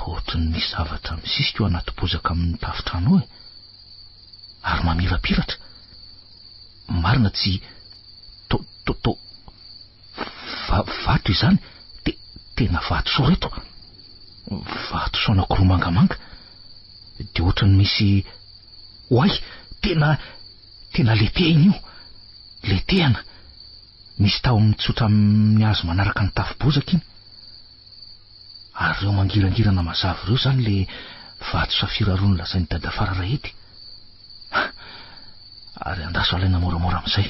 Ohatrany misy zavatra misisika io anaty bozaka amin'ny tafitrano io ary mamirapiratra. Marina tsy vato izany. Tena vato soa reto. Vato soa anankiroa mangamanga. De ohatrany misy oay, tena letehina io. Letehana. Misy tao mitsotra amin'ny hazo manaraka ny tafo-bozaka iny. Ary reo mangirangirana mazava reo zany le vato safira roa nolazainy dada Fararahety. Ary andaso alaina moramora amin'izay.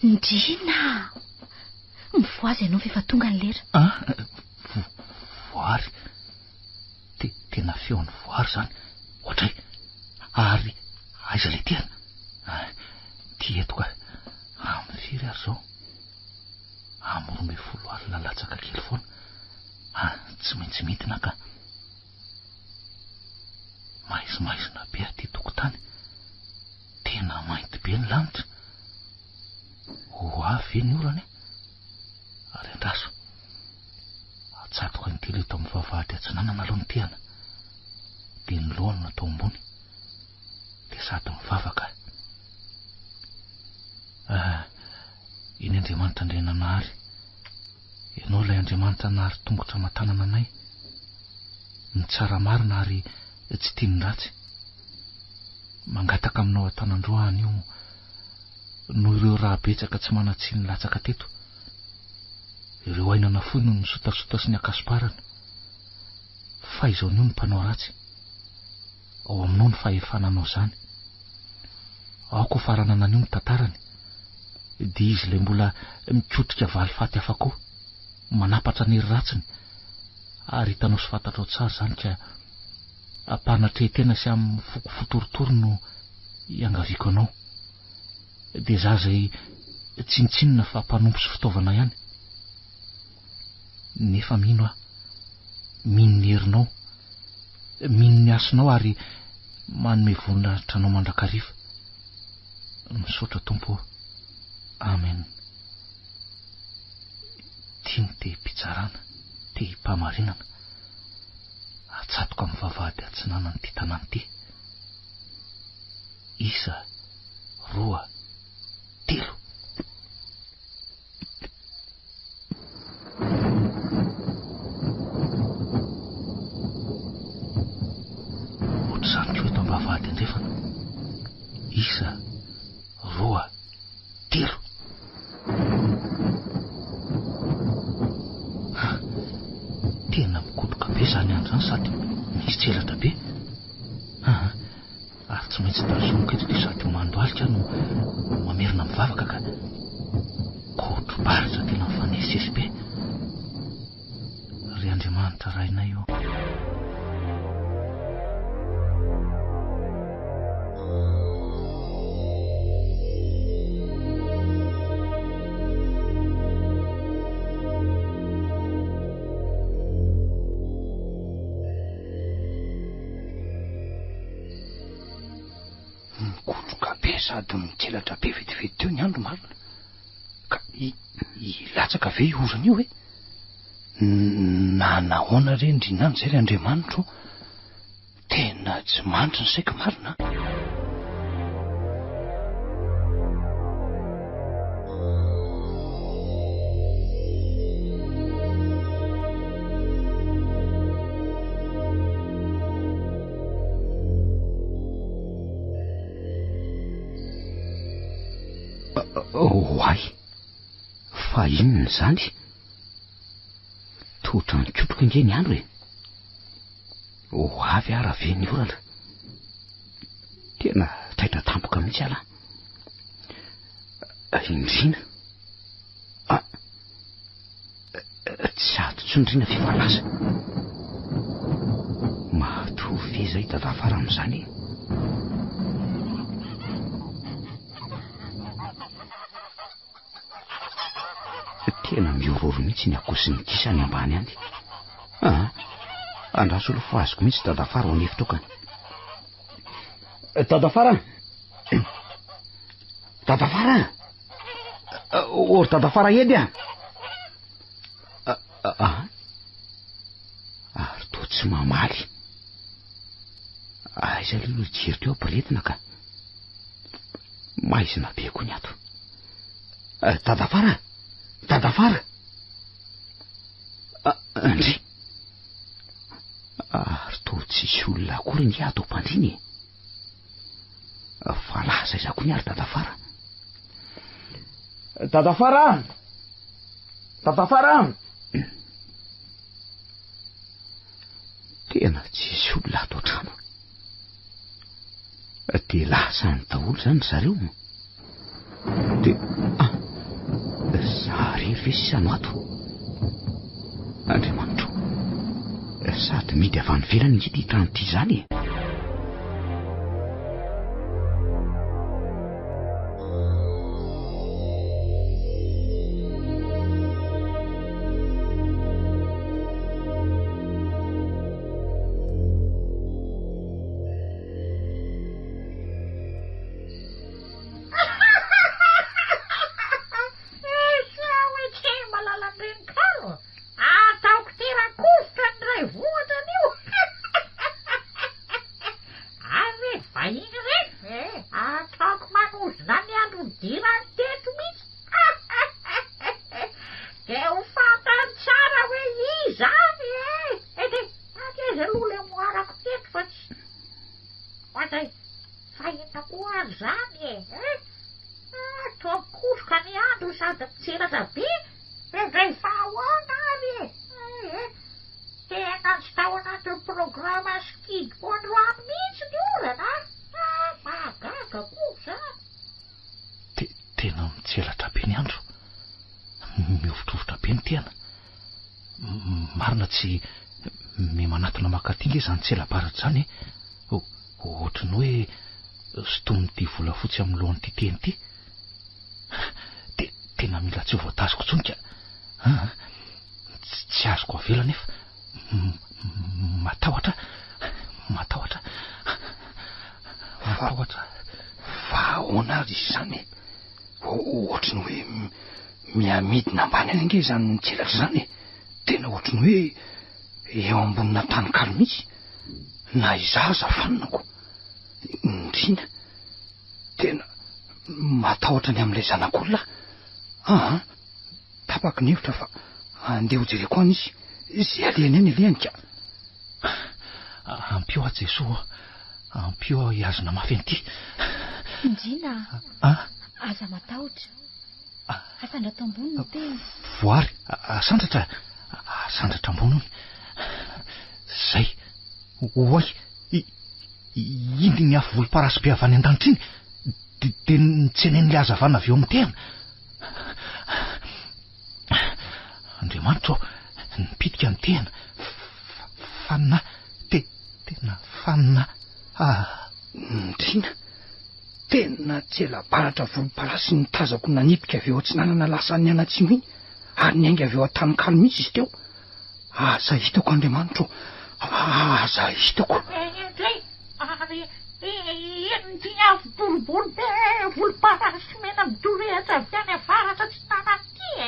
Ndrina mivoazy ianao efa tonga ny lera. Voary. Tena feon'ny voary zany. Ohatray. Ary aiza le tiana. Ty eto ka. Amin'ny firy ary zao. Amin'ny 12 alina latsaka kely foana. Tsy maintsy midina ka. Maizimaizina be aty tokotany. Tena mainty be ny lanitra. Avy ny orany. Ary andraso. Atsatoka ny telo eto amin'ny vavahady atsinanana aloha ny tiana. De ny lohany natao ambony. De sady mivavaka. Iny Andriamanitra ndrena nahary. Ianao ilay Andriamanitra nahary tongotra matanana anay. Ny tsara marina ary tsy tiany ratsy. Mangataka aminao atanan-droahany io no ireo raha betsaka tsy manatsiny latsaka teto. Ireo ainana fohy no misotasota sy ny akasiparana. Fa izao ny io ny mpanao ratsy. Ao aminao ny fahefananao zany. Aoko faranana an'io ny tantarany. De izy le mbola mikotrika valifaty afako. Manapatra ny hery ratsiny. Ary hitanao sy fantatrao tsara zany ka ampanatre tena sy amin'ny foko fotorotoro no iangaviako anao. De za zay tsinitsinina fa mpanompo sy fitaovana ihany. Nefa mino mino ny herinao, mino ny asonao ary manome voninahitra anao mandrakariva. Misaotra Tompo. Amen. Tiany te hipitsarana, te himpamarinana. Atsatoka amin'ny vavahady atsinanany ty tanàny ty. 1, 2, 3. Ohatr'izany koa eto am-bavahady andrefana. 1, 2, 3. Tena mikodoka be zany andro zany sady misy tselatra be. Ary tsy maintsy tazomiketrika sady mandoalika no mamerina mivavaka ka kotro baritra tena mifanesisesy be. Ry Andriamanitra rainay io. mikotroka be sady mitselatra be vetivety teo ny andro marina ka ilatsaka ve iorana io hoe na nahoana rendrinany zay ry Andriamanitro tena tsy mandry ny saiko marina. Hoay fa inona zany totra ny kotroka nge ny andro ho avy ara ve ny orana tena taitra tampoka mihitsy ala indrina tsy ato-tsondrina fifalaza matovy zay dadafara am'izany tena miororo mihitsy ny akosiny kisany ambany any andraso aloha fa azoko mihitsy dadafara ho nefitrokany. Dadafara or dadafara edy ary to tsy mamaly aiza lelo jery teo ampiretina ka maizina be ko ny ato. Dadafara andry ary to tsisy olona akory ny ato mpandriny fa laza izako ny ary dadafara tena tsisy olona ato trano de lasa ny daholo zany zareo de zary ve sisano ato Andriamanitro sady midy avy any velany ngity hitrano ty zany tena mitselatra be ny andro miovitrovotra be ny tena marina tsy mimanatona makatinga zany tselabaratra zany ohatry ny hoe sotomity volafotsy amin'ny lohan'ity teny ity de tena mila tsy ho voatazoko tsonika tsy azoko avela nefa matahotra fa ahoana ary izy zany ohatry ny hoe miamidina ambany any ange zany nitselatra zany tena ohatry ny hoe eo ambonina tanykalo mihitsy na izaza fanonako indrina tena matahotra ny am'ilay zanak'olona tapaky ny hevitra fa andeha ho jereko any izy zay alehany any alehany ka ampio a Jesoa ampio iazona mafy an'ity indrina aza matahotra asandra tambony no tena voary asandratra amboniny zay oay indy ny afo volomparasy be avy any an-danitra iny de nitsenen'le azavana avy eo amin'ny tena Andriamanitro nipitika ny tena fanina tena fanina ndrina tena tsela-baratra volomparasy nitazako nanipika avy eo atsinanana lasan'ny anatsimo iny ary ny ainga avy eo an-tanykalo mihitsy izy teo aza hitako Andriamanitro aza hitako eny ity avy boribory be volomparasy mena midorehatra avy any avaratra tsy nana ty e.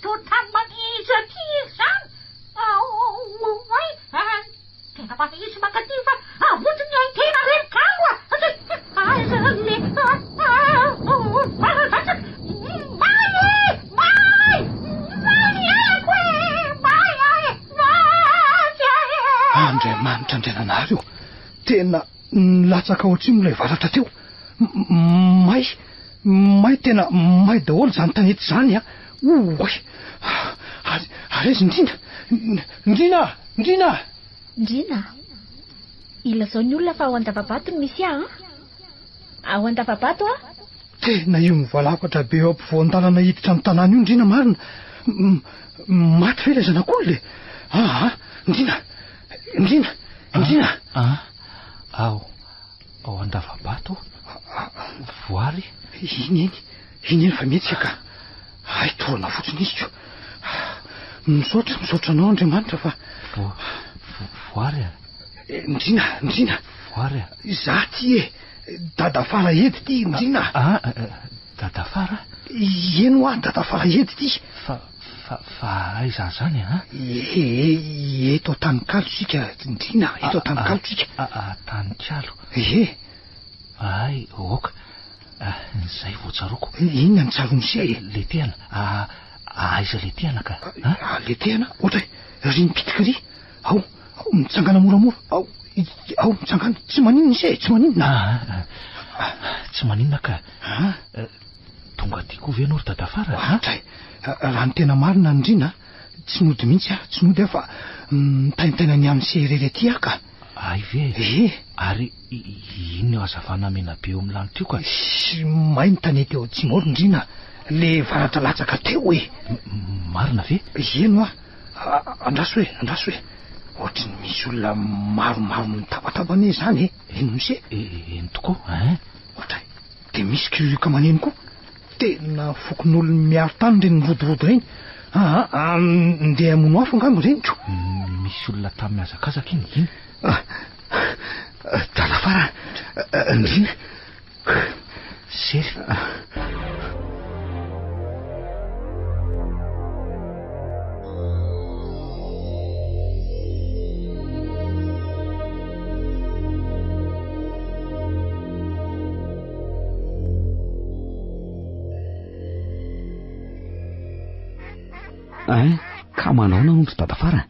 Tao tany manitsy aty izy zany. Tena manitsy mankaty fa avotiny ay tena renikalo Andriamanitra andriananareo, tena nilatsaka ohatrino ilay varatra teo. May tena may daholo zany tanety zany a. Oy, araizy Ndrina. Ila zao ny olona fa ao Andavabato no misy ao Andavabato a? Tena io mivalapatra be eo ampovoan-dalana hiditra amin'ny tanàna io Ndrina marina. Maty fe ilay zanak'olo le. Ndrina. Ao Andavabato? Voary? Iny fa mihetsika ka. Ay, torana fotsiny izy ko. Misaotra anao Andriamanitra fa voary a? Ndrina. Voary a? Za ty dadafara edy ty Ndrina. Dadafara? Eno dadafara edy ty. Fa aiza zany a? Eto Tanikalo sika Ndrina, eto Tanikalo sika. Tanikalo? Ay, oka. Zay voatsaroko. Inona ny tsarony se? Le tiana. Aiza le tiana ka? Le tiana? Ohatra ry mipitika ry. Ao mitsangana moramora. Ao mitsangana. Tsy maninona se? Tsy maninona. Tsy maninona ka. Tonga tiako ve anao ry dadafara? Raha ny tena marina Ndrina, tsy nody mihitsy tsy nody fa taintaina ny amin'ny serere ty ka. Ay ve? Ary ino hazavana mena be eo amin'ny lanitra io ka? May ny tanety eo tsy moro Ndrina, le varatra latsaka teo Marina ve? Eno andraso hoe ohatry ny misy olona maromaro mitabatabane zany eno mise. Eno tokoa ohatra de misy kirioka maneno koa. Tena fokon'olona miaro tany reny mirodorodo reny. Ndeha amono afo angambo reniko. Misy olona tamin'ny hazakazaka iny. Dadafara Ndrina. Sery. Ka manao naondro dadafara.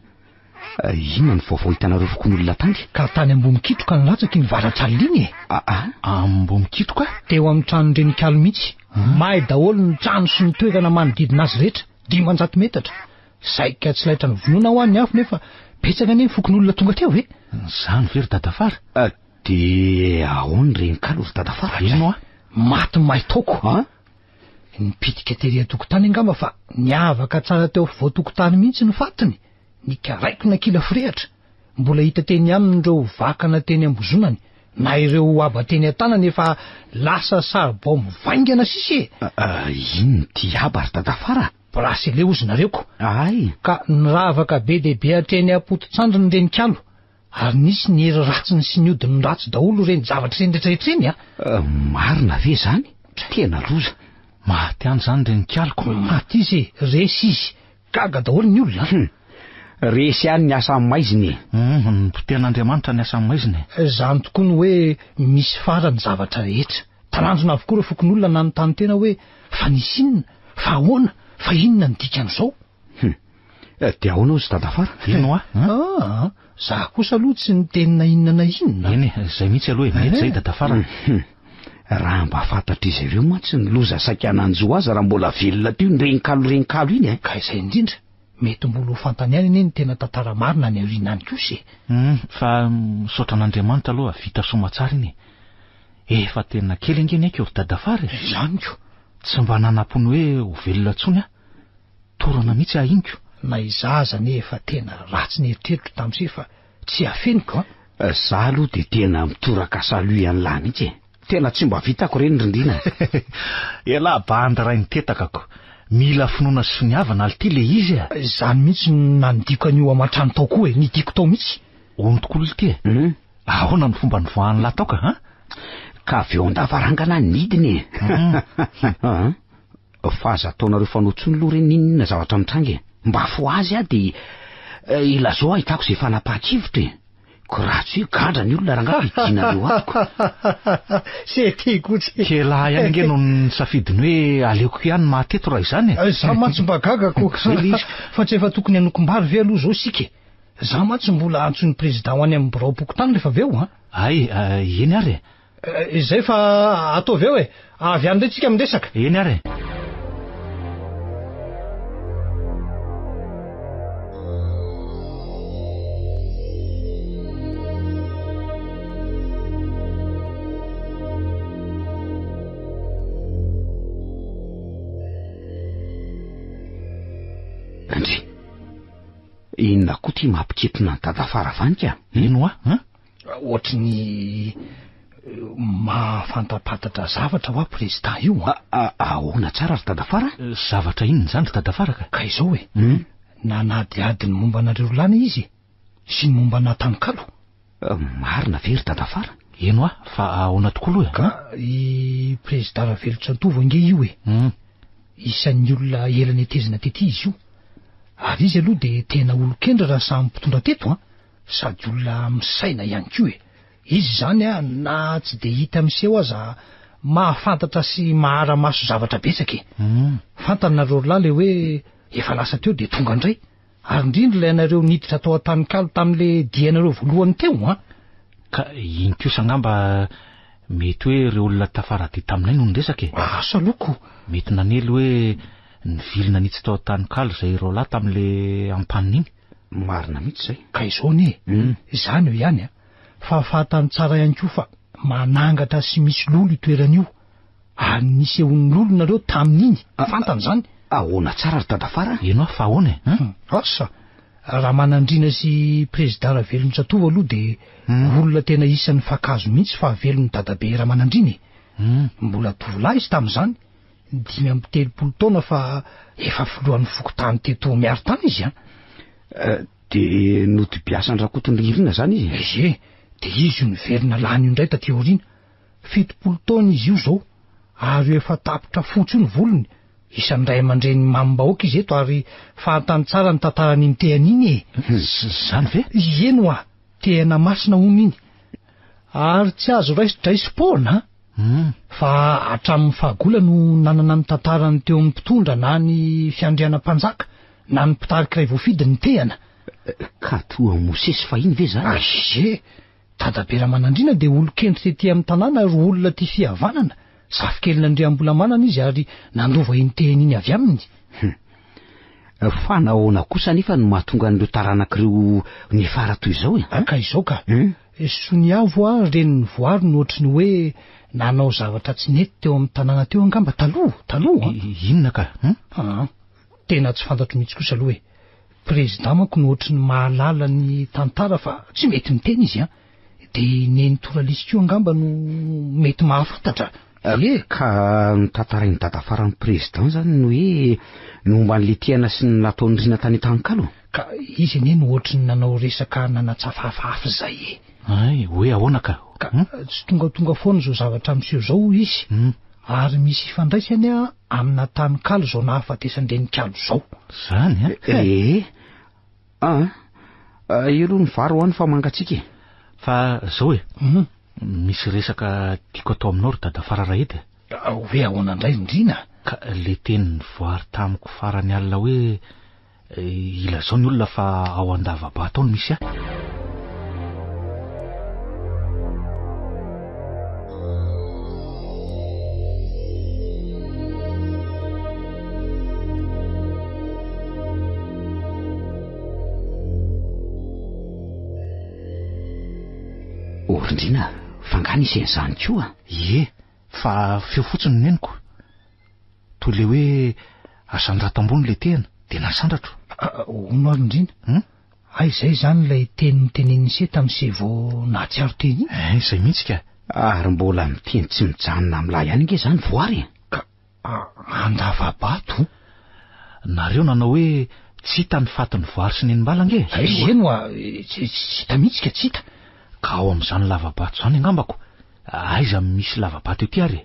Inona ny vaovao hitanareo fokon'olona tany? Ka tany ambony kitroka nilatsaka ny varatra iny. Ambony kitroka? Teo amin'ny trano renikalo mihitsy. Mahay daholo ny trano sy ny toerana manodidina azy rehetra, 500 metatra. Saika tsy laitra ny vonoana ho an'ny afo nefa betsaka anie fokon'olona tonga teo ve? Zany very dadafara. De ahoany renikalo ry dadafara? Ino maty mahay toko. Nipitika tery atokotany angamba fa niavaka tsara teo voatokotany mihitsy ny fatiny. Nikaraikina kila firehatra. Mbola hita teny aminy ireo vakana teny ambozonany, na ireo abateny an-tanany efa lasa saribao mivaingana sisy. Ino ty aba ry dadafara? Brasy le ozy nareoko. Ay. Ka niravaka be dehibe hatreny apoto-tsandro ny renikalo. Ary nisy ny hery ratsiny sy ny odiny ratsy daholo reny zavatra reny rehetrarehetra eny. Marina ve zany? Tena loza. Maty any zany renikaliko. Maty izy, resy izy. Gaga daholo ny olona. Resy any ny asa maiziny. Nipiten'Andriamanitra ny asa maiziny. Zany tokoa ny hoe misy farany zavatra rehetra. Taranjona avokoa ireo fokon'olona na notany tena hoe fa nisy inona, fa ahoana, fa inona ny dikan'izao. De ahoana ozy dadafara? Ino Za kosa aloha tsy nitenina inona na inona. Eny, zay mihitsy aloha mety zay dadafara. Raha mba fantatra izy ireo mantsy ny loza sakananjo azy raha mbola velona teo ny renikalo iny. Ka izay indrindra. Mety mbola ho fantany any ny tena tantara marina ny aorianany kosa. Fa misaotra an'Andriamanitra aloha vita somatsara iny. Efa tena kely angeny aiko ry dadafara. Zany ko. Tsy mba nanapony hoe ho velona tsony torana mihitsy ahigniko. Na izaza nefa tena ratsy ny eritreritro tamin'izay fa tsy afeniko. Za aloha de tena mitoraka saloy an'lahy mihitsy. Tena tsy mba vitako reny rindrina. Ela banda ray nitetaka. Mila finoana sy finiavana alty le izy. Zany mihitsy nandiako an'io amatrano tao koa nidiko tao mihitsy. Ono tokoa le ty. Ahoana ny fomba nivoahan'ny lahy tao ka Ka aveo andavarangana nidiny fa aza ataonareo fanotsony loha reny ninona zavatra mitrangy mba fo azy de ilazao ahitako zay fanapaha-kivitra ko raha tsy hoe gadra ny olona raha ngapidinareo atiko se tikotsy kela ihany nge no nisafidiny hoe aleoko ihany mateto raha izany za mantsy mba gagako fa tsy efa tokony anokom-bary ve aloha zao sika za mantsy mbola antsony président ho any amin'ny borao-poko tany rehefa aveo ay eny ary izay fa ataovy eo avy any ndray tsika mindresaka eny ary Andry inona koa ty mampiketona ny dadafara vanika ino ohatry ny mahafantapatatra zavatra ho a président io ahoana tsara ry dadafara zavatra inony zany ry dadafara ka izao hoe nanadiady ny momba anareo lany izy sy ny momba natanikalo marina ve ry dadafara eno fa ahoana tokoa aloha i président Ravelotrantovo ange io isan'ny olona elany atezina tety izy io ary izy aloha de tena olon-kendra raha samy mpitondra teto sady olona misaina ihany ko izy zany na tsy de hita miseho aza mahafantatra sy maharamaso zavatra betsaka fantanareo lahy le hoe efa lasa teo de tonga indray ary indrindra ilay anareo niditra tao an-tanikalo tamin'le dianareo voalohany teo ka iny kosa ngamba mety hoe ireo olona tafarady taminay no nresaka asa loko mety nanely hoe ny vilona nitsy tao an-tanikalo zay ireo lahy tamin'le ampanina iny marina mihitsy zay ka izao ne izany eo ihany fa fahatany tsara ihany ko fa manangatra sy misy lolo itoeran'io ary nisy ehon'ny lolo nareo tamin'iny fantany zany ahoana tsara ry dadafara eno fa ahoana asa raha manandrina sy président Ravelotrantovo aloha de olona tena isan'ny fankazo mihitsy fa velon'ny dadabe raha manandriny mbola tovolahy izy tamin'izany 5 taona fa efa filohan'ny fokotany teto miaro tany izy de notibiasany rakotondririna zany izy de izy io niverina lany io indray taty aoriana 70 taona izy io zao ary efa tapitra fotsy io ny volony isan'ny ray aman-dreny mamim-bahoaka izy eto ary fahantany tsara ny tantarany tean'iny zany ve eno tena masina omy iny ary tsy azo raisodraisom-pona fa hatramin'ny fahagola no nanana ny tantarany teo amin'ny mpitondra na ny fiandrianam-panjaka na ny mpitarika iray voafidy ny tehana ka toa mosesy fahiny ve zany dadabe raha manandrina de olo-kendry tety amin'ny tanàna ry olona ty fihavanana zafikelina andriambola-manana izy ary nandova iny tehany iny avy aminy fa nahoana kosa nefa no mahatonga an'ireo taranak'ireo nefara toy izao ka izao ka soniavo reny ny voary no ohatriny hoe nanao zavatra tsy nety teo amin'ny tanàna teo angamba taloha inona ka tena tsy fantatro mihitsy kosa aloha hoe président manko no ohatriny mahalala ny tantara fa tsy mety miteny izy de neny toralisiko angamba no mety mahafantatra ka nitantarainy dadafara ny président zany no hoe nomba n'le tiana sy ny nataonyrina tany tanikalo ka izy ene no ohatriny nanao resaka nanatsafafaafy zay ay hoe ahoana ka tsy tongatonga foana zao zavatra miseho zao izy ary misy ifandraisany amina tanikalo zao nahafatesan-drenikalo zao zany elo ny vary hoany fa mangatsika fa zao misy resaka tiako atao aminao ry dadafara raha edy hoe ahoana indray indrina ka le tenin'ny voary tamiko farany alina hoe ila zao ny olona fa ao andavaba ataony misy orindrina fangana isen'izany koa fa feo fotsiny neniko toy le hoe asandratam-bony le tehana de nasandratro ono ary indrina izay zany lay teny niteneniny se tamin'ny se vao nahatsiaro teny izay mihitsy ka ary mbola miteny tsy mijanona am'lahy ihany nge zany voary ka andavabato nareo nanao hoe tsy hita ny fatin'ny voary sy neny-mbala nge eno tsy hita mihitsy ka tsy hita ka ao amin'izany lavabato zany angambako aiza misy lavabato ety ary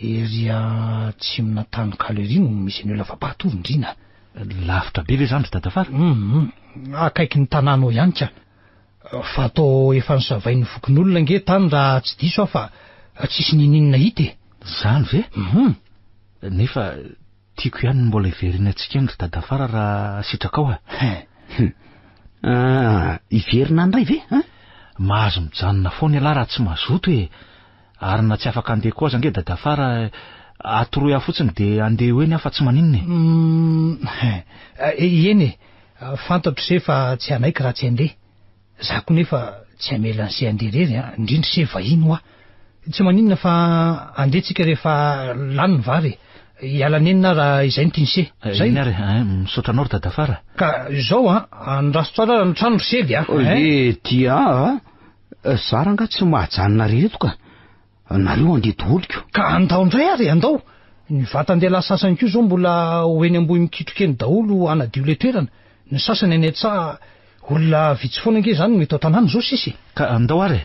eria tsy mina tany kalery no misy an'io lavabato Indrina. Lavitra be ve zany ry dadafara? Akaiky ny tanànao ihany ka. Fa atao efa nisavain'ny vokin'olona nge tany raha tsy diso fa tsisy ninina hita. Zany ve? Nefa tiako ihany mbola iverina antsika ry dadafara raha sitraka ao iverina andray ve? Mahazo mijanona foana ialahy raha tsy mazoto ary na tsy afaka andeha koa aza nge dadafara atoroy aho fotsiny de andeha hoe ny afa tsy maninona eny fantatro se fa tsy anaiky raha tsy andeha. Za koa nefa tsy amela ny se andeha rery indrindra se vahiny hoa. Tsy maninona fa andehantsika rehefa lany ny vary. Ialanenina raha izay ny tiany se. Zay ny ary misotranao ry dadafara. Ka izao andraso tsara ny trano ry sely tia saranga tsy mahajanona reto ka nareo andeha toholiko. Ka andao ndray ary andao. Ny vatan-dehilahy sasany koa zao mbola hoeny amboy mikitrokeny daholo anadio le toerana. Ny sasany any antsaha olona vitsy foana nge zany mety ao tanàna zao sisy. Ka andao ary.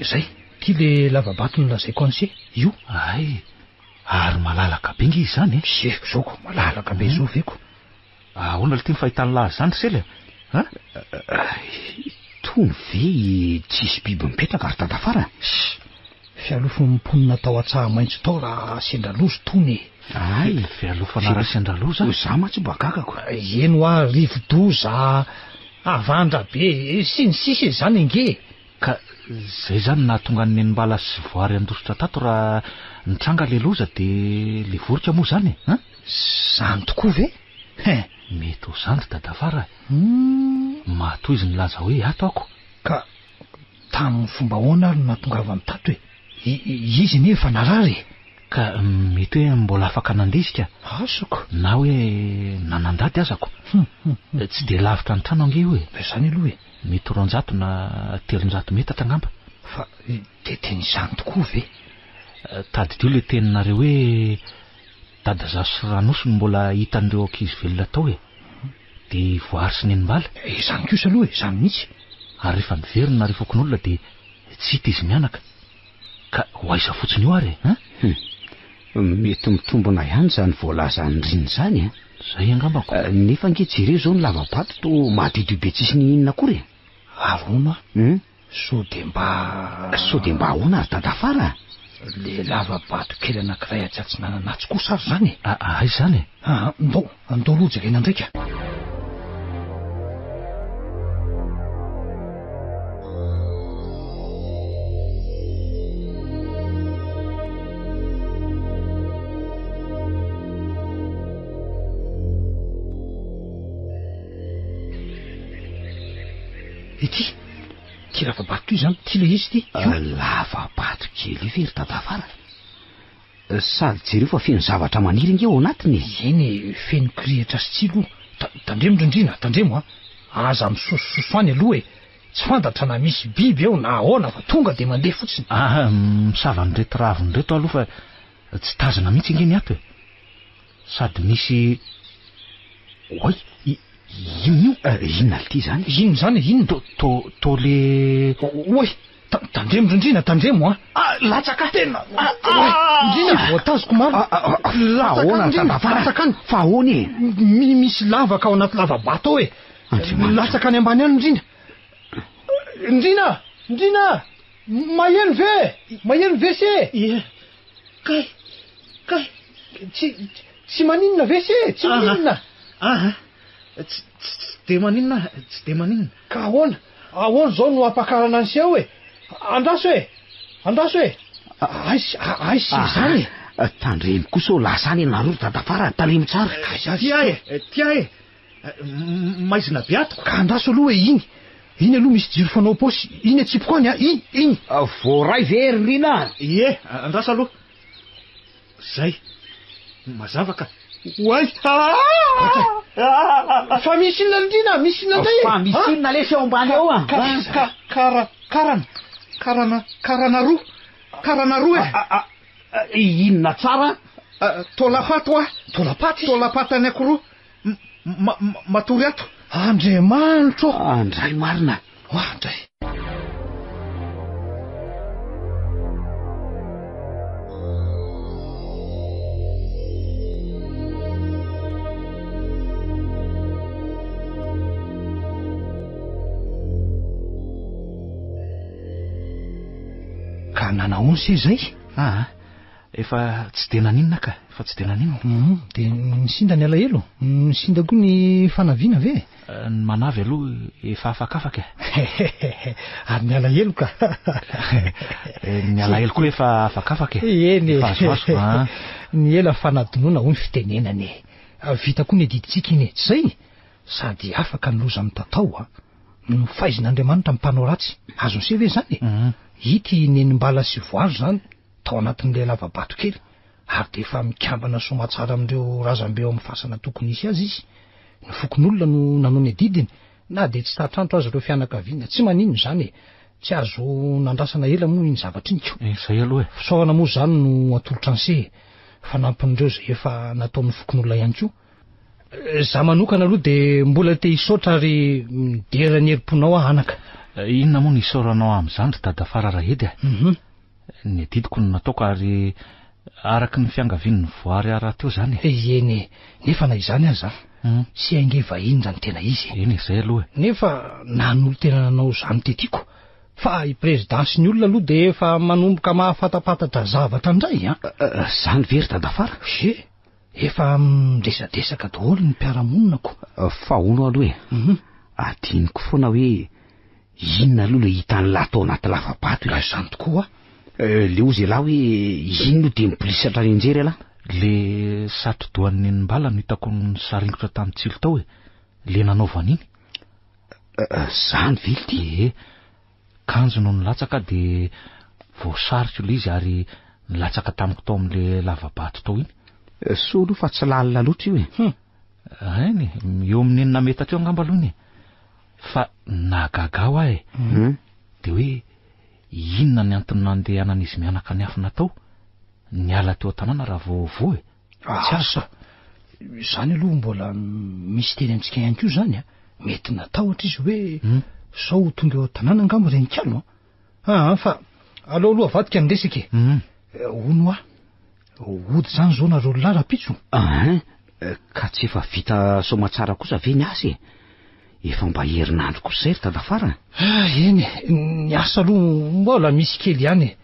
Zay, ty le lavabato nolazaiko an'se io. Ay, ary malalaka be nge izany Sefiko zao ko malalaka be zao veko. Ahoana le tiany fahitany lahy zany sely tony ve tsisy biby mipetraka ary dadafara? Fialofo mimponina tao atsaha maintso tao raha sendralozo tony. Ay, fialofana raha sendraloza. Za matsy bagakako. Eno rivodoza avandra be sy ny sisy zany nge. Ka zay zany nahatonga ny mbala sy voary andositra tato raha nitranga le loza de le vorika moa zany zany tokoa ve? Mety ho zany dadafara. Matoy izy nilaza hoe ato ako. Ka tamin'ny fomba ahoana ary nahatongava ny tato izy nefa narary. Ka mety hoe mbola afaka nandesika asoko na hoe nanandady azako. Tsy de lavitra ny trano ange io zany aloha mety 300 na 300 metatra angamba. Fa de teny izany tokoa ve? Tadidio le teninareo hoe dadazazo sy ranoso no mbola hitan'ireo ankizy velona tao de voary sy nenimbala. Izany kosa aloha izany mihitsy. Ary rehefa miverina rehefa okon'olona de tsy hita izy mianaka. Ka hoaiza fotsiny io ary mety mitombona ihany zany voalazany riny zany zay angambako. Nefa nge jereo zao ny lavabato to mahadidio be tsisy ny inona kory. Arona so de mba ahoana ary dadafara? Le lavabato kely anankiray atsy nananatsy kosa ary zany ay zany andao loja rena ndraika. Ty lavabato io zany ty le izy ty lavabato kely io very dadafara. Sady jereo fa feno zavatra maniry nge ao anatiny. Eny feno kirihitra sy tsilo. Tandremo drindrina tandremo aza misososoany aloha tsy fantatra na misy biby eo na ahoana fa tonga de mandeha fotsiny. Misavany reto raviny reto aloha fa tsy tazana mihitsy nge ny ato sady misy oy inona ty zany? Ino zany? Ino? To le oy tandremo drindrina tandremo latsaka tena indrina voatazoko maro. Ahoana dadafara? Fa ahoana misy lavaka ao anaty lavabato ao latsaka any ambany any indrina maheno ve se? Kay tsy maninona ve se? Tsy maninona tsy de maninona. Ka ahoana zao no ampakarana an'se ao andraso ay sy zany tandremo kosa lasany nareo dadafara talemo tsara. Tia maizina be ato. Ka andraso aloha iny aloha misy jiro fanao posy iny atsipoko any iny voray very rina andraso aloha zay mazava ka Oay! Fa misy inona ndrina, misy inona ndray? Fa misy inona le feo ambany eo a? Karana roa e. Inona tsara? Tolapato a. Tolapato anankiroa. Matory ato. Andriamanitro. Andray marina. Andray. Ka nanahony se zay? Efa tsy de naninona ka, efa tsy de naninona. De nisinda ny alahelo, nisinda koa ny fanaviana ve? Ny manavy aloha efa afakafaka. Ary ny alahelo ka. Ny alahelo koa efa afakafaka. Eny. Fahazoazo. Ny ela fanadonoana hoy ny fitenenany. Vita koa ny diditsika iny. Zay sady afaka ny loza amin'ny tatao ny fahaizan'Andriamanitra mpanao ratsy. Azony se ve zany? Ity nenimbala sy voazo zany tao anatin'ilay lavabato kely ary de efa mikambana somatsara amin'ireo razambe ao amin'ny fasana tokony isy azy izy. Ny fokon'olona no nanao ny didiny na de tsy tatrantro azy ireo fianakaviana, tsy maninona zany tsy azo nandrasana ela moa iny zavatra iny ko. Zay aloha fisaoana moa zany no atolotra anse fanampin'ireo zay efa nataon'ny fokon'olona ihany koa. Za manokana aloha de mbola te hisaotra ary midera ny herim-ponao anaka. Inona moa ny isaoranao amin'izany ry dada Fara Rahedy ny didiko no nataoko ary araky ny fiangavian'ny voary ara teo zany. Eny, nefa na izany aza sy ainge vahiny zany tena izy. Eny zay aloha. Nefa na n'olo tena nanao zany tetiko fa i prezidansy ny olona aloha de efa manomboka mahafatapatatra zavatra indray zany very dada Fara? Efa miresadresaka daholo ny mpiaramonina-ko. Fa ono aloha adiniko foana hoe inona aloha le hitan'ny lato anaty lavabato zany tokoa. Le ozy lahy hoe ino de mipolisatra enjery ala? Le satrodoan'ny enimbala no hitako ny saringotra tamin'ny tsilo tao le nanaovana iny. Zany vily kanjo no nilatsaka de voasarotro le izy ary nilatsaka tamiko tao amin'le lavabato tao iny. Soa fa tsy lalina loatra io Ainy, eo amin'ny enina meta teo angamba aloha ny. Fa nagaga ho ahy. De hoe inona ny antony nandehanana izy mianaka ny hafa natao? Niala teo tanàna raha voavoa Tsy asa. Zany aloha mbola misy teny amintsika ihany koa zany mety natahotra izy hoe sao tonga eo tanàna angamba renikalo fa aleo aloha avadika andesika ono ody zany zao nareo lara-pitso ka tsy efa vita somatsara kosa ve ny asa efa mba herinandro kosa ry dada Fara. Eny, ny asa aloha mbola misy kely ihany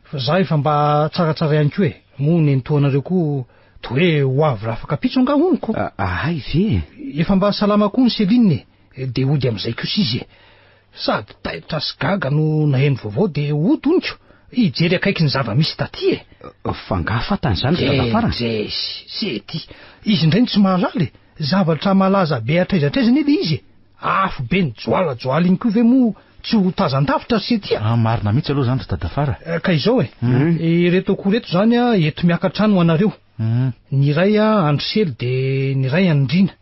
fa za efa mba tsaratsara ihany koa moa nentoanareo koa to hoe ho avy raha afaka pitso nga oniko. Ay ve efa mba salama koa ny Seline de ody amin'izay kosa izy sady taitra sy gaga no naheno vaovao de ody oniko ijery akaiky ny zava-misy taty fangafatany zany dada Fara. Sety izy indray tsy mahalaly zavatra malaza be atraizatraizany ele izy afo be ny joalajoala iny koa ve moa tsy ho tazan-davitra sety marina mihitsy aloha zany dada Fara. Ka izao reto akoho reto zany eto miakatrano ho anareo. Ny iray Androsely de ny iray Andrina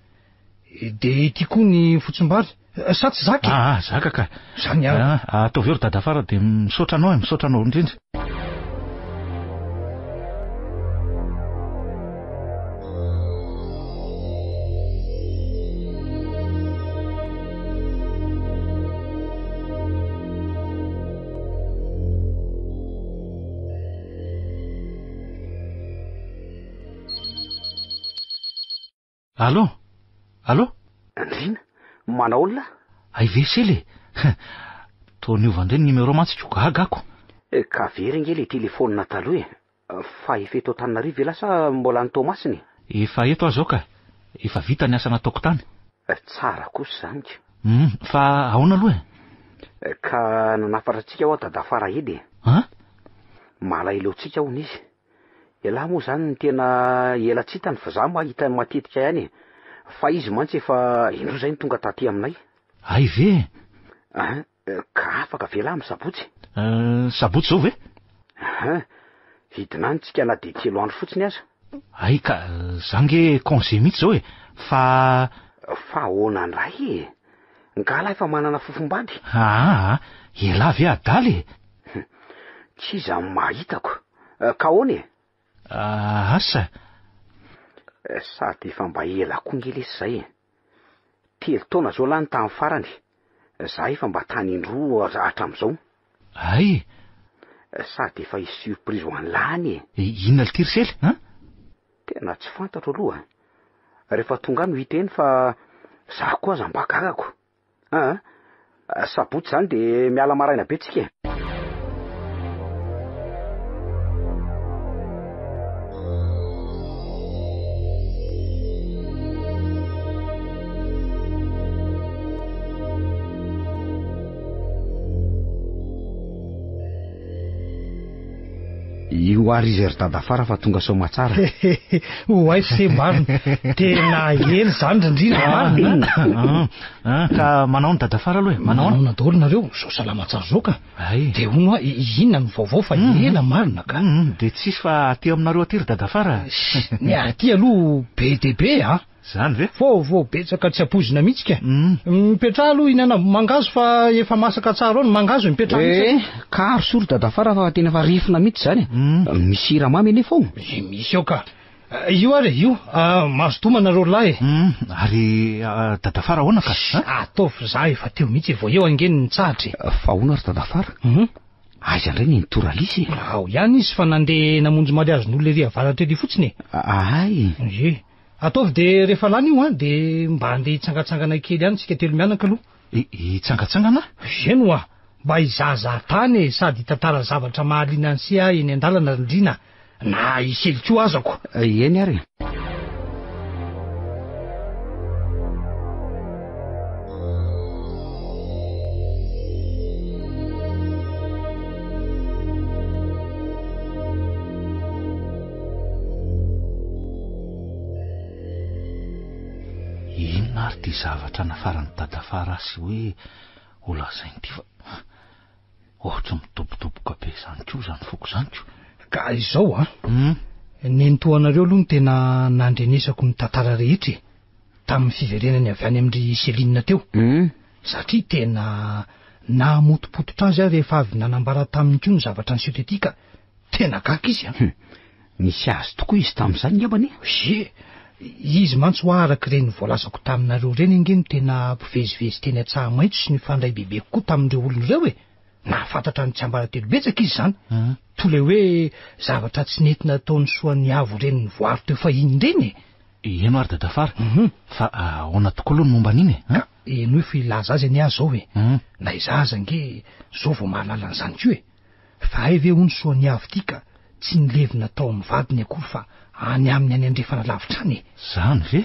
de ity koa ny Fotsimbary sa tsy zaka zaka ka zany atao very dada Fara de misaotra anao indrindra. Allô? Andrina, manao olona? Ay vesele. To niovandre ny numéro mantsika gagako. Ka very nge le telefônina taloha fa efa eto Antananarivo lasa mbola ny Tomasiny. Efa eto azao ka. Efa vita ny asa nataoko tany. Tsara kosa zany. Fa ahoana aloha? Ka nanafatra antsika ao dada Fara edy. Malailo antsika ao n'izy. Ela moa zany ny tena ela tsitany fa za mahita matetika ihany fa izy mantsy efa indro zay ny tonga taty aminay. Ay ve? Ka afaka vela amin'ny sabotsy. Sabotsy zao ve? Vidina ny tsika na de 3 andro fotsiny aza. Ay ka zange congé mihitsy zao e. Fa ahoana andray ngala efa manana fofombady. ela avy adaly e. Tsy iza mahitako. Ka ahoana e? Asa sady efa mba ela kongelesy zay e. 3 taona zao lany tamin'ny farany. Za efa mba tany indroa hatram'izao. Ay sady efa hisy surprise ho any lany e. Inona le tirsely Tena tsy fantatro aloha. Rehefa tonga no hita eny fa za koa aza mba gagako. Sabotsy zany de miala maraina be tsika. Io ary izy ry dadafara fa tonga soma tsara. Hoay se marina. Tena ely zany rindrina marina. Ka manao ny dadafara aloha e. Manao daholo nareo zao salama tsara zao ka. Ay de hono inona ny vaovao fa ela marina ka. De tsisy fa aty aminareo aty ry dadafara. Ny aty aloha be de be Zany ve? Vao betsaka tsy apozina mihitsy ka. Mipetraha aloha inana mangazo fa efa masaka tsara ao ny mangazo mipetraha mihitsy. Karo sory dadafara fa tena fa rifina mihitsy zany. Misy siramamy ene fao. Misy ao ka. Io ary io mazo tomanareo lahy. Ary dadafara ahoana ka? Ataovy za efa teo mihitsy vao eo angeny ny tsahatra. Fa ahoana ry dadafara? Aiza indray ny toralisy? Ao ihany izy fa nandeha namonjy mariazon'olona ery avaratra ery fotsiny. Ay. Ataovy de rehefa lany io de mba andeha hitsangatsangana kely ihany tsika telo mianaka aloha. Hitsangatsangana? Zeno mba hizaza tany sady tantara zavatra mahaliana ansi eny an-dalana rindrina na iseliko azako. Eny ary. Inona ary ty zavatra nafarany dadafara sy hoe olazainy ty fa ohatra mitobotoboka be zany ko zany foko zany ko. Ka izao nentoanareo aloha ny tena nandrenesako ny tantara rehetra tamin'ny fiverenany avy any amin'ny Selinina teo. Satria tena namotopototra azy rehefa avy nanambara tamin'ny ko ny zavatra ny siotetika tena gaka izy. Nisy azy tokoa izy tamin'izany ngambany. Izy mantsy ho araka ireny voalazako taminareo reny angeny tena mpivezivezy teny Tsahamaitso sy ny fandray bebe koa tamin'ireo olona ireo nahafantatra ny tsy ambaratelo betsaka izy zany. To le hoe zavatra tsy nentina ataon'ny soan'ny avo reny ny voaro teo fahiny reny. Eno ary dadafara. Fa ahoana tokoa aloha ny momba an'iny eno hoe fa ilaza azy any azy zao na izaza nge zao vao mahalala an'izany ko fa ay ve ho ny soan'ny avo ity ka tsy nilevina tao amin'ny vadiny akory fa any amin'ny any andrefana lavitra any. Zany ve?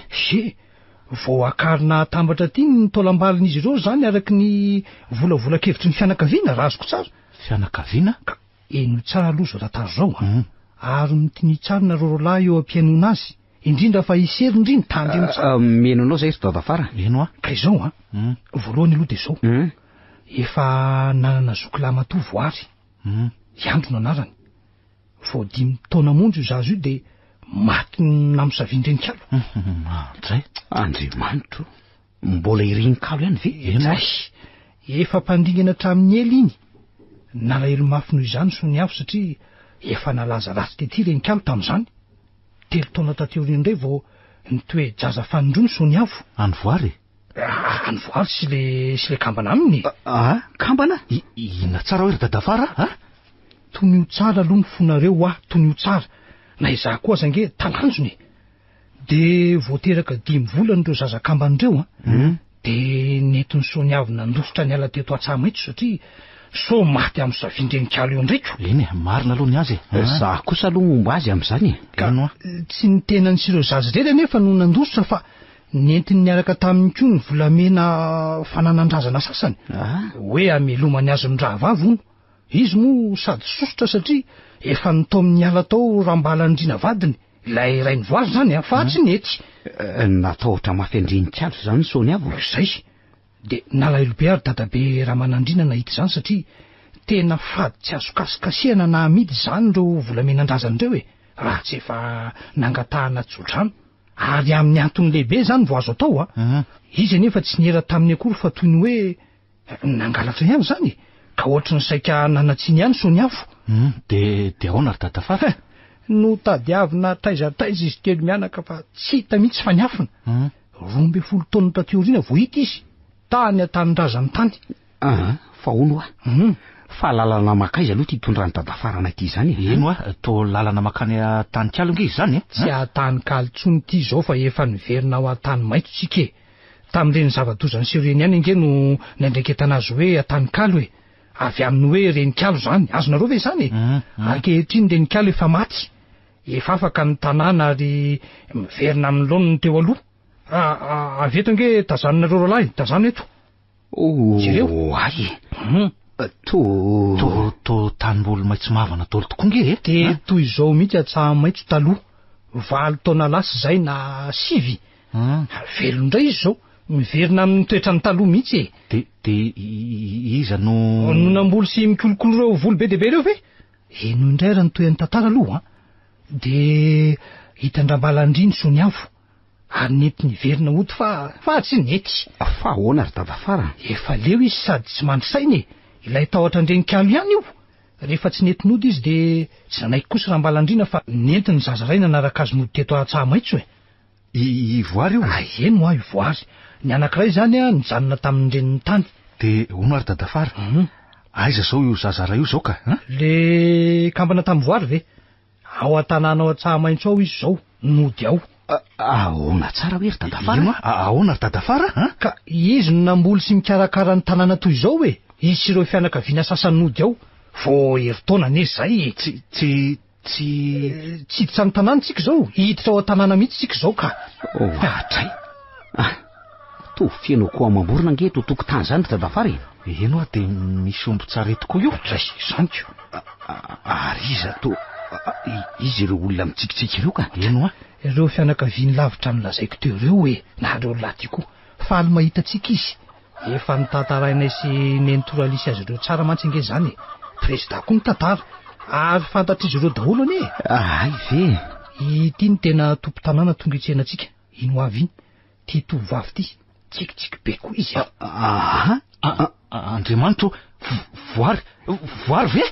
Vao akarina tambatra ty ny tolambalin'izy ireo zany araky ny volavolan-kevitry ny fianakaviana raha azoko tsara. Fianakaviana? Ka eno tsara aloha zao rataro zao ary mitiny tsarina rorolahy eo am-pianona azy indrindra fa iserindriny tandy tsara. Menonao zay ry dadafara. Eno ka izao voalohany aloha de zao efa nanana zokilahy matoa voary Iandro no anarany. Vao 5 taona monjo io zazo io de maty namosavian-drenikalo. Andriamanitro, mbola irenikalo ihany ve? Efa mpandingana hatramin'ny ela iny. Nalahelo mafy noho izany so ny avo satria efa nalaza ratsy tety renikalo tamin'izany. 3 taona tateo indray vao nitoe jaza fanindrony so ny avo. Any voary? Any voary sy le kambana aminy. Kambana? Inona tsara hoe ry dadafara? Tonio tsara aloha ny fonareo tonio tsara. Na izaho koa aza nge talanjony. De voateraka 5 volana ireo zazakambana ireo de netiny soany avy nandositra ny ala teto Tsahamaitso satria so maty amin'ny savindrenikalo eo ndraiky. Eny marina aloha ny azy. Za kosa aloha momba azy amin'izany. Tsy ny tenany sy ireo zaza reny nefa no nandositra fa nentiny niaraka tamin'ny ko ny volamena fananandrazana sasany. Hoe amelomany azy ny raha vavy hono. Izy mo sady sosotra satria efa nitao amin'ny ala tao rambalandrina vadiny. Ilay iray ny voary zany fa tsy nety. Natao otra mafendrenikalo zany sony avo. Zay. De nalahelo be ary dadabe Ramanandrina nahita izany satria tena fady tsy azo kasikasihana na amidy zany ireo volamenandrazany ireo raha tsy efa nangatahana jotrano ary amin'ny antony lehibe zany vo azo atao izy anefa tsy nera taminy akory fa toy ny hoe nangalatra ihany zany ka ohatry ny saika nanatsiny ihany so ny afo de ahoana ry dadafara no tadiavina taizataiza izy kely mianaka fa tsy hita mihitsy fa niafina 12 taona tateoriana vo hita izy tany atanin-drazany tany fa ono fa lalana makaiza aloha ty tondrany dadafara anaty zany eno to lalana makany tany-kalo nge izy zany tsy atany kalitsony ty zao fa efa niverina ao atany maitso tsike tam'ireny zava-dozany sy reny ihany inge no nandraiketana azy hoe atany kalo e avy amin'ny hoe renikalo zany azonareo ve zany ankehitriny renikalo efa maty efa afaka ny tanàna ary miverina amin'ny laoniny teo aloha avy eto nge tazanonareo rolahy tazano eto jereo ay to tanimboly maitso mavana tolo tokoa nge de toy izao mihitsy atsaha maitso taloha 20 taona lasa zay na 7 velondray izy zao miverina amin'ny toetrany taloha mihitsy de iza no namboly sy mikolokolo reo volo be dehibe reo ve eno indray raha nytoean'ny tantara aloha de hitandrambalandriny so ny avo ary nety niverina ody fa tsy nety fa ahoana ry dadafara efa leo izy sady tsy mandrisainy ilay tahotra andrenikalo ihany io rehefa tsy netin'ody izy de tsy nanaiky kosa raha mbalandrina fa nentiny zazaray nanaraka azy nody teto atsaha maitso ivoary io eno ivoary ny anankiray zany nijanona tamin'ny reniny tany de ono ary dadafara aiza zao io zazaray io zao ka le kambana tamin'ny voary ve ao an-tanàna ao atsaha maitso ao izy zao nody ao ahoana tsara hoe ry dadafara ahoana ry dadafara ka izy no namboly sy mikarakara ny tanàna toy izao hoe izy sy ireo fianakaviana sasany nody ao vo heritaona nezy zay tsy hiditra ny tanàna tsika zao hiditra ao an-tanàna mihitsy tsika zao ka atray to fianao koa mamborona nge totoko tany zany ry dadafara eno de misy ombo tsara tokoa io ray zaniko ary iza to izy ireo olona mitsikitsika ireo ka eno ireo fianakaviany lavitra nylazaiko teo ireo hoe na reo laty koa faly mahitatsika izy efa nitantarainay sy nentoralisy azy ireo tsara mantsy nge zany presida koa ny tantara ary fantatr'izy ireo daholo ane ay ve ity ny tena tompo tanàna tonga itsenatsika ino avy iny ty tovavy ty tsikitsiky be koa izy andriamanitro voary ve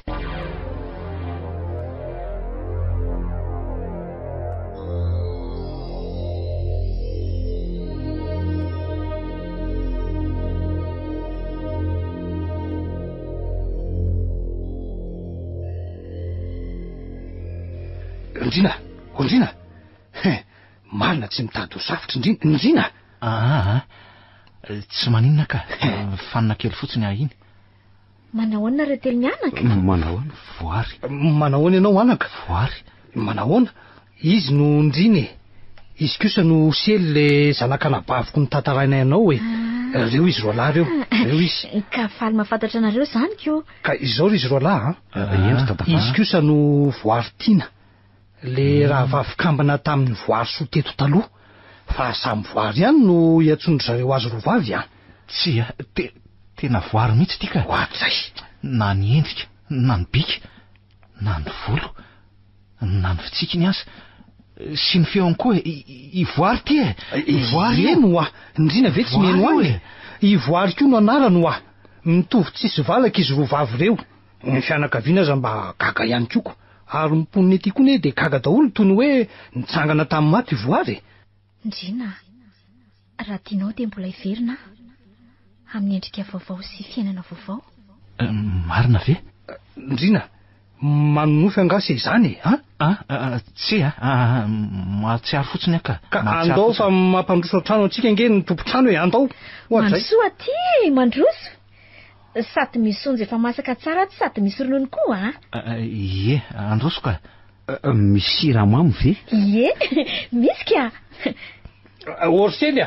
Ondrina marina tsy mitady ho safotra indrina tsy maninona ka fanina kely fotsiny iny manahoana retely mianaka manahoana voary manahoana ianao anaka voary manahoana izy no ndriny izy kosa no sely le zanak'anabaviko nitantarainay anao reo izy roalahy reo izy ka faly mahafantatra anareo zany ko ka izao ry izy roalahy izy kosa no voary tiana le raha vavikambana tamin'ny voary so teto taloha fa samy voary ihany no iatsondro zareo azy rovavy tsy tena voary mihitsy ty ka ohatray na ny endrika na ny bika na ny volo na ny fitsikiny azy sy ny feony koa ivoary ty ivoary eno indrina ve tsy meno any ivoary koa no anarano mitovy tsisy valaka izy rovavy reo ny fianakaviana aza mba gaga ihany koko ary mimponiny ety koa ne de gaga daholo toy ny hoe nitsangana tamin'ny maty ivoary ndrina raha tianao de mbola iverina amin'ny endrika vaovao sy fiainana vaovao marina ve ndrina manonofy angasa izany tsy mahatsiary fotsiny aka ka andao fa mampandroso atrano antsika nge ny tompotrano andao mandroso aty mandroso sady misy onjy efa masaka tsara ty sady misy ronono koa androso ka misy siramamy ve misy ka orsely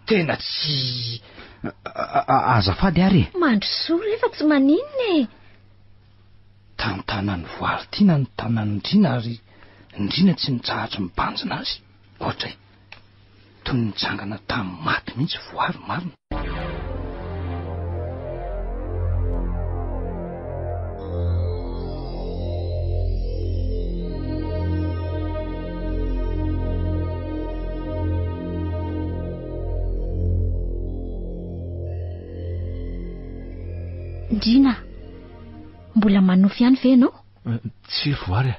tena tsy azafady ary mandroso rehefa tsy maninona tantanany voary tiana ny tanany ndrina ary ndrina tsy nitsahatra mibanjina azy ohatray toy nitsangana tamin'ny maty mihitsy voary marina Ndrina, mbola manofy ihany ve ianao? Tsy voary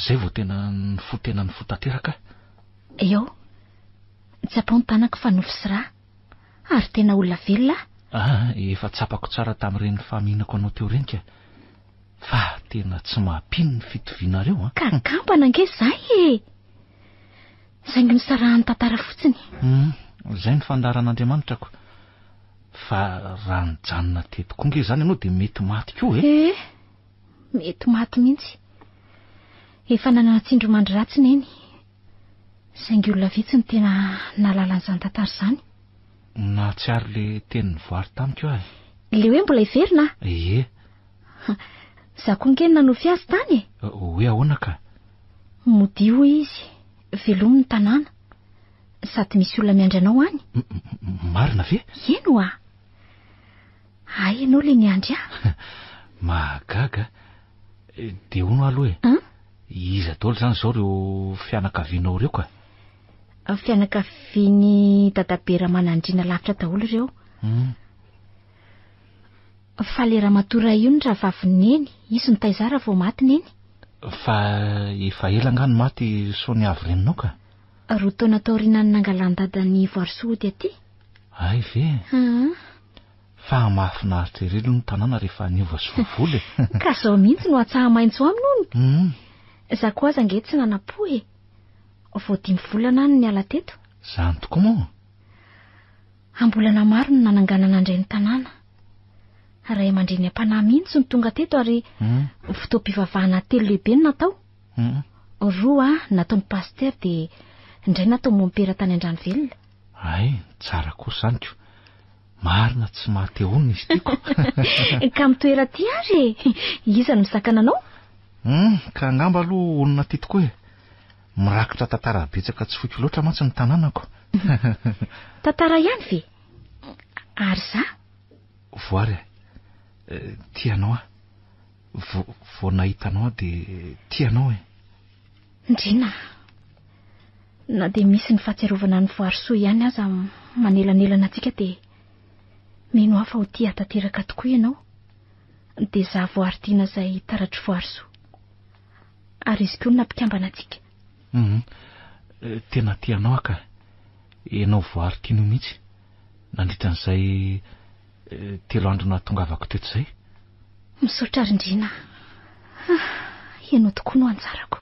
zay vao tena ny fotateraka. Eo, tsapao ny tanako fa nofy sy rà, ary tena olona velona. Efa tsapako tsara tamin'ireny famihinako anao teo reny ka. Fa tena tsy mampino ny fitovianareo. Ka kampana ange zay saingy nisarahany tantara fotsiny. Zay ny fandaran'Andriamanitrako. Fa raha nijanona teto koa nge zany ianao dia mety maty koa mety maty mihitsy. Efa nanana tsindromandry ratsy neny, saingy olona vitsy ny tena nalala an'izany tantara izany. Nahatsiaro le tenin'ny voary tamiko aho. Le hoe mbola hiverina? Za koa nge nanofy azy tany. Hoe ahoana ka? Modio izy, velomy ny tanàna, sady misy olona miandry anao any. Marina ve? Eno ay ianao le niandry Mahagaga. Dia hono aloha iza daholo zany zao reo fianakavianao reo ka? Fianakaviany Dadabe Ramanandriana lavitra daholo ireo. Fa le Ramatoa io ny ravaviny neny, izy ny taizara vao maty neny. Fa efa ela ngano maty Sonia avy reninao ka? Roa taona taoriana nangalany dadany Voarisoa dia aty. Ay ve? Fa mahafinaritra ery aloha ny tanàna rehefa niova sy vovoly. Ka zao mihitsy no atsaha-maitso aminy. Za koa aza ange tsy nanapo vao 5 volana ny niala teto. Zany tokoa moa. Ambolana maro no nananganana andray ny tanàna. Ray aman-dreny am-panahy mihitsy ny tonga teto ary fotoam-pivavahana 3 lehibe no natao. 2 nataon'ny paster dia indray natao mompera tany Andranovelona. Ay, tsara kosa zanyko. Marina tsy mahatehoana izy tiako. Ka mitoera ty ary iza no misakana anao? Ka angamba aloha olona ty tokoa mirakitra tantara betsaka tsy foiky loatra mantsy ny tanànako. Tantara ihany ve? Ary za? Voary tianao vao nahitanao dia tianao Ndrina, na dia misy ny fahatsiarovana ny Voarisoa ihany aza manelanelana antsika dia mino hafa ho tia tanteraka tokoa ianao. Dia za voary tiana izay taratry Voarisoa, ary izy koa no nampikambana antsika. Tena tianao ka ianao voary tianao mihitsy. Nandritran'izay 3 andro nahatongavako teto izay. Misaotra ary Ndrina, ianao tokoa no anjarako.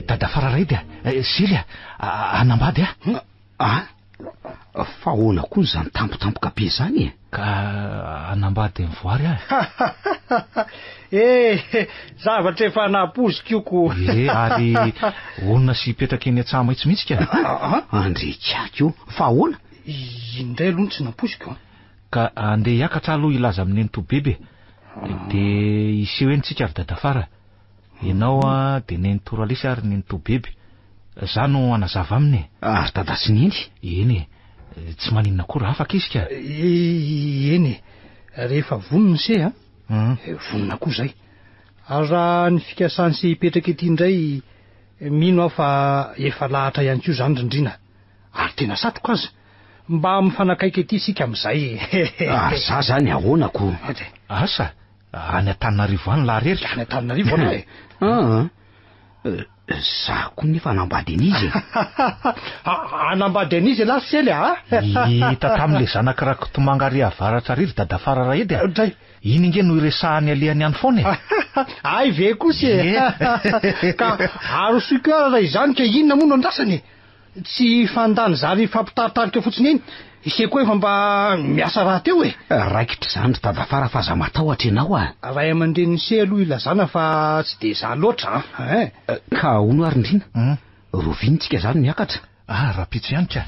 Dada Fararay dia Sily anambady fa hoana koa zany tampotampoka be zany ka anambady ny voary zavatra efa napozikoko. Ary olona sy petraka eny an-tsaha maitso mihitsy ka andrekako io fa hoana indray aloha tsy napoziko ka andeha hiakatra aloha ilaza amin'ny Entobebe dia iseho entsika avy Dada Fara. Ianao dia neny Toralisa ary neny Tobebe. Za no anazava aminy. Ary dada sy neny? Eny tsy maninona koa afaka izy ka. Eny rehefa vonona se vonona koa zay. Ary raha ny fikasany sy hipetraka ety indray mino aho fa efa lahatra ihany koa zany Rindrina. Ary tena satroka aza mba mifanakaiky ety isika amin'izay. Ary za zany ahoanako? Asa any Antananarivo any laharery. Any Antananarivo ana za koa nefa anambady an'izy. Anambady an'izy la Sely hita tamin'le zanak'iray Kotomanga ary avaratra riry Dada Fararay edy iny nge no iresahany alehany ihany foana ay ve kosa ka arosika raha izany ka inona moa no andrasany tsy fandany zary fampitaritarika fotsiny eny iseko efa mba miasa raha teo raikitra zany Dada Fara fa za matahotra ianao ray aman-dreny se aloha ilazana fa tsy de za loatra ka hono ary Ndrina rovinitsika zany miakatra raha pitso ihany ka